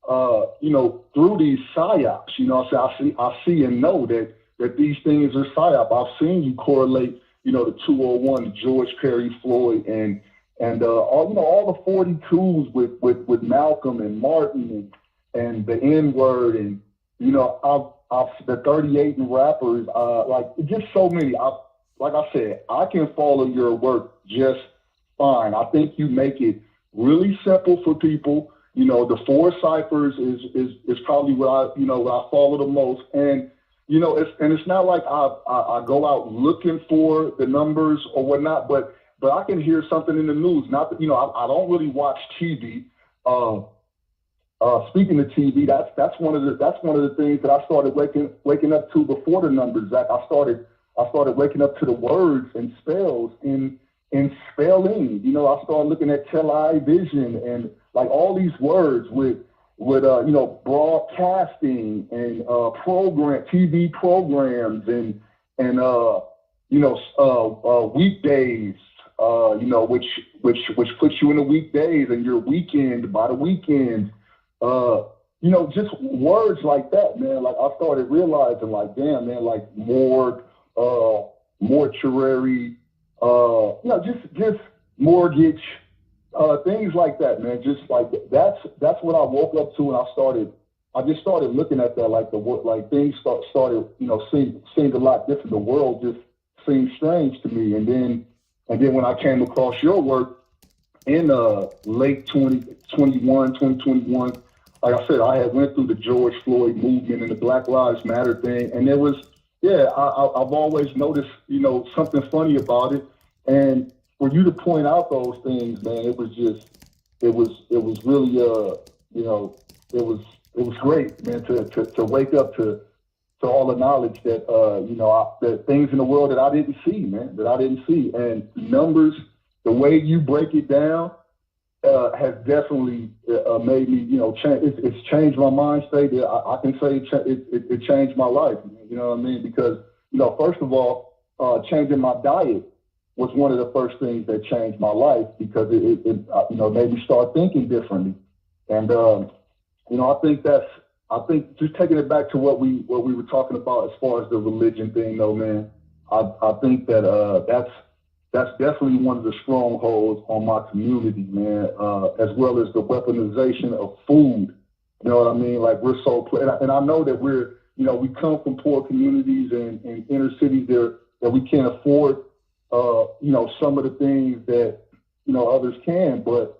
through these psyops, so I see and know that that these things are psyop. I've seen you correlate, the 201, the George Perry Floyd, and all the 42s with Malcolm and Martin and the N-word, and I've the 38 and rappers, like just so many. Like I said, I can follow your work just fine. I think you make it really simple for people. The 4 ciphers is probably what I follow the most, and it's not like I go out looking for the numbers or whatnot, but I can hear something in the news. Not that I don't really watch TV. Speaking of TV, that's one of the things that I started waking up to before the numbers. Zach, I started waking up to the words and spells in spelling. I started looking at television and like all these words with broadcasting and TV programs and weekdays. Which puts you in the weekdays and your weekend by the weekend. Just words like that, man. Like I started realizing, like, damn, man, like morgue, mortuary, just mortgage, things like that, man. Just like that's what I woke up to, and I just started looking at that, like things started, seemed a lot different. The world just seemed strange to me, and then when I came across your work in late 2021, like I said, I had went through the George Floyd movement and the Black Lives Matter thing, and there was, I've always noticed, something funny about it, and for you to point out those things, man, it was really, it was great, man, to wake up to all the knowledge that, that things in the world that I didn't see, man, and numbers, the way you break it down, has definitely made me, change. It's changed my mind state. I can say it changed my life. You know what I mean? Because first of all, changing my diet was one of the first things that changed my life, because it made me start thinking differently. And I think just taking it back to what we were talking about as far as the religion thing, though, man. I think that that's definitely one of the strongholds on my community, man, as well as the weaponization of food. You know what I mean? Like, we're so, and I know that we come from poor communities and inner cities there that we can't afford, some of the things that, others can, but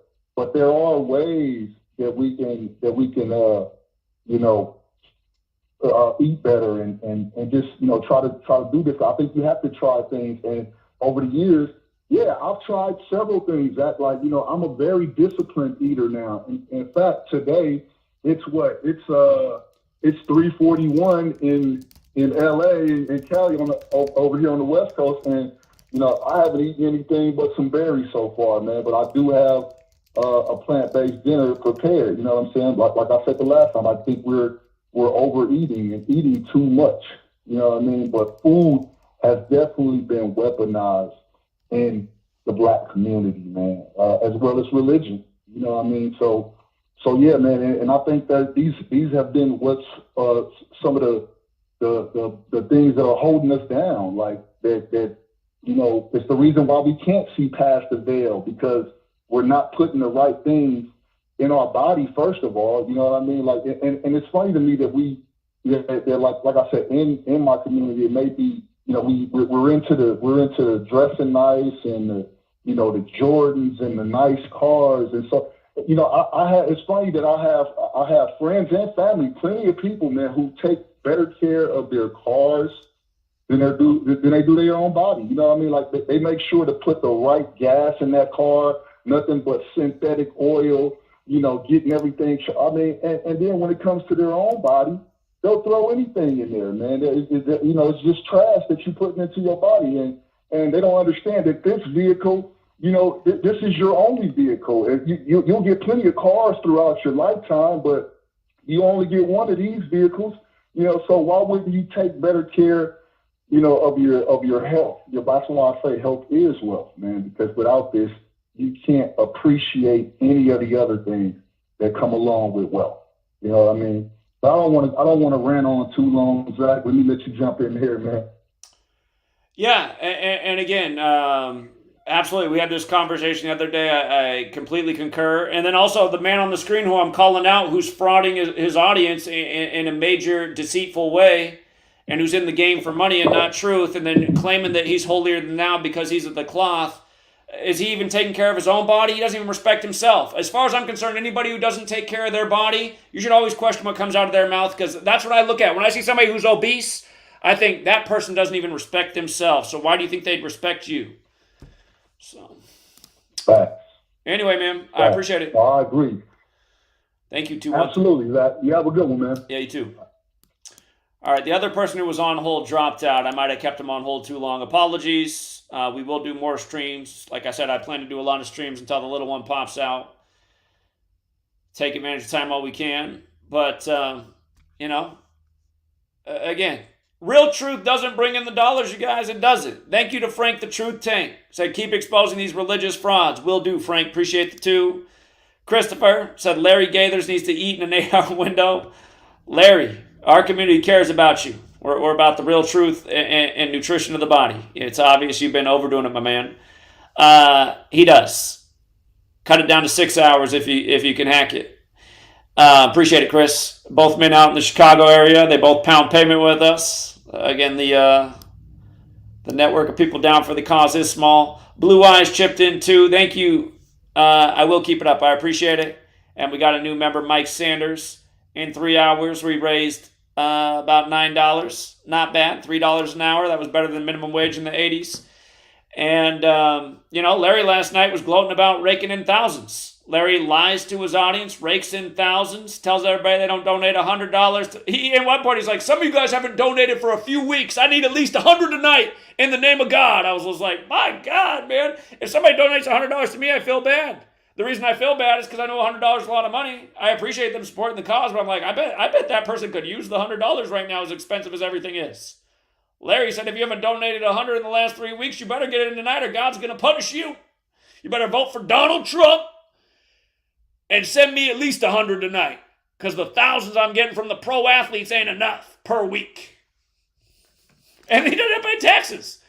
there are ways that we can eat better and just, try to do this. I think you have to try things, and over the years, I've tried several things that, like, I'm a very disciplined eater now. In fact, today it's 3:41 in LA and Cali over here on the West Coast, and I haven't eaten anything but some berries so far, man. But I do have a plant-based dinner prepared. You know what I'm saying? Like I said the last time, I think we're overeating and eating too much. You know what I mean? But food has definitely been weaponized in the Black community, man, as well as religion. You know what I mean? So yeah, man, and I think that these have been what's some of the things that are holding us down, like that it's the reason why we can't see past the veil, because we're not putting the right things in our body, first of all. You know what I mean? Like, and it's funny to me that they're like I said, in my community, it may be, we're into dressing nice and the Jordans and the nice cars, and so it's funny that I have friends and family, plenty of people, man, who take better care of their cars than they do their own body. You know what I mean? Like, they make sure to put the right gas in that car, nothing but synthetic oil, getting everything. I mean, and then when it comes to their own body, they'll throw anything in there, man. It's just trash that you're putting into your body, and they don't understand that this vehicle, this is your only vehicle. You'll get plenty of cars throughout your lifetime, but you only get one of these vehicles. So why wouldn't you take better care, of your health? That's why I say health is wealth, man. Because without this, you can't appreciate any of the other things that come along with wealth. You know what I mean? But I don't want to rant on too long, Zach. Let me let you jump in here, man. Yeah, and again, absolutely. We had this conversation the other day. I completely concur. And then also the man on the screen who I'm calling out, who's frauding his audience in a major deceitful way, and who's in the game for money and not truth, and then claiming that he's holier than thou because he's of the cloth. Is he even taking care of his own body? He doesn't even respect himself. As far as I'm concerned, anybody who doesn't take care of their body, you should always question what comes out of their mouth, because that's what I look at. When I see somebody who's obese, I think that person doesn't even respect themselves. So why do you think they'd respect you? So, Facts. anyway, man, Facts. I appreciate it. I agree. Thank you, too. Absolutely, Zach. You have a good one, man. Yeah, you too. All right, the other person who was on hold dropped out. I might have kept him on hold too long. Apologies. We will do more streams. Like I said, I plan to do a lot of streams until the little one pops out. Take advantage of time while we can. But, again, real truth doesn't bring in the dollars, you guys. It doesn't. Thank you to Frank the Truth Tank. Said, keep exposing these religious frauds. Will do, Frank. Appreciate the two. Christopher said, Larry Gaiters needs to eat in an 8-hour window. Larry, our community cares about you. We're about the real truth and nutrition of the body. It's obvious you've been overdoing it, my man. He does. Cut it down to 6 hours if you can hack it. Appreciate it, Chris. Both men out in the Chicago area. They both pound pavement with us. Again, the network of people down for the cause is small. Blue Eyes chipped in too. Thank you. I will keep it up. I appreciate it. And we got a new member, Mike Sanders. In 3 hours, we raised about $9. Not bad. $3 an hour. That was better than minimum wage in the 80s. And, Larry last night was gloating about raking in thousands. Larry lies to his audience, rakes in thousands, tells everybody they don't donate $100. At one point, he's like, some of you guys haven't donated for a few weeks. I need at least $100 tonight in the name of God. I was just like, my God, man. If somebody donates $100 to me, I feel bad. The reason I feel bad is because I know $100 is a lot of money. I appreciate them supporting the cause, but I'm like, I bet that person could use the $100 right now, as expensive as everything is. Larry said, if you haven't donated $100 in the last 3 weeks, you better get it in tonight or God's going to punish you. You better vote for Donald Trump and send me at least $100 tonight, because the thousands I'm getting from the pro athletes ain't enough per week. And he doesn't have to pay taxes.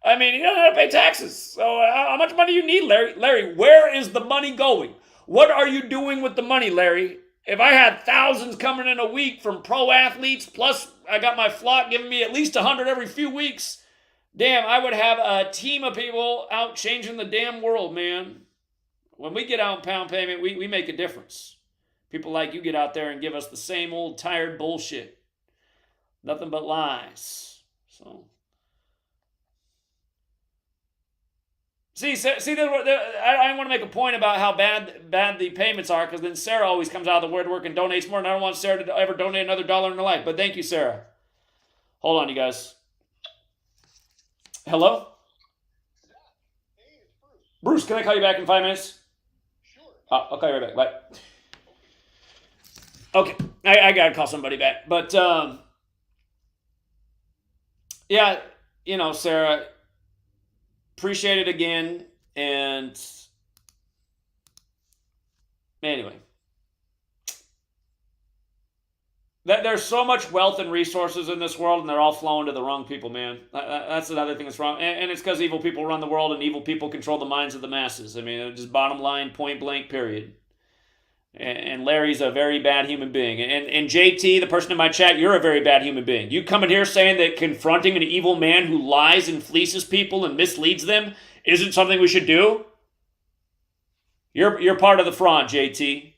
He doesn't have to pay taxes. So how much money do you need, Larry? Larry, where is the money going? What are you doing with the money, Larry? If I had thousands coming in a week from pro athletes, plus I got my flock giving me at least $100 every few weeks, damn, I would have a team of people out changing the damn world, man. When we get out and pound payment, we make a difference. People like you get out there and give us the same old tired bullshit. Nothing but lies. So... See, I want to make a point about how bad the payments are, because then Sarah always comes out of the woodwork and donates more, and I don't want Sarah to ever donate another dollar in her life. But thank you, Sarah. Hold on, you guys. Hello? Hey, it's Bruce. Bruce, can I call you back in 5 minutes? Sure. I'll call you right back. Bye. Okay, I got to call somebody back. But, yeah, Sarah... Appreciate it again, and anyway, there's so much wealth and resources in this world, and they're all flowing to the wrong people, man. That's another thing that's wrong, and it's because evil people run the world, and evil people control the minds of the masses. Just bottom line, point blank, period. And Larry's a very bad human being. And JT, the person in my chat, you're a very bad human being. You come in here saying that confronting an evil man who lies and fleeces people and misleads them isn't something we should do? You're part of the fraud, JT.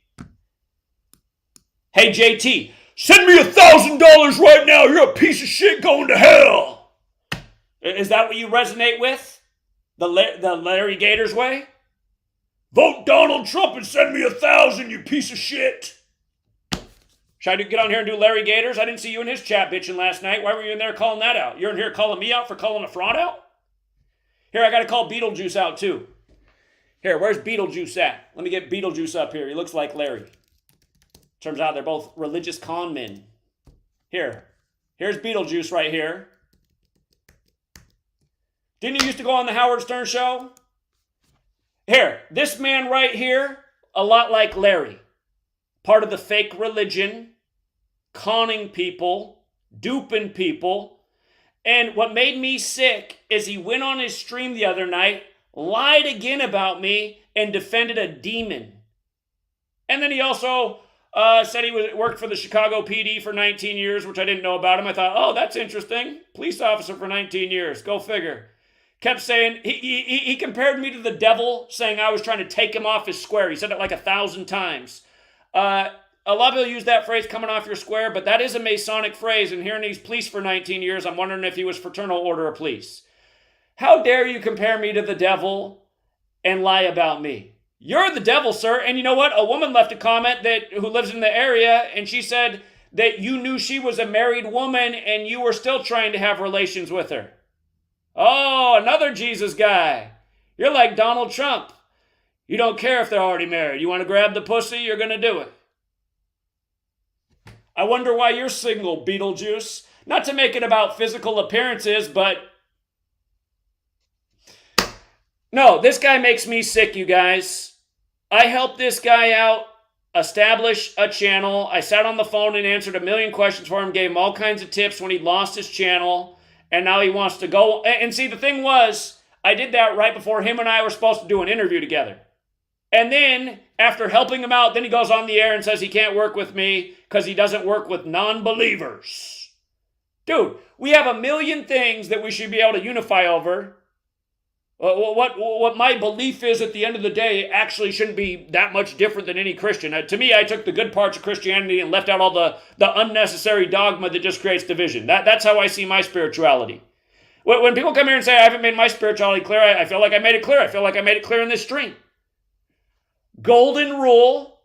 Hey, JT, send me $1,000 right now. You're a piece of shit going to hell. Is that what you resonate with? The Larry Gaiters way? Vote Donald Trump and send me $1,000, you piece of shit. Should I get on here and do Larry Gaiters? I didn't see you in his chat bitching last night. Why were you in there calling that out? You're in here calling me out for calling a fraud out? Here, I got to call Beetlejuice out too. Here, where's Beetlejuice at? Let me get Beetlejuice up here. He looks like Larry. Turns out they're both religious con men. Here's Beetlejuice right here. Didn't you used to go on the Howard Stern show? Here, this man right here, a lot like Larry. Part of the fake religion, conning people, duping people. And what made me sick is he went on his stream the other night, lied again about me, and defended a demon. And then he also said he worked for the Chicago PD for 19 years, which I didn't know about him. I thought, oh, that's interesting. Police officer for 19 years. Go figure. Kept saying, he compared me to the devil, saying I was trying to take him off his square. He said it like 1,000 times. A lot of people use that phrase, coming off your square, but that is a Masonic phrase. And hearing he's police for 19 years, I'm wondering if he was Fraternal Order of Police. How dare you compare me to the devil and lie about me? You're the devil, sir. And you know what? A woman left a comment who lives in the area, and she said that you knew she was a married woman and you were still trying to have relations with her. Oh, another Jesus guy. You're like Donald Trump. You don't care if they're already married. You want to grab the pussy, you're going to do it. I wonder why you're single, Beetlejuice. Not to make it about physical appearances, but no, this guy makes me sick, you guys. I helped this guy out establish a channel. I sat on the phone and answered a million questions for him, gave him all kinds of tips when he lost his channel, and now he wants to go. And see, the thing was, I did that right before him and I were supposed to do an interview together. And then, after helping him out, then he goes on the air and says he can't work with me because he doesn't work with non-believers. Dude, we have a million things that we should be able to unify over. What my belief is at the end of the day actually shouldn't be that much different than any Christian. To me, I took the good parts of Christianity and left out all the unnecessary dogma that just creates division. That's how I see my spirituality. When people come here and say I haven't made my spirituality clear, I feel like I made it clear. I feel like I made it clear in this stream. Golden rule: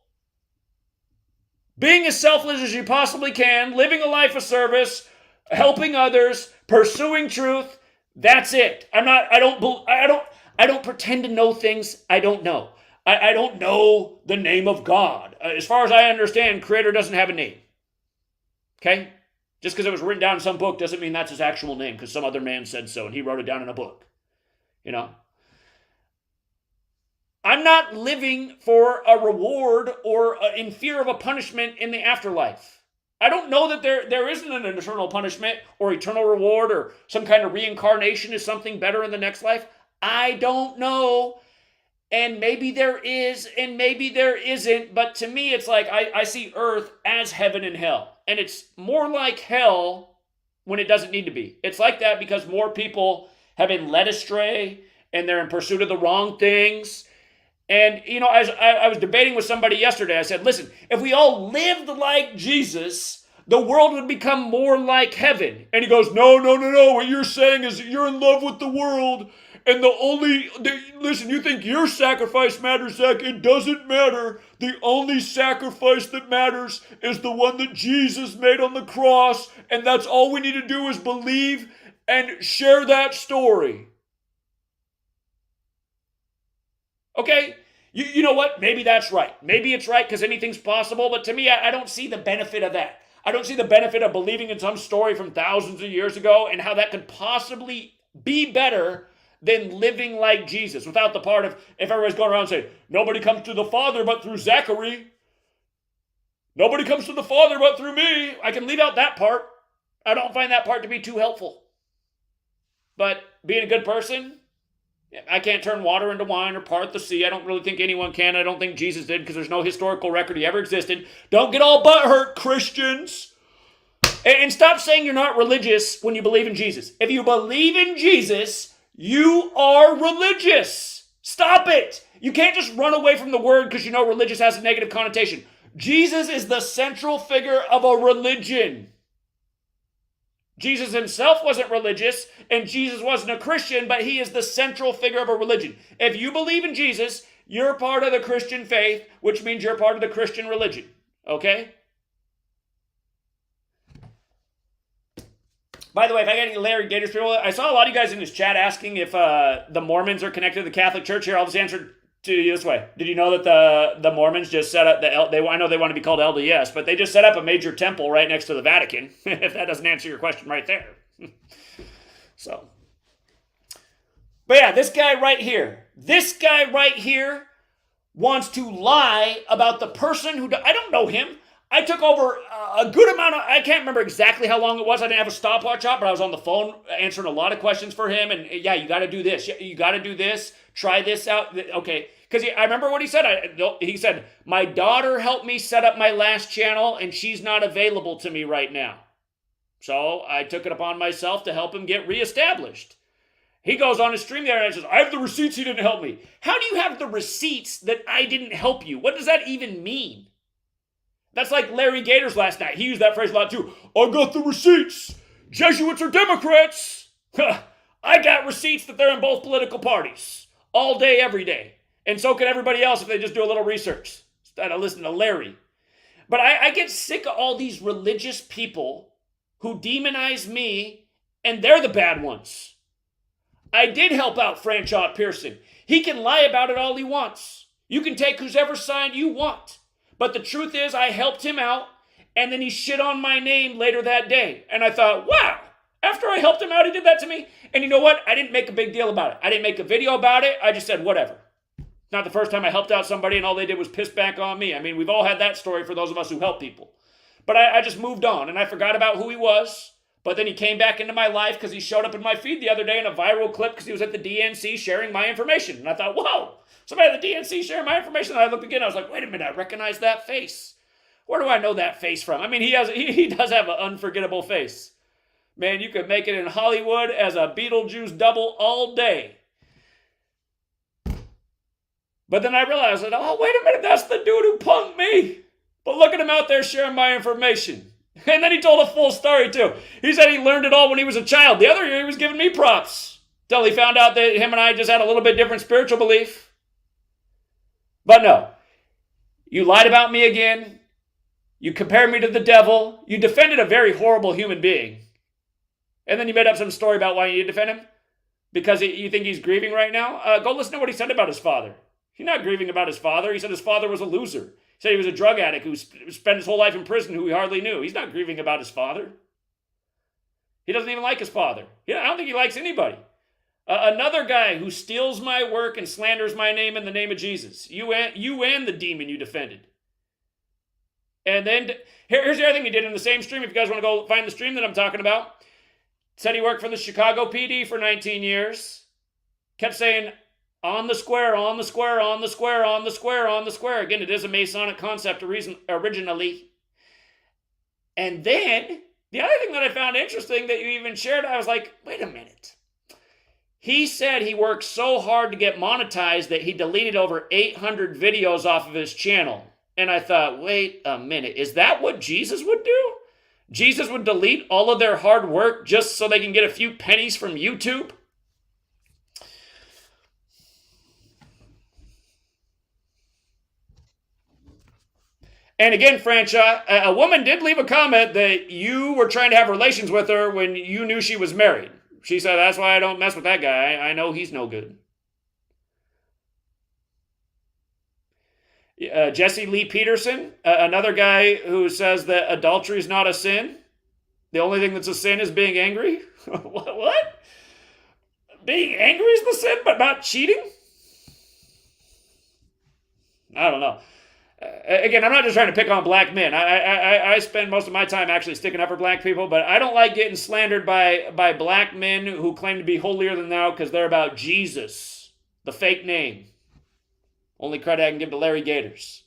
being as selfless as you possibly can, living a life of service, helping others, pursuing truth. That's it. I don't pretend to know things I don't know. I don't know the name of God. As far as I understand, Creator doesn't have a name. Okay? Just because it was written down in some book doesn't mean that's his actual name, because some other man said so and he wrote it down in a book. You know? I'm not living for a reward or in fear of a punishment in the afterlife. I don't know that there isn't an eternal punishment or eternal reward or some kind of reincarnation is something better in the next life. I don't know. And maybe there is and maybe there isn't. But to me, it's like I see earth as heaven and hell. And it's more like hell when it doesn't need to be. It's like that because more people have been led astray and they're in pursuit of the wrong things. And, you know, as I was debating with somebody yesterday, I said, listen, if we all lived like Jesus, the world would become more like heaven. And he goes, no. What you're saying is you're in love with the world. And listen, you think your sacrifice matters, Zach? It doesn't matter. The only sacrifice that matters is the one that Jesus made on the cross. And that's all we need to do is believe and share that story. Okay, you know what? Maybe that's right. Maybe it's right because anything's possible. But to me, I don't see the benefit of that. I don't see the benefit of believing in some story from thousands of years ago and how that could possibly be better than living like Jesus. Without the part of, if everybody's going around saying, nobody comes to the Father but through Zachary. Nobody comes to the Father but through me. I can leave out that part. I don't find that part to be too helpful. But being a good person, I can't turn water into wine or part the sea. I don't really think anyone can. I don't think Jesus did because there's no historical record he ever existed. Don't get all butthurt, Christians. And stop saying you're not religious when you believe in Jesus. If you believe in Jesus, you are religious. Stop it. You can't just run away from the word because you know religious has a negative connotation. Jesus is the central figure of a religion. Jesus himself wasn't religious, and Jesus wasn't a Christian, but he is the central figure of a religion. If you believe in Jesus, you're part of the Christian faith, which means you're part of the Christian religion. Okay? By the way, if I got any Larry Gaiters people, I saw a lot of you guys in this chat asking if the Mormons are connected to the Catholic Church. Here, I'll just answer to you this way. Did you know that the Mormons just set up I know they want to be called LDS, but they just set up a major temple right next to the Vatican, if that doesn't answer your question right there. So, but yeah, this guy right here wants to lie about the person who, I don't know him. I took over a good amount of, I can't remember exactly how long it was. I didn't have a stopwatch up, but I was on the phone answering a lot of questions for him. And yeah, you got to do this. You got to do this. Try this out. Okay. Because I remember what he said. He said, my daughter helped me set up my last channel and she's not available to me right now. So I took it upon myself to help him get reestablished. He goes on his stream there and says, I have the receipts, he didn't help me. How do you have the receipts that I didn't help you? What does that even mean? That's like Larry Gaiters last night. He used that phrase a lot too. I got the receipts. Jesuits are Democrats. I got receipts that they're in both political parties. All day, every day. And so can everybody else if they just do a little research. Instead of listening to Larry. But I get sick of all these religious people who demonize me, and they're the bad ones. I did help out Franchot Pearson. He can lie about it all he wants. You can take whoever side you want. But the truth is, I helped him out, and then he shit on my name later that day. And I thought, wow, after I helped him out, he did that to me. And you know what? I didn't make a big deal about it. I didn't make a video about it. I just said, whatever. Not the first time I helped out somebody and all they did was piss back on me. I mean, we've all had that story for those of us who help people. But I just moved on, and I forgot about who he was. But then he came back into my life because he showed up in my feed the other day in a viral clip because he was at the DNC sharing my information. And I thought, whoa, somebody at the DNC sharing my information. And I looked again, I was like, wait a minute, I recognize that face. Where do I know that face from? I mean, he does have an unforgettable face. Man, you could make it in Hollywood as a Beetlejuice double all day. But then I realized that, oh, wait a minute, that's the dude who punked me. But look at him out there sharing my information. And then he told a full story, too. He said he learned it all when he was a child. The other year, he was giving me props. Till he found out that him and I just had a little bit different spiritual belief. But no. You lied about me again. You compared me to the devil. You defended a very horrible human being. And then you made up some story about why you need to defend him. Because you think he's grieving right now? Go listen to what he said about his father. He's not grieving about his father. He said his father was a loser. He said he was a drug addict who spent his whole life in prison who he hardly knew. He's not grieving about his father. He doesn't even like his father. I don't think he likes anybody. Another guy who steals my work and slanders my name in the name of Jesus. You and the demon you defended. And then, here's the other thing he did in the same stream. If you guys want to go find the stream that I'm talking about. Said he worked for the Chicago PD for 19 years. Kept saying, on the square, on the square, on the square, on the square, on the square. Again, it is a Masonic concept originally. And then, the other thing that I found interesting that you even shared, I was like, wait a minute. He said he worked so hard to get monetized that he deleted over 800 videos off of his channel. And I thought, wait a minute, is that what Jesus would do? Jesus would delete all of their hard work just so they can get a few pennies from YouTube? And again, Francha, a woman did leave a comment that you were trying to have relations with her when you knew she was married. She said, that's why I don't mess with that guy. I know he's no good. Jesse Lee Peterson, another guy who says that adultery is not a sin. The only thing that's a sin is being angry. What? Being angry is the sin, but not cheating? I don't know. Again, I'm not just trying to pick on black men. I spend most of my time actually sticking up for black people, but I don't like getting slandered by black men who claim to be holier than thou because they're about Jesus, the fake name. Only credit I can give to Larry Gaiters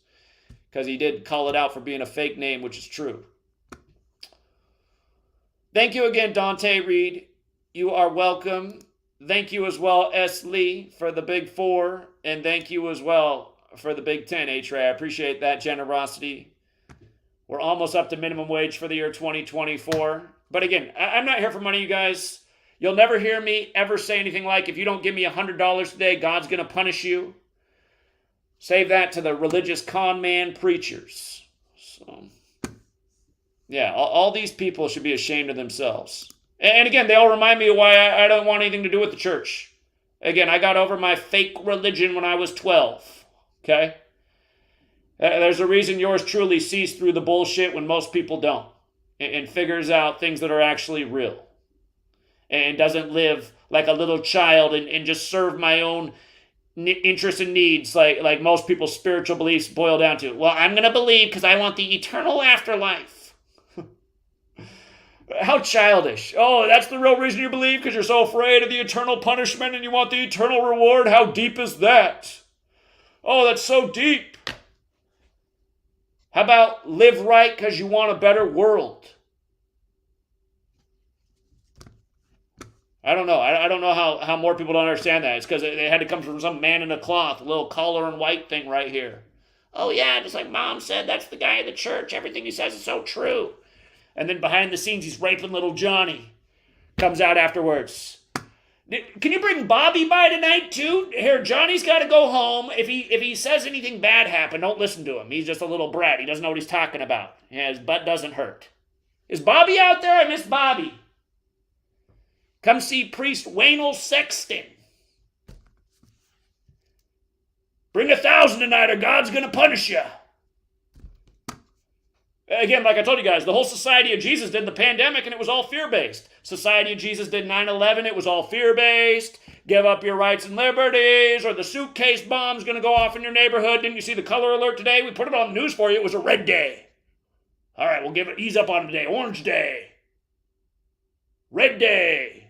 because he did call it out for being a fake name, which is true. Thank you again, Dante Reed. You are welcome. Thank you as well, S. Lee, for the big 4, and thank you as well for the Big 10, H-Ray. I appreciate that generosity. We're almost up to minimum wage for the year 2024. But again, I'm not here for money, you guys. You'll never hear me ever say anything like, if you don't give me $100 today, God's going to punish you. Save that to the religious con man preachers. So, yeah, all these people should be ashamed of themselves. And again, they all remind me of why I don't want anything to do with the church. Again, I got over my fake religion when I was 12. Okay? There's a reason yours truly sees through the bullshit when most people don't. And figures out things that are actually real. And doesn't live like a little child and just serve my own interests and needs, like most people's spiritual beliefs boil down to. Well, I'm going to believe because I want the eternal afterlife. How childish. Oh, that's the real reason you believe, because you're so afraid of the eternal punishment and you want the eternal reward? How deep is that? Oh, that's so deep. How about live right because you want a better world? I don't know. I don't know how more people don't understand that. It's because it had to come from some man in a cloth, a little collar and white thing right here. Oh, yeah, just like Mom said, that's the guy in the church. Everything he says is so true. And then behind the scenes, he's raping little Johnny. Comes out afterwards. Can you bring Bobby by tonight, too? Here, Johnny's got to go home. If he says anything bad happened, don't listen to him. He's just a little brat. He doesn't know what he's talking about. Yeah, his butt doesn't hurt. Is Bobby out there? I miss Bobby. Come see Priest Waynel Sexton. Bring 1,000 tonight or God's going to punish you. Again, like I told you guys, the whole Society of Jesus did the pandemic and it was all fear-based. Society of Jesus did 9/11, it was all fear-based. Give up your rights and liberties, or the suitcase bomb's going to go off in your neighborhood. Didn't you see the color alert today? We put it on the news for you. It was a red day. All right, we'll ease up on it today. Orange day. Red day.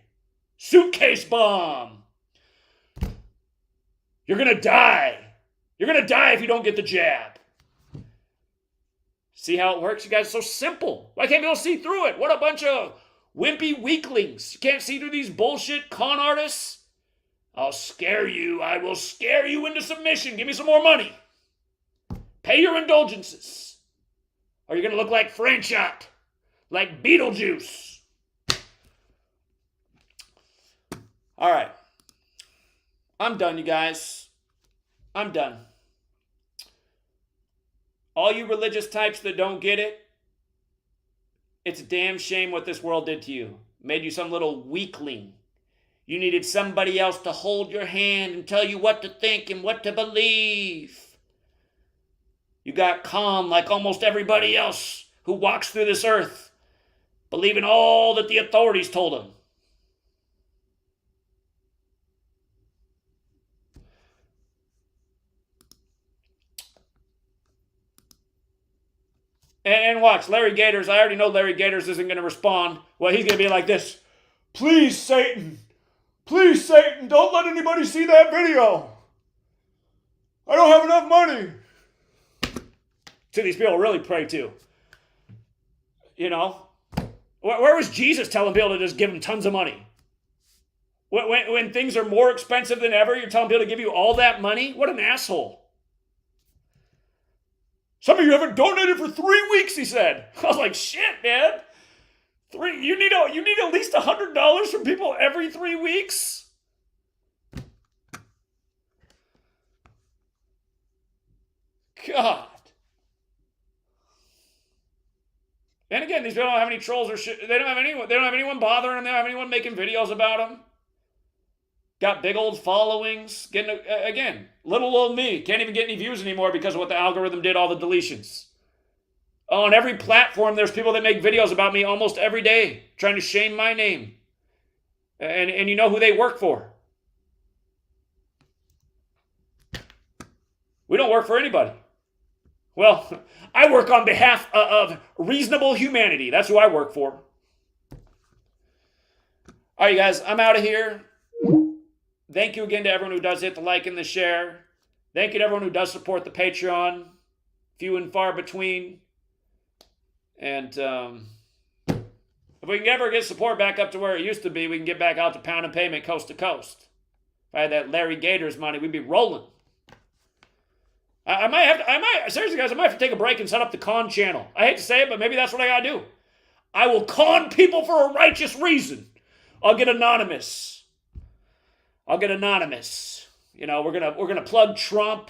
Suitcase bomb. You're going to die. You're going to die if you don't get the jab. See how it works? You guys, it's so simple. Why can't people see through it? What a bunch of wimpy weaklings. You can't see through these bullshit con artists? I'll scare you. I will scare you into submission. Give me some more money. Pay your indulgences. Or you're going to look like Franchot. Like Beetlejuice. All right. I'm done, you guys. I'm done. All you religious types that don't get it, it's a damn shame what this world did to you. Made you some little weakling. You needed somebody else to hold your hand and tell you what to think and what to believe. You got calm like almost everybody else who walks through this earth, believing all that the authorities told them. And watch, Larry Gaiters, I already know Larry Gaiters isn't going to respond. Well, he's going to be like this. Please, Satan, don't let anybody see that video. I don't have enough money. To these people really pray to. You know? Where was Jesus telling people to just give him tons of money? When things are more expensive than ever, you're telling people to give you all that money? What an asshole. Some of you haven't donated for 3 weeks, he said. I was like, shit, man. You need at least $100 from people every 3 weeks? God. And again, these people don't have any trolls or shit. They don't have anyone bothering them. They don't have anyone making videos about them. Got big old followings. Again, little old me. Can't even get any views anymore because of what the algorithm did, all the deletions. On every platform, there's people that make videos about me almost every day, trying to shame my name. And you know who they work for. We don't work for anybody. Well, I work on behalf of reasonable humanity. That's who I work for. All right, you guys, I'm out of here. Thank you again to everyone who does hit the like and the share. Thank you to everyone who does support the Patreon. Few and far between. And if we can ever get support back up to where it used to be, we can get back out to pound and payment coast to coast. If I had that Larry Gaiters money, we'd be rolling. Seriously guys, I might have to take a break and set up the con channel. I hate to say it, but maybe that's what I gotta do. I will con people for a righteous reason. I'll get anonymous. You know, we're gonna plug Trump,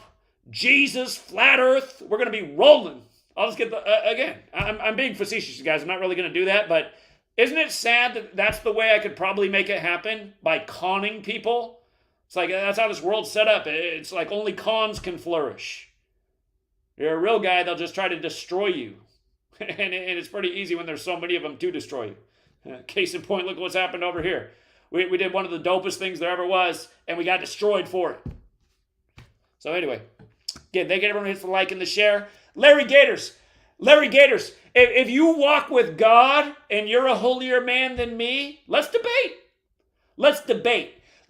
Jesus, flat Earth. We're gonna be rolling. I'll just get again. I'm being facetious, guys. I'm not really gonna do that, but isn't it sad that that's the way I could probably make it happen, by conning people? It's like that's how this world's set up. It's like only cons can flourish. You're a real guy, they'll just try to destroy you, and it's pretty easy when there's so many of them to destroy you. Case in point, look what's happened over here. We did one of the dopest things there ever was, and we got destroyed for it. So anyway, again, thank everyone who hits the like and the share. Larry Gaiters, if you walk with God and you're a holier man than me, let's debate.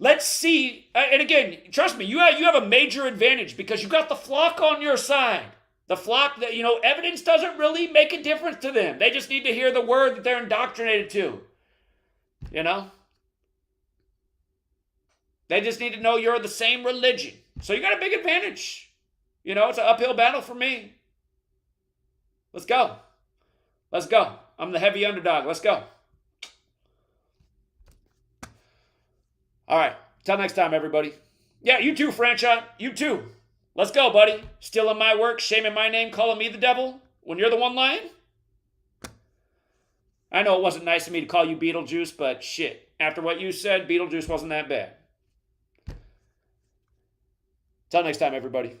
Let's see. And again, trust me, you have a major advantage because you got the flock on your side. The flock that, evidence doesn't really make a difference to them. They just need to hear the word that they're indoctrinated to. They just need to know you're the same religion. So you got a big advantage. It's an uphill battle for me. Let's go. I'm the heavy underdog. Let's go. All right. Till next time, everybody. Yeah, you too, Franchise. You too. Let's go, buddy. Stealing my work, shaming my name, calling me the devil when you're the one lying? I know it wasn't nice of me to call you Beetlejuice, but shit. After what you said, Beetlejuice wasn't that bad. Till next time, everybody.